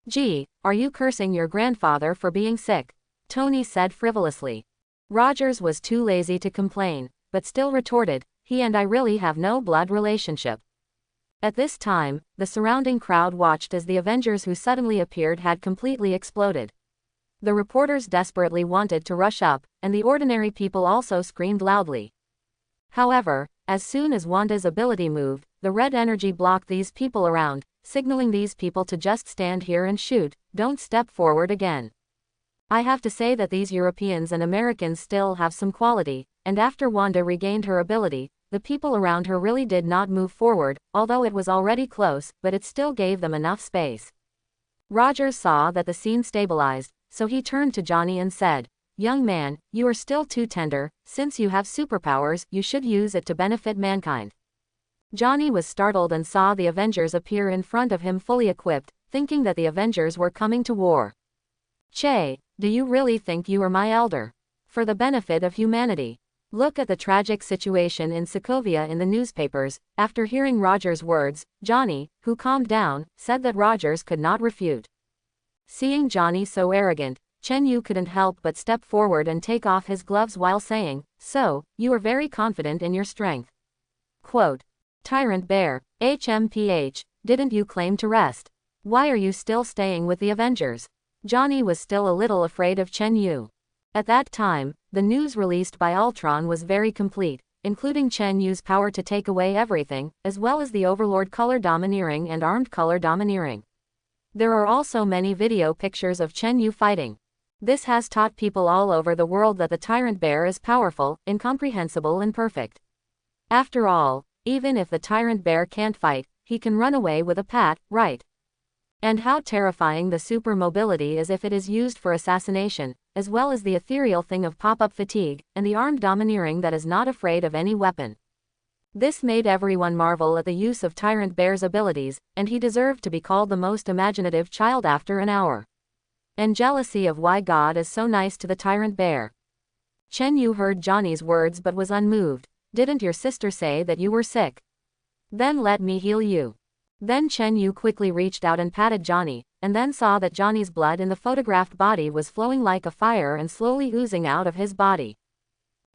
S1: Gee, are you cursing your grandfather for being sick? Tony said frivolously. Rogers was too lazy to complain, but still retorted, he and I really have no blood relationship. At this time, the surrounding crowd watched as the Avengers who suddenly appeared had completely exploded. The reporters desperately wanted to rush up, and the ordinary people also screamed loudly. However, as soon as Wanda's ability moved, the red energy blocked these people around, signaling these people to just stand here and shoot, don't step forward again. I have to say that these Europeans and Americans still have some quality, and after Wanda regained her ability, the people around her really did not move forward, although it was already close, but it still gave them enough space. Rogers saw that the scene stabilized, so he turned to Johnny and said, "Young man, you are still too tender. Since you have superpowers, you should use it to benefit mankind." Johnny was startled and saw the Avengers appear in front of him fully equipped, thinking that the Avengers were coming to war. "Che, do you really think you are my elder? For the benefit of humanity. Look at the tragic situation in Sokovia in the newspapers." After hearing Rogers' words, Johnny, who calmed down, said that Rogers could not refute. Seeing Johnny so arrogant, Chen Yu couldn't help but step forward and take off his gloves while saying, "So, you are very confident in your strength." Quote. "Tyrant Bear, HMPH, didn't you claim to rest? Why are you still staying with the Avengers?" Johnny was still a little afraid of Chen Yu. At that time, the news released by Ultron was very complete, including Chen Yu's power to take away everything, as well as the Overlord color domineering and armed color domineering. There are also many video pictures of Chen Yu fighting. This has taught people all over the world that the Tyrant Bear is powerful, incomprehensible and perfect. After all, even if the Tyrant Bear can't fight, he can run away with a pat, right? And how terrifying the super mobility is if it is used for assassination, as well as the ethereal thing of pop-up fatigue, and the armed domineering that is not afraid of any weapon. This made everyone marvel at the use of Tyrant Bear's abilities, and he deserved to be called the most imaginative child after an hour. And jealousy of why God is so nice to the Tyrant Bear. Chen Yu heard Johnny's words but was unmoved. "Didn't your sister say that you were sick? Then let me heal you." Then Chen Yu quickly reached out and patted Johnny, and then saw that Johnny's blood in the photographed body was flowing like a fire and slowly oozing out of his body.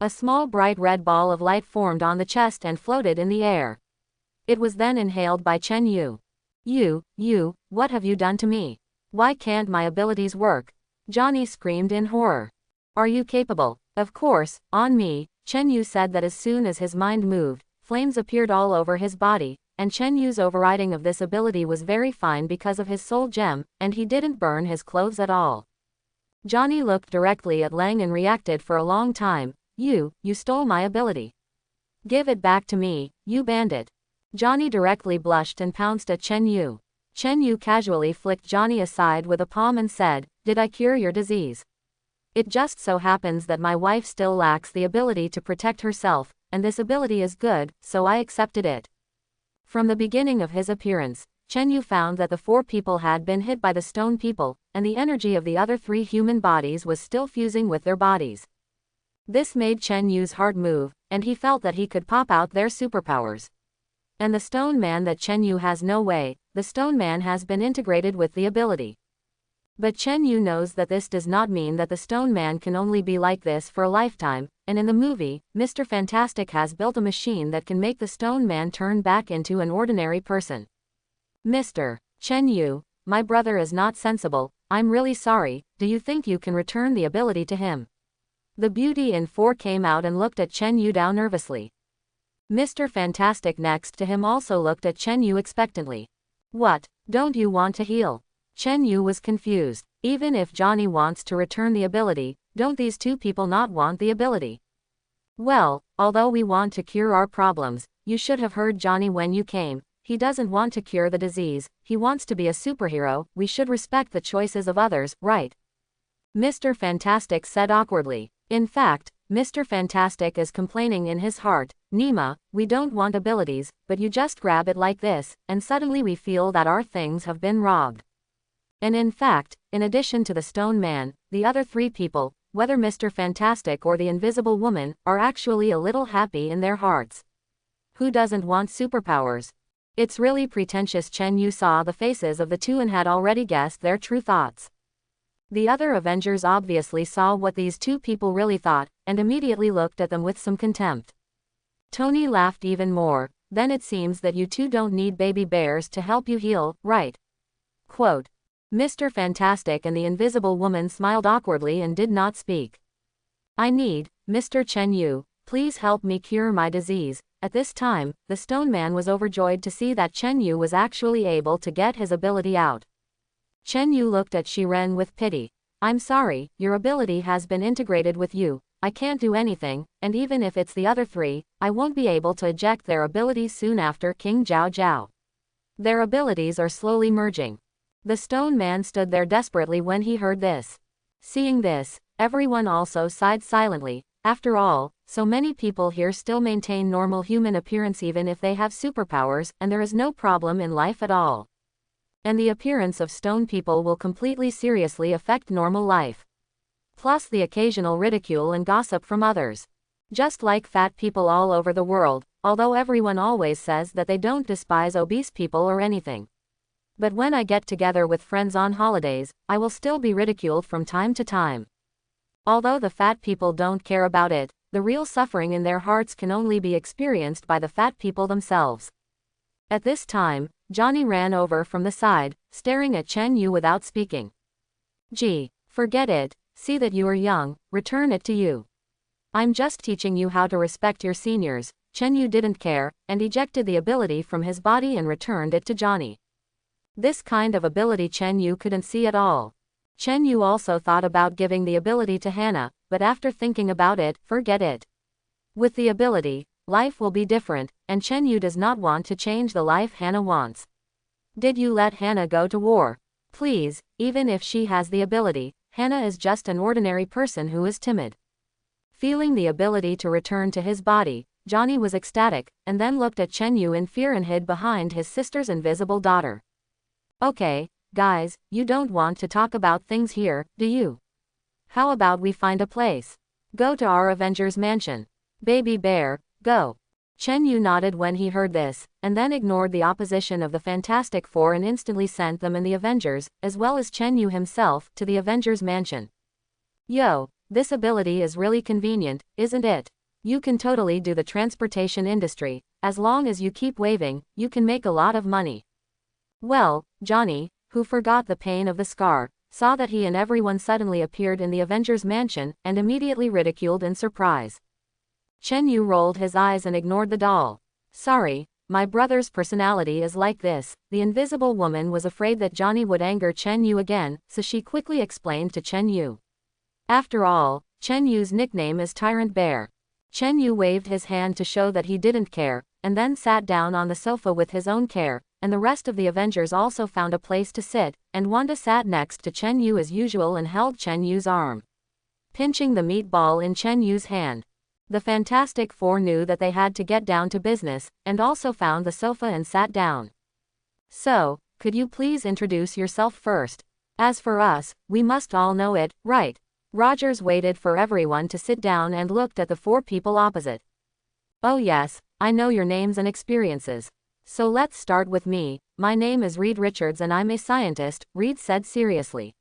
S1: A small bright red ball of light formed on the chest and floated in the air. It was then inhaled by Chen Yu. You, what have you done to me? Why can't my abilities work?" Johnny screamed in horror. "Are you capable?" "Of course, on me." Chen Yu said that as soon as his mind moved, flames appeared all over his body, and Chen Yu's overriding of this ability was very fine because of his soul gem, and he didn't burn his clothes at all. Johnny looked directly at Lang and reacted for a long time. You stole my ability. Give it back to me, you bandit." Johnny directly blushed and pounced at Chen Yu. Chen Yu casually flicked Johnny aside with a palm and said, "Did I cure your disease? It just so happens that my wife still lacks the ability to protect herself, and this ability is good, so I accepted it." From the beginning of his appearance, Chen Yu found that the 4 people had been hit by the stone people, and the energy of the other 3 human bodies was still fusing with their bodies. This made Chen Yu's heart move, and he felt that he could pop out their superpowers. And the stone man that Chen Yu has no way, the stone man has been integrated with the ability. But Chen Yu knows that this does not mean that the stone man can only be like this for a lifetime, and in the movie, Mr. Fantastic has built a machine that can make the stone man turn back into an ordinary person. "Mr. Chen Yu, my brother is not sensible, I'm really sorry, do you think you can return the ability to him?" The beauty in 4 came out and looked at Chen Yu down nervously. Mr. Fantastic next to him also looked at Chen Yu expectantly. "What, don't you want to heal?" Chen Yu was confused. Even if Johnny wants to return the ability, don't these 2 people not want the ability? "Well, although we want to cure our problems, you should have heard Johnny when you came. He doesn't want to cure the disease, he wants to be a superhero. We should respect the choices of others, right?" Mr. Fantastic said awkwardly. In fact, Mr. Fantastic is complaining in his heart, "Nima, we don't want abilities, but you just grab it like this, and suddenly we feel that our things have been robbed." And in fact, in addition to the Stone Man, the other three people, whether Mr. Fantastic or the Invisible Woman, are actually a little happy in their hearts. Who doesn't want superpowers? It's really pretentious. Chen Yu saw the faces of the two and had already guessed their true thoughts. The other Avengers obviously saw what these two people really thought, and immediately looked at them with some contempt. Tony laughed even more. Then it seems that you two don't need baby bears to help you heal, right? Quote. Mr. Fantastic and the Invisible Woman smiled awkwardly and did not speak. I need, Mr. Chen Yu, please help me cure my disease. At this time, the Stone Man was overjoyed to see that Chen Yu was actually able to get his ability out. Chen Yu looked at Shiren with pity. I'm sorry, your ability has been integrated with you. I can't do anything, and even if it's the other three, I won't be able to eject their abilities soon after King Zhao Zhao. Their abilities are slowly merging. The Stone Man stood there desperately when he heard this. Seeing this, everyone also sighed silently. After all, so many people here still maintain normal human appearance even if they have superpowers, and there is no problem in life at all. And the appearance of stone people will completely seriously affect normal life. Plus the occasional ridicule and gossip from others. Just like fat people all over the world, although everyone always says that they don't despise obese people or anything. But when I get together with friends on holidays, I will still be ridiculed from time to time. Although the fat people don't care about it, the real suffering in their hearts can only be experienced by the fat people themselves. At this time, Johnny ran over from the side, staring at Chen Yu without speaking. Gee, forget it, see that you are young, return it to you. I'm just teaching you how to respect your seniors. Chen Yu didn't care, and ejected the ability from his body and returned it to Johnny. This kind of ability Chen Yu couldn't see at all. Chen Yu also thought about giving the ability to Hannah, but after thinking about it, forget it. With the ability, life will be different, and Chen Yu does not want to change the life Hannah wants. Did you let Hannah go to war? Please, even if she has the ability, Hannah is just an ordinary person who is timid. Feeling the ability to return to his body, Johnny was ecstatic, and then looked at Chen Yu in fear and hid behind his sister's invisible daughter. Okay, guys, you don't want to talk about things here, do you? How about we find a place? Go to our Avengers mansion. Baby Bear, go. Chen Yu nodded when he heard this, and then ignored the opposition of the Fantastic Four and instantly sent them and the Avengers, as well as Chen Yu himself, to the Avengers mansion. Yo, this ability is really convenient, isn't it? You can totally do the transportation industry. As long as you keep waving, you can make a lot of money. Well, Johnny, who forgot the pain of the scar, saw that he and everyone suddenly appeared in the Avengers mansion, and immediately ridiculed in surprise. Chen Yu rolled his eyes and ignored the doll. Sorry, my brother's personality is like this. The Invisible Woman was afraid that Johnny would anger Chen Yu again, so she quickly explained to Chen Yu. After all, Chen Yu's nickname is Tyrant Bear. Chen Yu waved his hand to show that he didn't care, and then sat down on the sofa with his own care, and the rest of the Avengers also found a place to sit, and Wanda sat next to Chen Yu as usual and held Chen Yu's arm, pinching the meatball in Chen Yu's hand. The Fantastic Four knew that they had to get down to business, and also found the sofa and sat down. So, could you please introduce yourself first? As for us, we must all know it, right? Rogers waited for everyone to sit down and looked at the four people opposite. Oh yes, I know your names and experiences. So let's start with me. My name is Reed Richards and I'm a scientist, Reed said seriously.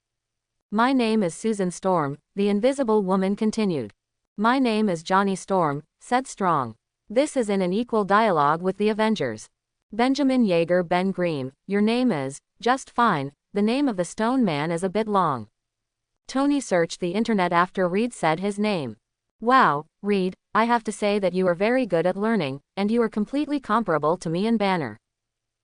S1: My name is Susan Storm, the Invisible Woman continued. My name is Johnny Storm, said Strong. This is in an equal dialogue with the Avengers. Benjamin Yeager Ben Grimm, your name is, just fine, the name of the Stone Man is a bit long. Tony searched the internet after Reed said his name. Wow, Reed, I have to say that you are very good at learning, and you are completely comparable to me and Banner.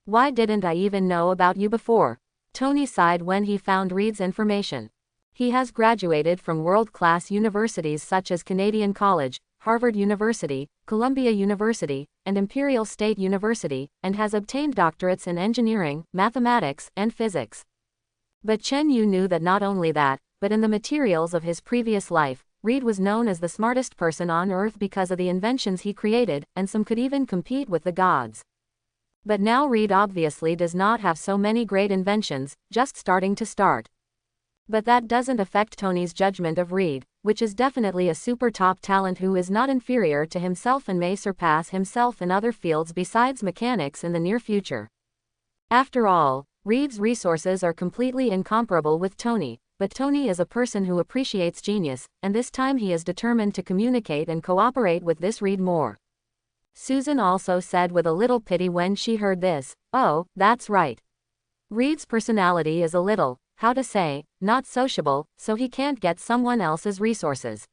S1: Why didn't I even know about you before? Tony sighed when he found Reed's information. He has graduated from world-class universities such as Canadian College, Harvard University, Columbia University, and Imperial State University, and has obtained doctorates in engineering, mathematics, and physics. But Chen Yu knew that not only that, but in the materials of his previous life, Reed was known as the smartest person on Earth because of the inventions he created, and some could even compete with the gods. But now Reed obviously does not have so many great inventions, just starting to start. But that doesn't affect Tony's judgment of Reed, which is definitely a super top talent who is not inferior to himself and may surpass himself in other fields besides mechanics in the near future. After all, Reed's resources are completely incomparable with Tony, but Tony is a person who appreciates genius, and this time he is determined to communicate and cooperate with this Reed more. Susan also said with a little pity when she heard this, "Oh, that's right. Reed's personality is a little, how to say, not sociable, so he can't get someone else's resources.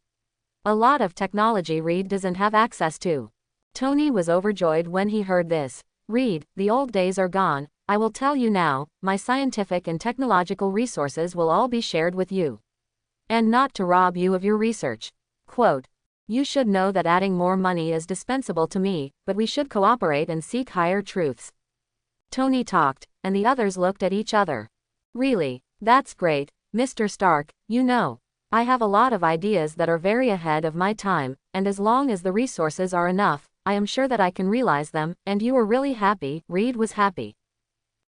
S1: A lot of technology Reed doesn't have access to." Tony was overjoyed when he heard this. "Reed, the old days are gone. I will tell you now, my scientific and technological resources will all be shared with you. And not to rob you of your research. Quote, you should know that adding more money is dispensable to me, but we should cooperate and seek higher truths." Tony talked, and the others looked at each other. "Really, that's great, Mr. Stark. You know, I have a lot of ideas that are very ahead of my time, and as long as the resources are enough, I am sure that I can realize them, and you are really happy." Reed was happy.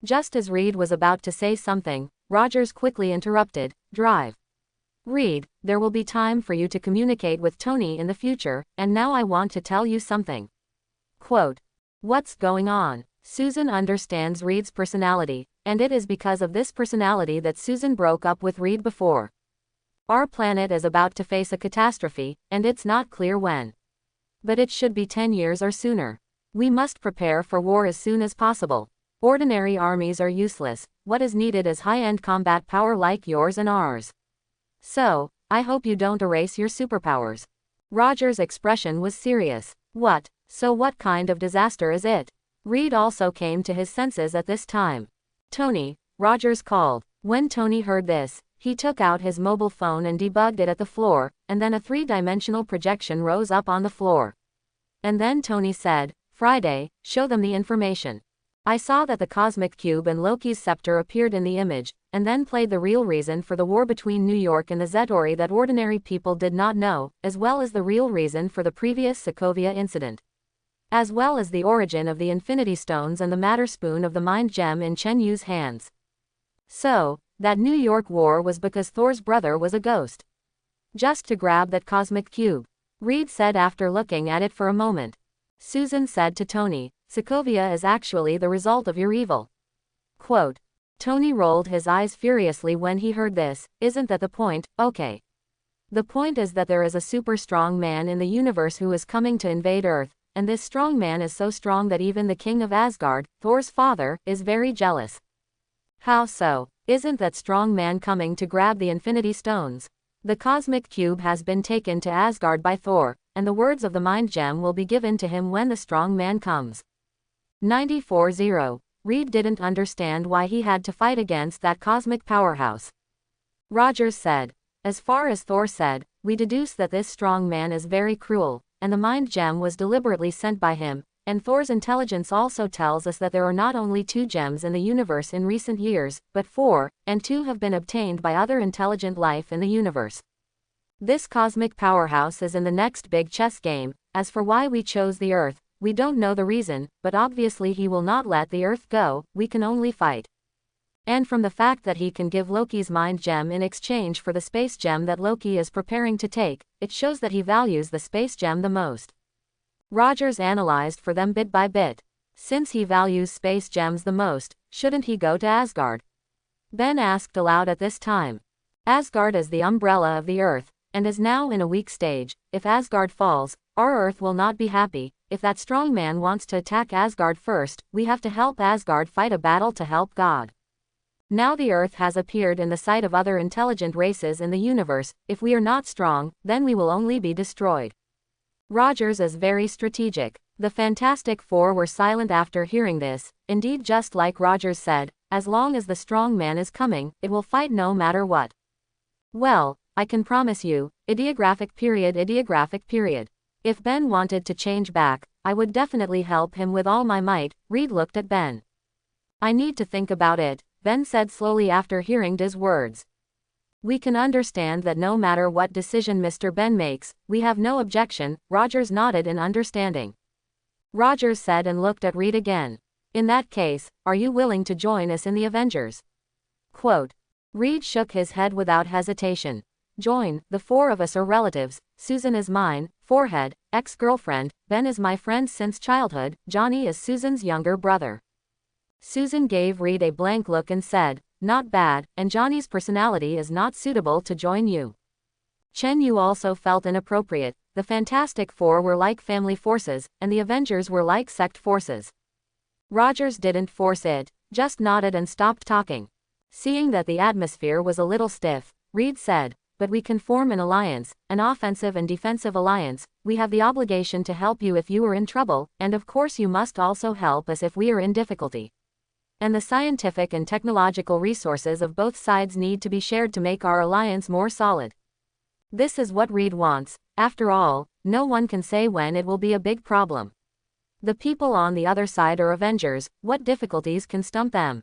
S1: Just as Reed was about to say something, Rogers quickly interrupted, "Drive. Reed, there will be time for you to communicate with Tony in the future, and now I want to tell you something." Quote, "What's going on?" Susan understands Reed's personality, and it is because of this personality that Susan broke up with Reed before. "Our planet is about to face a catastrophe, and it's not clear when. But it should be 10 years or sooner. We must prepare for war as soon as possible. Ordinary armies are useless. What is needed is high-end combat power like yours and ours. So, I hope you don't erase your superpowers." Roger's expression was serious. "What? So what kind of disaster is it?" Reed also came to his senses at this time. "Tony," Rogers called. When Tony heard this, he took out his mobile phone and debugged it at the floor, and then a three-dimensional projection rose up on the floor. And then Tony said, "Friday, show them the information." I saw that the cosmic cube and Loki's scepter appeared in the image, and then played the real reason for the war between New York and the Zetori that ordinary people did not know, as well as the real reason for the previous Sokovia incident. As well as the origin of the Infinity Stones and the Matter Spoon of the Mind Gem in Chen Yu's hands. So, that New York war was because Thor's brother was a ghost. Just to grab that cosmic cube, Reed said after looking at it for a moment. Susan said to Tony, "Sokovia is actually the result of your evil." Quote. Tony rolled his eyes furiously when he heard this. "Isn't that the point? Okay. The point is that there is a super strong man in the universe who is coming to invade Earth, and this strong man is so strong that even the king of Asgard, Thor's father, is very jealous." "How so? Isn't that strong man coming to grab the Infinity Stones? The cosmic cube has been taken to Asgard by Thor, and the words of the Mind Gem will be given to him when the strong man comes." 94-0. Reed didn't understand why he had to fight against that cosmic powerhouse. Rogers said, "As far as Thor said, we deduce that this strong man is very cruel, and the Mind Gem was deliberately sent by him, and Thor's intelligence also tells us that there are not only 2 gems in the universe in recent years, but 4, and 2 have been obtained by other intelligent life in the universe. This cosmic powerhouse is in the next big chess game. As for why we chose the Earth, we don't know the reason, but obviously he will not let the Earth go, we can only fight. And from the fact that he can give Loki's Mind Gem in exchange for the Space Gem that Loki is preparing to take, it shows that he values the Space Gem the most." Rogers analyzed for them bit by bit. Since he values Space Gems the most, shouldn't he go to Asgard? Ben asked aloud at this time. Asgard is the umbrella of the Earth, and is now in a weak stage. If Asgard falls, our Earth will not be happy. If that strong man wants to attack Asgard first, we have to help Asgard fight a battle to help God. Now the Earth has appeared in the sight of other intelligent races in the universe. If we are not strong, then we will only be destroyed. Rogers is very strategic. The Fantastic Four were silent after hearing this. Indeed, just like Rogers said, as long as the strong man is coming, it will fight no matter what. Well, I can promise you, ideographic period. If Ben wanted to change back, I would definitely help him with all my might. Reed looked at Ben. I need to think about it, Ben said slowly after hearing D's words. We can understand that no matter what decision Mr. Ben makes, we have no objection. Rogers nodded in understanding. Rogers said and looked at Reed again. In that case, are you willing to join us in the Avengers? Quote. Reed shook his head without hesitation. Join, the four of us are relatives. Susan is mine, forehead, ex-girlfriend, Ben is my friend since childhood, Johnny is Susan's younger brother. Susan gave Reed a blank look and said, not bad, and Johnny's personality is not suitable to join you. Chen Yu also felt inappropriate. The Fantastic Four were like family forces, and the Avengers were like sect forces. Rogers didn't force it, just nodded and stopped talking. Seeing that the atmosphere was a little stiff, Reed said, but we can form an alliance, an offensive and defensive alliance. We have the obligation to help you if you are in trouble, and of course you must also help us if we are in difficulty. And the scientific and technological resources of both sides need to be shared to make our alliance more solid. This is what Reed wants. After all, no one can say when it will be a big problem. The people on the other side are Avengers, what difficulties can stump them?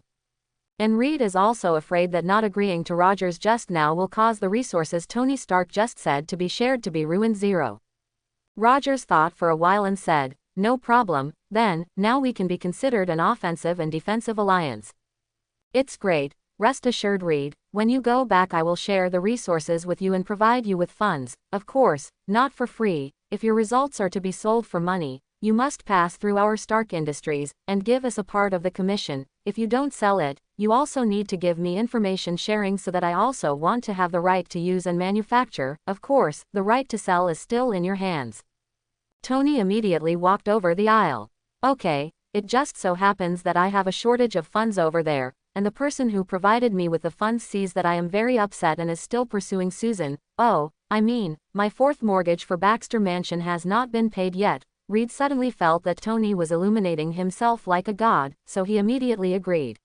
S1: And Reed is also afraid that not agreeing to Rogers just now will cause the resources Tony Stark just said to be shared to be ruined zero. Rogers thought for a while and said, no problem, then, now we can be considered an offensive and defensive alliance. It's great, rest assured Reed, when you go back I will share the resources with you and provide you with funds, of course, not for free. If your results are to be sold for money, you must pass through our Stark Industries, and give us a part of the commission. If you don't sell it, you also need to give me information sharing so that I also want to have the right to use and manufacture. Of course, the right to sell is still in your hands. Tony immediately walked over the aisle. Okay, it just so happens that I have a shortage of funds over there, and the person who provided me with the funds sees that I am very upset and is still pursuing Susan. Oh, I mean, my fourth mortgage for Baxter Mansion has not been paid yet. Reed suddenly felt that Tony was illuminating himself like a god, so he immediately agreed.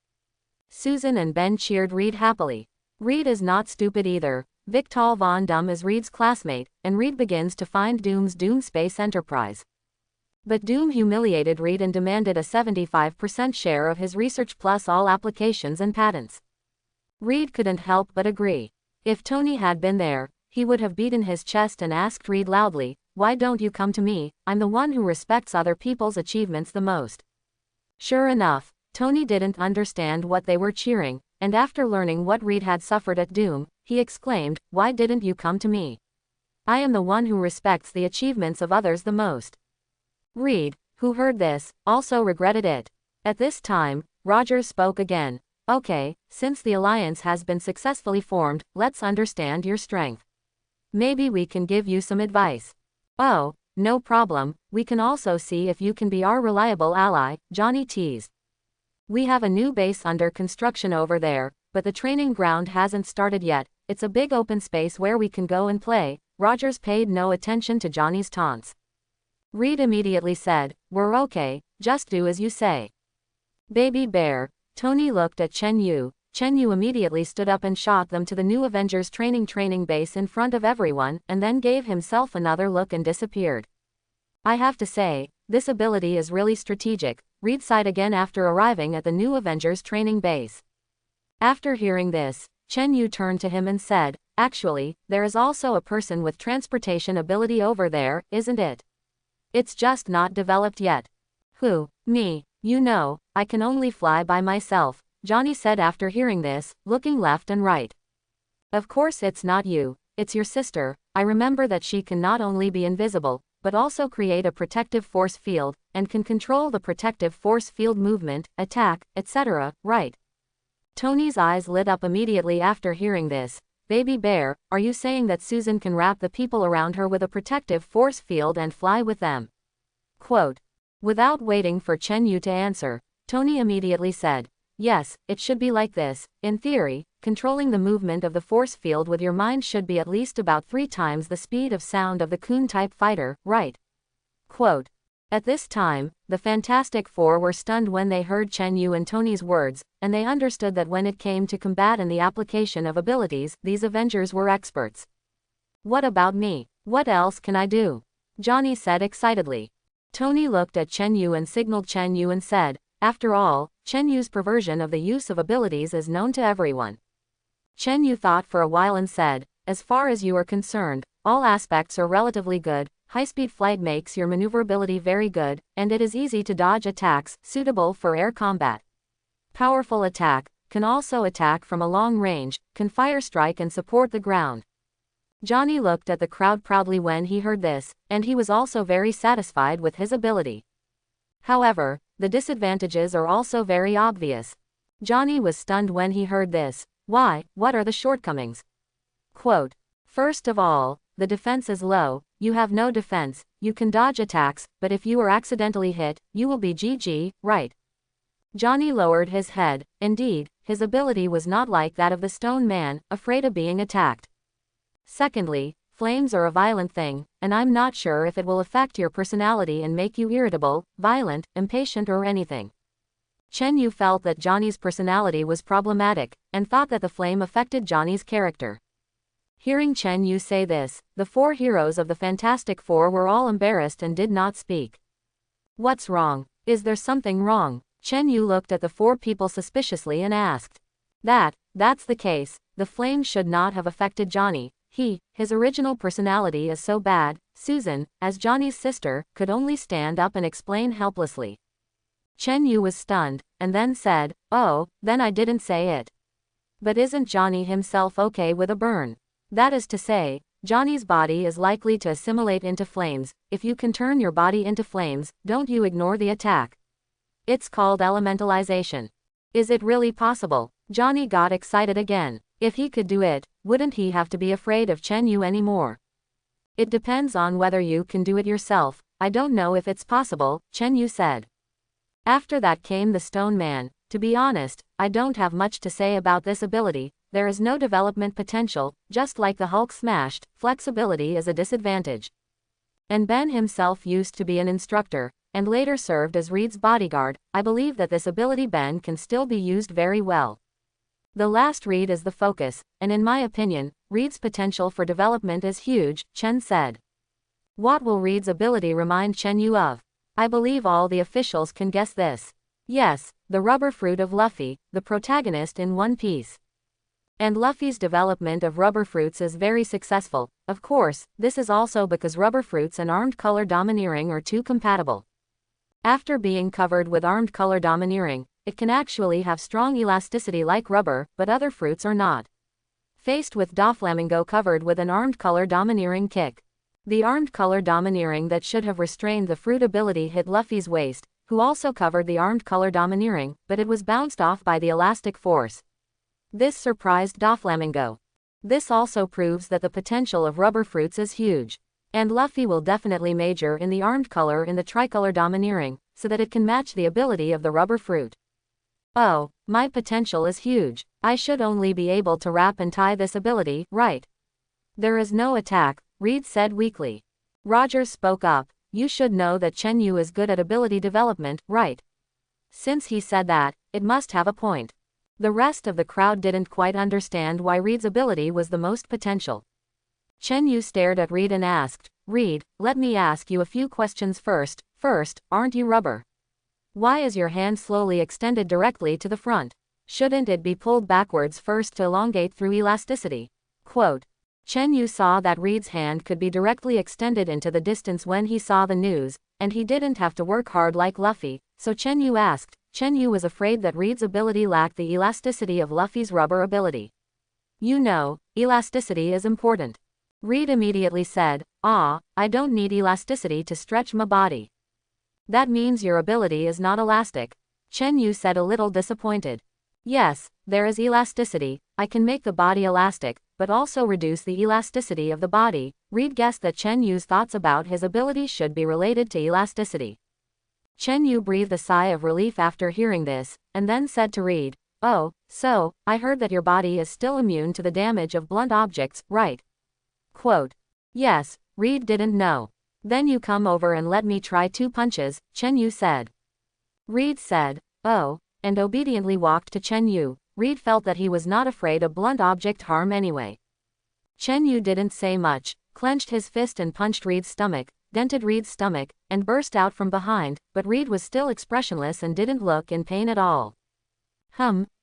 S1: Susan and Ben cheered Reed happily. Reed is not stupid either. Victor Von Doom is Reed's classmate, and Reed begins to find Doom's Doom Space Enterprise. But Doom humiliated Reed and demanded a 75% share of his research plus all applications and patents. Reed couldn't help but agree. If Tony had been there, he would have beaten his chest and asked Reed loudly, why don't you come to me? I'm the one who respects other people's achievements the most. Sure enough, Tony didn't understand what they were cheering, and after learning what Reed had suffered at Doom, he exclaimed, why didn't you come to me? I am the one who respects the achievements of others the most. Reed, who heard this, also regretted it. At this time, Rogers spoke again. Okay, since the alliance has been successfully formed, let's understand your strength. Maybe we can give you some advice. Oh, no problem, we can also see if you can be our reliable ally, Johnny teased. We have a new base under construction over there, but the training ground hasn't started yet. It's a big open space where we can go and play. Rogers paid no attention to Johnny's taunts. Reed immediately said, we're okay, just do as you say. Baby Bear. Tony looked at Chen Yu. Chen Yu immediately stood up and shot them to the new Avengers training base in front of everyone, and then gave himself another look and disappeared. I have to say, this ability is really strategic, Reed sighed again after arriving at the new Avengers training base. After hearing this, Chen Yu turned to him and said, actually, there is also a person with transportation ability over there, isn't it? It's just not developed yet. Who? Me. You know, I can only fly by myself, Johnny said after hearing this, looking left and right. Of course it's not you, it's your sister. I remember that she can not only be invisible, but also create a protective force field, and can control the protective force field movement, attack, etc., right? Tony's eyes lit up immediately after hearing this. Baby Bear, are you saying that Susan can wrap the people around her with a protective force field and fly with them? Quote. Without waiting for Chen Yu to answer, Tony immediately said, yes, it should be like this. In theory, controlling the movement of the force field with your mind should be at least about 3 times the speed of sound of the Kun-type fighter, right? Quote. At this time, the Fantastic Four were stunned when they heard Chen Yu and Tony's words, and they understood that when it came to combat and the application of abilities, these Avengers were experts. What about me? What else can I do? Johnny said excitedly. Tony looked at Chen Yu and signaled Chen Yu and said, after all, Chen Yu's perversion of the use of abilities is known to everyone. Chen Yu thought for a while and said, as far as you are concerned, all aspects are relatively good. High-speed flight makes your maneuverability very good, and it is easy to dodge attacks, suitable for air combat. Powerful attack, can also attack from a long range, can fire strike and support the ground. Johnny looked at the crowd proudly when he heard this, and he was also very satisfied with his ability. However, the disadvantages are also very obvious. Johnny was stunned when he heard this. Why, what are the shortcomings? Quote, first of all, the defense is low, you have no defense, you can dodge attacks, but if you are accidentally hit, you will be GG, right? Johnny lowered his head. Indeed, his ability was not like that of the stone man, afraid of being attacked. Secondly, flames are a violent thing, and I'm not sure if it will affect your personality and make you irritable, violent, impatient or anything. Chen Yu felt that Johnny's personality was problematic, and thought that the flame affected Johnny's character. Hearing Chen Yu say this, the 4 heroes of the Fantastic Four were all embarrassed and did not speak. What's wrong? Is there something wrong? Chen Yu looked at the 4 people suspiciously and asked. That's the case, the flame should not have affected Johnny. His original personality is so bad. Susan, as Johnny's sister, could only stand up and explain helplessly. Chen Yu was stunned, and then said, oh, then I didn't say it. But isn't Johnny himself okay with a burn? That is to say, Johnny's body is likely to assimilate into flames. If you can turn your body into flames, don't you ignore the attack. It's called elementalization. Is it really possible? Johnny got excited again. If he could do it, wouldn't he have to be afraid of Chen Yu anymore? It depends on whether you can do it yourself. I don't know if it's possible, Chen Yu said. After that came the stone man. To be honest, I don't have much to say about this ability. There is no development potential, just like the Hulk smashed, flexibility is a disadvantage. And Ben himself used to be an instructor, and later served as Reed's bodyguard. I believe that this ability Ben can still be used very well. The last Reed is the focus, and in my opinion, Reed's potential for development is huge, Chen said. What will Reed's ability remind Chen Yu of? I believe all the officials can guess this. Yes, the rubber fruit of Luffy, the protagonist in One Piece. And Luffy's development of rubber fruits is very successful. Of course, this is also because rubber fruits and armed color domineering are too compatible. After being covered with armed color domineering, it can actually have strong elasticity like rubber, but other fruits are not. Faced with Doflamingo covered with an armed color domineering kick. The armed color domineering that should have restrained the fruit ability hit Luffy's waist, who also covered the armed color domineering, but it was bounced off by the elastic force. This surprised Doflamingo. This also proves that the potential of rubber fruits is huge. And Luffy will definitely major in the armed color in the tricolor domineering, so that it can match the ability of the rubber fruit. Oh, my potential is huge. I should only be able to wrap and tie this ability, right? There is no attack, Reed said weakly. Roger spoke up. You should know that Chen Yu is good at ability development, right? Since he said that, it must have a point. The rest of the crowd didn't quite understand why Reed's ability was the most potential. Chen Yu stared at Reed and asked, Reed, let me ask you a few questions first. First, aren't you rubber? Why is your hand slowly extended directly to the front? Shouldn't it be pulled backwards first to elongate through elasticity? Quote. Chen Yu saw that Reed's hand could be directly extended into the distance when he saw the news, and he didn't have to work hard like Luffy, so Chen Yu asked. Chen Yu was afraid that Reed's ability lacked the elasticity of Luffy's rubber ability. You know, elasticity is important. Reed immediately said, I don't need elasticity to stretch my body. That means your ability is not elastic. Chen Yu said a little disappointed. Yes, there is elasticity, I can make the body elastic, but also reduce the elasticity of the body. Reed guessed that Chen Yu's thoughts about his ability should be related to elasticity. Chen Yu breathed a sigh of relief after hearing this, and then said to Reed, oh, so, I heard that your body is still immune to the damage of blunt objects, right? Quote. Yes, Reed didn't know. Then you come over and let me try 2 punches, Chen Yu said. Reed said, oh, and obediently walked to Chen Yu. Reed felt that he was not afraid of blunt object harm anyway. Chen Yu didn't say much, clenched his fist and punched Reed's stomach, dented Reed's stomach, and burst out from behind, but Reed was still expressionless and didn't look in pain at all.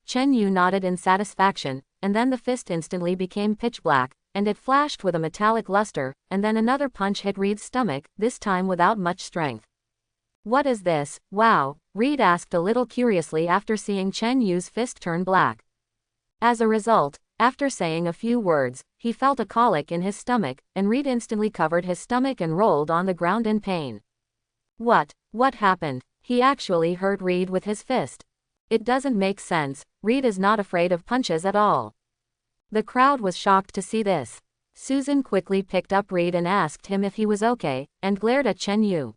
S1: Chen Yu nodded in satisfaction, and then the fist instantly became pitch black, and it flashed with a metallic luster, and then another punch hit Reed's stomach, this time without much strength. "What is this? Wow," Reed asked a little curiously after seeing Chen Yu's fist turn black. As a result, after saying a few words, he felt a colic in his stomach, and Reed instantly covered his stomach and rolled on the ground in pain. What happened? He actually hurt Reed with his fist. It doesn't make sense. Reed is not afraid of punches at all. The crowd was shocked to see this. Susan quickly picked up Reed and asked him if he was okay, and glared at Chen Yu.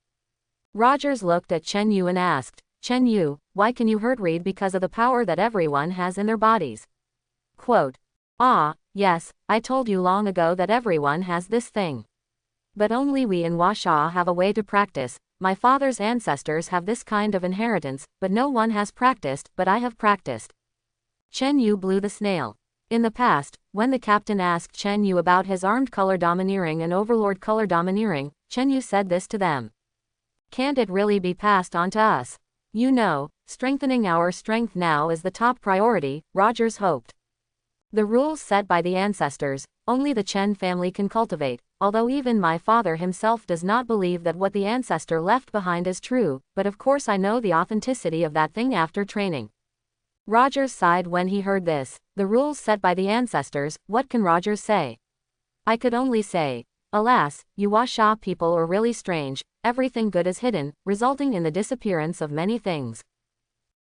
S1: Rogers looked at Chen Yu and asked, "Chen Yu, why can you hurt Reed because of the power that everyone has in their bodies?" Quote, yes, I told you long ago that everyone has this thing. But only we in Washa have a way to practice. My father's ancestors have this kind of inheritance, but no one has practiced, but I have practiced. Chen Yu blew the snail. In the past, when the captain asked Chen Yu about his armed color domineering and overlord color domineering, Chen Yu said this to them. "Can't it really be passed on to us? You know, strengthening our strength now is the top priority," Rogers hoped. The rules set by the ancestors, only the Chen family can cultivate, although even my father himself does not believe that what the ancestor left behind is true, but of course I know the authenticity of that thing after training. Rogers sighed when he heard this. The rules set by the ancestors, what can Rogers say? I could only say, alas, you Washa people are really strange, everything good is hidden, resulting in the disappearance of many things.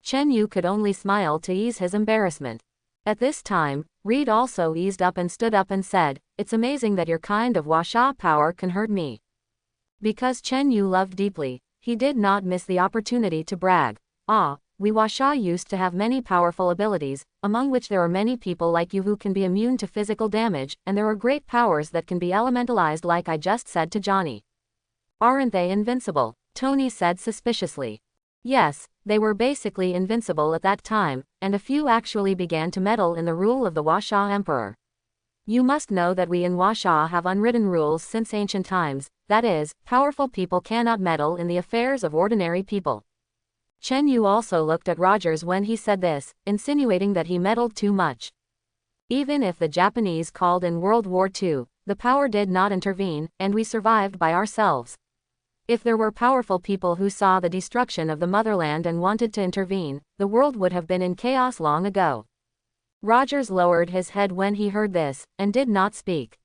S1: Chen Yu could only smile to ease his embarrassment. At this time, Reed also eased up and stood up and said, "It's amazing that your kind of Washa power can hurt me." Because Chen Yu loved deeply, he did not miss the opportunity to brag. We Washa used to have many powerful abilities, among which there are many people like you who can be immune to physical damage, and there are great powers that can be elementalized like I just said to Johnny. Aren't they invincible? Tony said suspiciously. Yes, they were basically invincible at that time, and a few actually began to meddle in the rule of the Washa Emperor. You must know that we in Washa have unwritten rules since ancient times, that is, powerful people cannot meddle in the affairs of ordinary people. Chen Yu also looked at Rogers when he said this, insinuating that he meddled too much. Even if the Japanese called in World War II, the power did not intervene, and we survived by ourselves. If there were powerful people who saw the destruction of the motherland and wanted to intervene, the world would have been in chaos long ago. Rogers lowered his head when he heard this, and did not speak.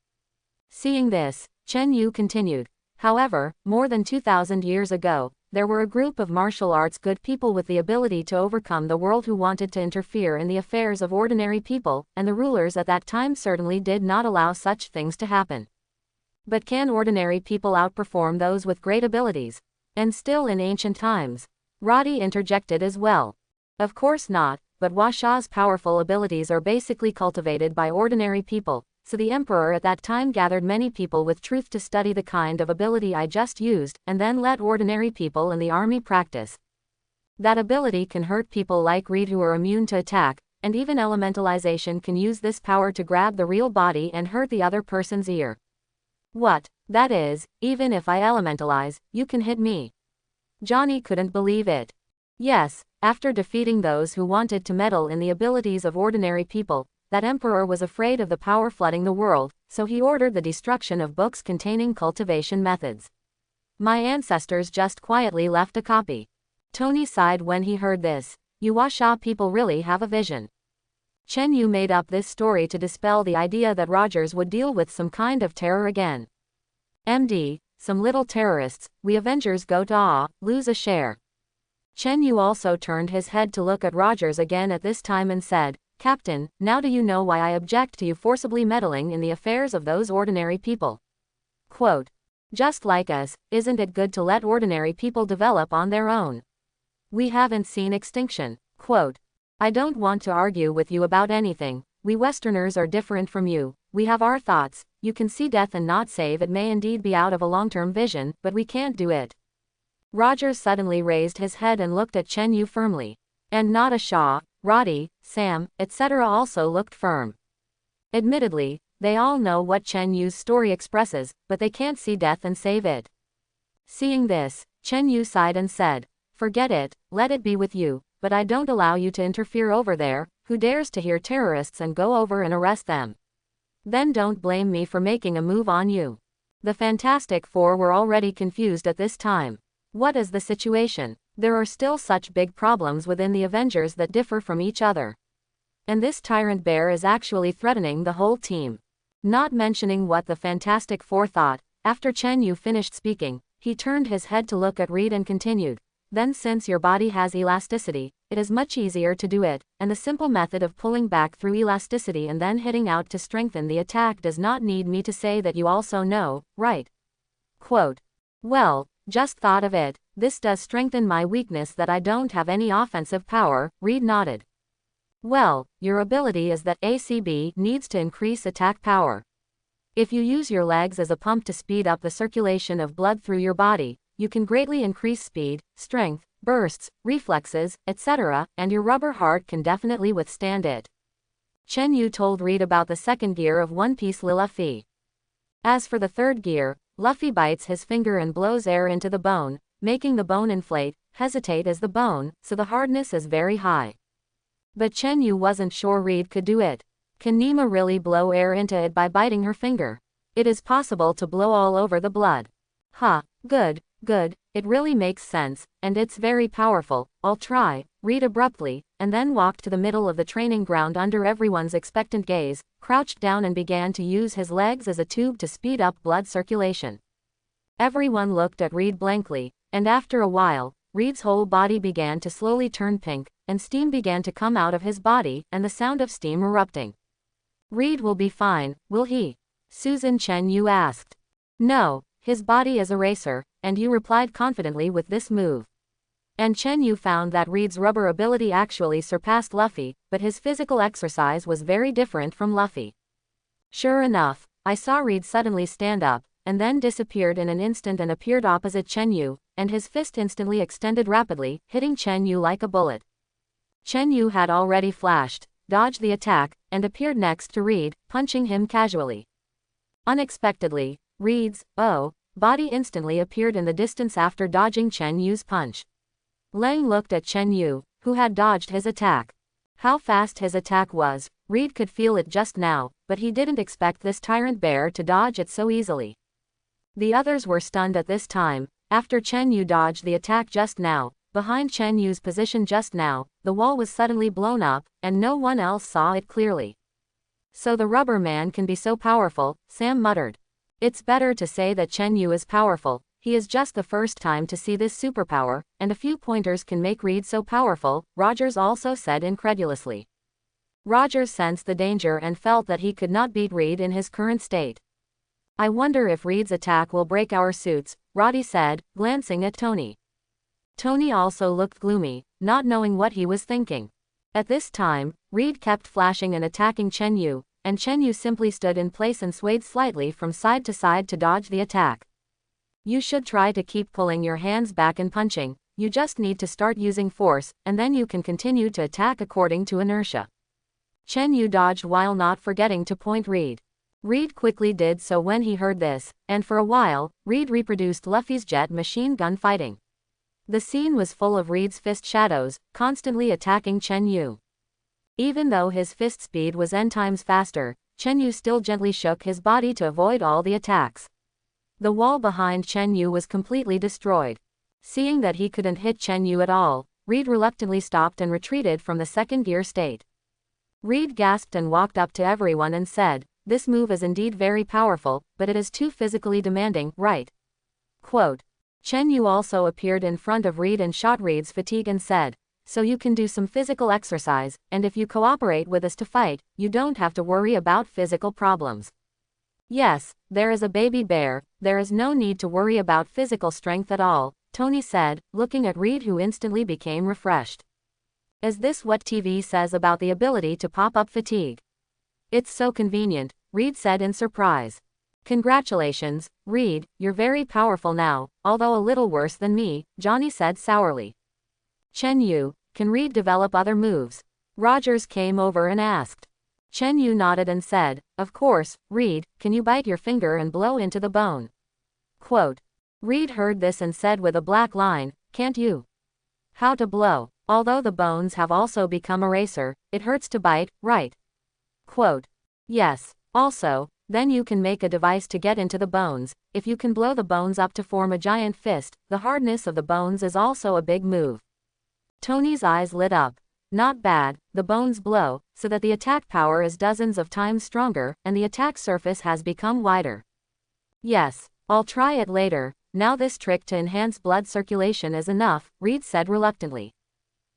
S1: Seeing this, Chen Yu continued, however, more than 2,000 years ago, there were a group of martial arts good people with the ability to overcome the world who wanted to interfere in the affairs of ordinary people, and the rulers at that time certainly did not allow such things to happen. But can ordinary people outperform those with great abilities? And still in ancient times? Roddy interjected as well. Of course not, but Washa's powerful abilities are basically cultivated by ordinary people, so the emperor at that time gathered many people with truth to study the kind of ability I just used, and then let ordinary people in the army practice. That ability can hurt people like Reed who are immune to attack, and even elementalization can use this power to grab the real body and hurt the other person's ear. What? That is, even if I elementalize, you can hit me. Johnny couldn't believe it. Yes, after defeating those who wanted to meddle in the abilities of ordinary people, that emperor was afraid of the power flooding the world, so he ordered the destruction of books containing cultivation methods. My ancestors just quietly left a copy. Tony sighed when he heard this. You Washa people really have a vision. Chen Yu made up this story to dispel the idea that Rogers would deal with some kind of terror again. MD, some little terrorists, we Avengers go to lose a share. Chen Yu also turned his head to look at Rogers again at this time and said, Captain, now do you know why I object to you forcibly meddling in the affairs of those ordinary people? Quote, just like us, isn't it good to let ordinary people develop on their own? We haven't seen extinction. Quote, I don't want to argue with you about anything. We Westerners are different from you. We have our thoughts. You can see death and not save it may indeed be out of a long-term vision, but we can't do it. Rogers suddenly raised his head and looked at Chen Yu firmly. And not a Shaw, Roddy, Sam, etc. also looked firm. Admittedly, they all know what Chen Yu's story expresses, but they can't see death and save it. Seeing this, Chen Yu sighed and said, forget it, let it be with you, but I don't allow you to interfere over there. Who dares to hear terrorists and go over and arrest them? Then don't blame me for making a move on you. The Fantastic Four were already confused at this time. What is the situation? There are still such big problems within the Avengers that differ from each other. And this tyrant bear is actually threatening the whole team. Not mentioning what the Fantastic Four thought, after Chen Yu finished speaking, he turned his head to look at Reed and continued. Then since your body has elasticity, it is much easier to do it, and the simple method of pulling back through elasticity and then hitting out to strengthen the attack does not need me to say that you also know, right? Quote. Well, just thought of it, this does strengthen my weakness that I don't have any offensive power, Reed nodded. Well, your ability is that ACB needs to increase attack power. If you use your legs as a pump to speed up the circulation of blood through your body, you can greatly increase speed, strength, bursts, reflexes, etc., and your rubber heart can definitely withstand it. Chen Yu told Reed about the second gear of One Piece Luffy. As for the third gear, Luffy bites his finger and blows air into the bone, making the bone inflate, hesitate as the bone, so the hardness is very high. But Chen Yu wasn't sure Reed could do it. Can Nima really blow air into it by biting her finger? It is possible to blow all over the blood. Good, it really makes sense, and it's very powerful, I'll try, Reed abruptly, and then walked to the middle of the training ground under everyone's expectant gaze, crouched down and began to use his legs as a tube to speed up blood circulation. Everyone looked at Reed blankly, and after a while, Reed's whole body began to slowly turn pink, and steam began to come out of his body, and the sound of steam erupting. Reed will be fine, will he? Susan Chen Yu asked. No, his body is a racer, and Yu replied confidently with this move. And Chen Yu found that Reed's rubber ability actually surpassed Luffy, but his physical exercise was very different from Luffy. Sure enough, I saw Reed suddenly stand up, and then disappeared in an instant and appeared opposite Chen Yu, and his fist instantly extended rapidly, hitting Chen Yu like a bullet. Chen Yu had already flashed, dodged the attack, and appeared next to Reed, punching him casually. Unexpectedly, Reed's body instantly appeared in the distance after dodging Chen Yu's punch. Lang looked at Chen Yu, who had dodged his attack. How fast his attack was, Reed could feel it just now, but he didn't expect this tyrant bear to dodge it so easily. The others were stunned at this time. After Chen Yu dodged the attack just now, behind Chen Yu's position just now, the wall was suddenly blown up, and no one else saw it clearly. So the rubber man can be so powerful, Sam muttered. It's better to say that Chen Yu is powerful, he is just the first time to see this superpower, and a few pointers can make Reed so powerful, Rogers also said incredulously. Rogers sensed the danger and felt that he could not beat Reed in his current state. I wonder if Reed's attack will break our suits, Roddy said, glancing at Tony. Tony also looked gloomy, not knowing what he was thinking. At this time, Reed kept flashing and attacking Chen Yu, and Chen Yu simply stood in place and swayed slightly from side to side to dodge the attack. You should try to keep pulling your hands back and punching, you just need to start using force, and then you can continue to attack according to inertia. Chen Yu dodged while not forgetting to point Reed. Reed quickly did so when he heard this, and for a while, Reed reproduced Luffy's jet machine gun fighting. The scene was full of Reed's fist shadows, constantly attacking Chen Yu. Even though his fist speed was n times faster, Chen Yu still gently shook his body to avoid all the attacks. The wall behind Chen Yu was completely destroyed. Seeing that he couldn't hit Chen Yu at all, Reed reluctantly stopped and retreated from the second gear state. Reed gasped and walked up to everyone and said, "This move is indeed very powerful, but it is too physically demanding, right?" Quote. Chen Yu also appeared in front of Reed and shot Reed's fatigue and said, "So you can do some physical exercise, and if you cooperate with us to fight, you don't have to worry about physical problems." Yes, there is a baby bear, there is no need to worry about physical strength at all, Tony said, looking at Reed who instantly became refreshed. Is this what TV says about the ability to pop up fatigue? It's so convenient, Reed said in surprise. Congratulations, Reed, you're very powerful now, although a little worse than me, Johnny said sourly. Chen Yu, can Reed develop other moves? Rogers came over and asked. Chen Yu nodded and said, "Of course, Reed, can you bite your finger and blow into the bone?" Quote. Reed heard this and said with a black line, "Can't you?" How to blow? Although the bones have also become a racer, it hurts to bite, right? Quote. Yes. Also, then you can make a device to get into the bones. If you can blow the bones up to form a giant fist, the hardness of the bones is also a big move. Tony's eyes lit up. Not bad, the bones blow, so that the attack power is dozens of times stronger, and the attack surface has become wider. Yes, I'll try it later. Now this trick to enhance blood circulation is enough, Reed said reluctantly.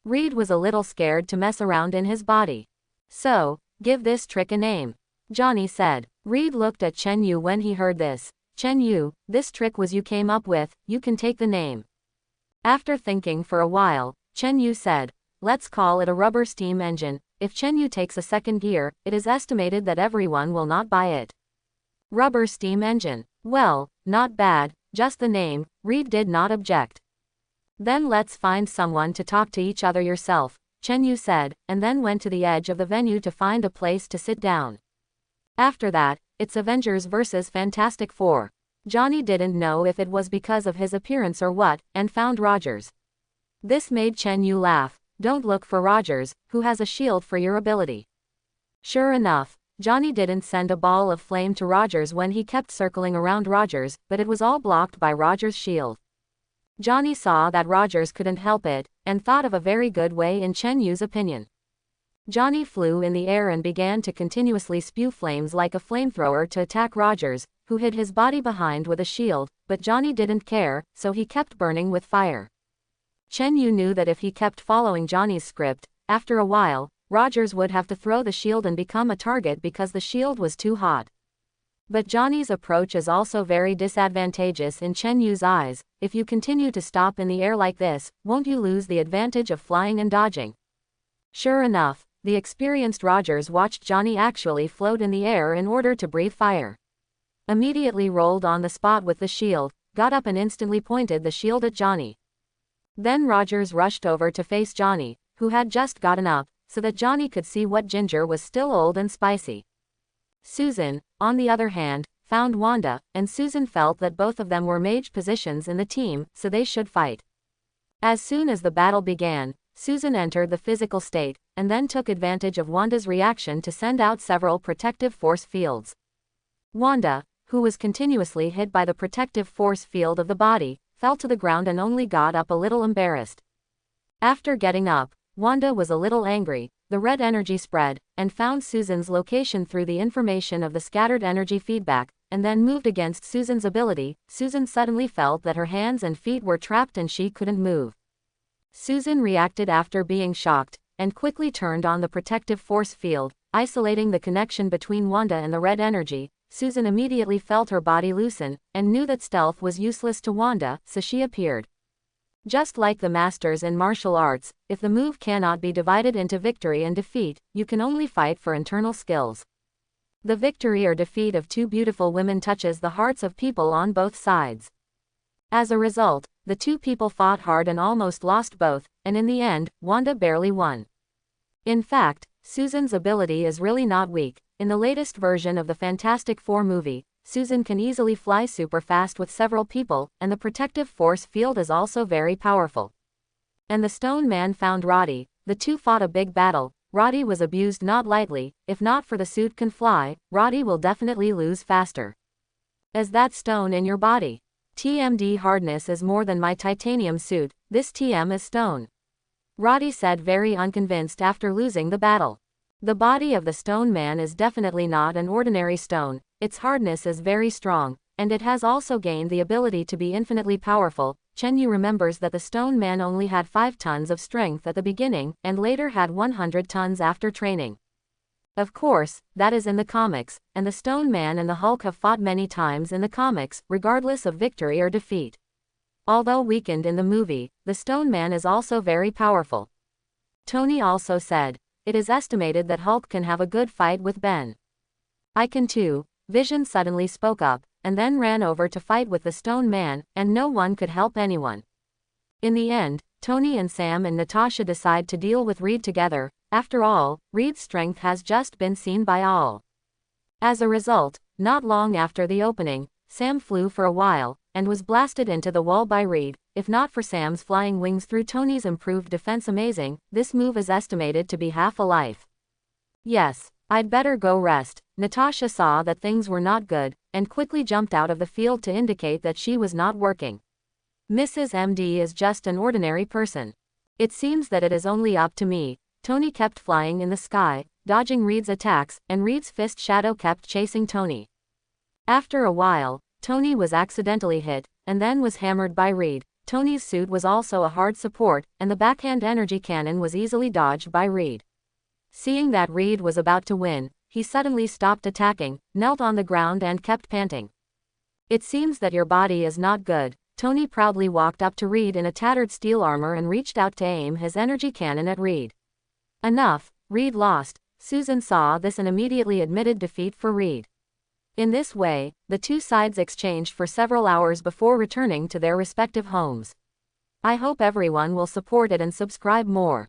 S1: Reed was a little scared to mess around in his body. So, give this trick a name, Johnny said. Reed looked at Chen Yu when he heard this. Chen Yu, this trick was you came up with, you can take the name. After thinking for a while, Chen Yu said, let's call it a rubber steam engine. If Chen Yu takes a second gear, it is estimated that everyone will not buy it. Rubber steam engine. Well, not bad, just the name, Reed did not object. Then let's find someone to talk to each other yourself, Chen Yu said, and then went to the edge of the venue to find a place to sit down. After that, it's Avengers vs. Fantastic Four. Johnny didn't know if it was because of his appearance or what, and found Rogers. This made Chen Yu laugh. Don't look for Rogers, who has a shield for your ability. Sure enough, Johnny didn't send a ball of flame to Rogers when he kept circling around Rogers, but it was all blocked by Rogers' shield. Johnny saw that Rogers couldn't help it, and thought of a very good way in Chen Yu's opinion. Johnny flew in the air and began to continuously spew flames like a flamethrower to attack Rogers, who hid his body behind with a shield, but Johnny didn't care, so he kept burning with fire. Chen Yu knew that if he kept following Johnny's script, after a while, Rogers would have to throw the shield and become a target because the shield was too hot. But Johnny's approach is also very disadvantageous in Chen Yu's eyes. If you continue to stop in the air like this, won't you lose the advantage of flying and dodging? Sure enough, the experienced Rogers watched Johnny actually float in the air in order to breathe fire. Immediately rolled on the spot with the shield, got up and instantly pointed the shield at Johnny. Then Rogers rushed over to face Johnny, who had just gotten up, so that Johnny could see what ginger was still old and spicy. Susan, on the other hand, found Wanda, and Susan felt that both of them were mage positions in the team, so they should fight. As soon as the battle began, Susan entered the physical state, and then took advantage of Wanda's reaction to send out several protective force fields. Wanda, who was continuously hit by the protective force field of the body, fell to the ground and only got up a little embarrassed. After getting up, Wanda was a little angry. The red energy spread, and found Susan's location through the information of the scattered energy feedback, and then moved against Susan's ability. Susan suddenly felt that her hands and feet were trapped and she couldn't move. Susan reacted after being shocked, and quickly turned on the protective force field, isolating the connection between Wanda and the red energy. Susan immediately felt her body loosen, and knew that stealth was useless to Wanda, so she appeared. Just like the masters in martial arts, if the move cannot be divided into victory and defeat, you can only fight for internal skills. The victory or defeat of two beautiful women touches the hearts of people on both sides. As a result, the two people fought hard and almost lost both, and in the end, Wanda barely won. In fact, Susan's ability is really not weak. In the latest version of the Fantastic Four movie, Susan can easily fly super fast with several people, and the protective force field is also very powerful. And the Stone Man found Roddy. The two fought a big battle. Roddy was abused not lightly. If not for the suit can fly, Roddy will definitely lose faster. Is that stone in your body? TMD hardness is more than my titanium suit. This TM is stone, Roddy said, very unconvinced after losing the battle. The body of the Stone Man is definitely not an ordinary stone. Its hardness is very strong, and it has also gained the ability to be infinitely powerful. Chen Yu remembers that the Stone Man only had 5 tons of strength at the beginning, and later had 100 tons after training. Of course, that is in the comics, and the Stone Man and the Hulk have fought many times in the comics, regardless of victory or defeat. Although weakened in the movie, the Stone Man is also very powerful. Tony also said, it is estimated that Hulk can have a good fight with Ben. I can too. Vision suddenly spoke up, and then ran over to fight with the Stone Man, and no one could help anyone. In the end, Tony and Sam and Natasha decide to deal with Reed together. After all, Reed's strength has just been seen by all. As a result, not long after the opening, Sam flew for a while, and was blasted into the wall by Reed. If not for Sam's flying wings through Tony's improved defense, amazing, this move is estimated to be half a life. Yes, I'd better go rest. Natasha saw that things were not good, and quickly jumped out of the field to indicate that she was not working. Mrs. MD is just an ordinary person. It seems that it is only up to me. Tony kept flying in the sky, dodging Reed's attacks, and Reed's fist shadow kept chasing Tony. After a while, Tony was accidentally hit, and then was hammered by Reed. Tony's suit was also a hard support, and the backhand energy cannon was easily dodged by Reed. Seeing that Reed was about to win, he suddenly stopped attacking, knelt on the ground and kept panting. It seems that your body is not good. Tony proudly walked up to Reed in a tattered steel armor and reached out to aim his energy cannon at Reed. Enough, Reed lost. Susan saw this and immediately admitted defeat for Reed. In this way, the two sides exchanged for several hours before returning to their respective homes. I hope everyone will support it and subscribe more.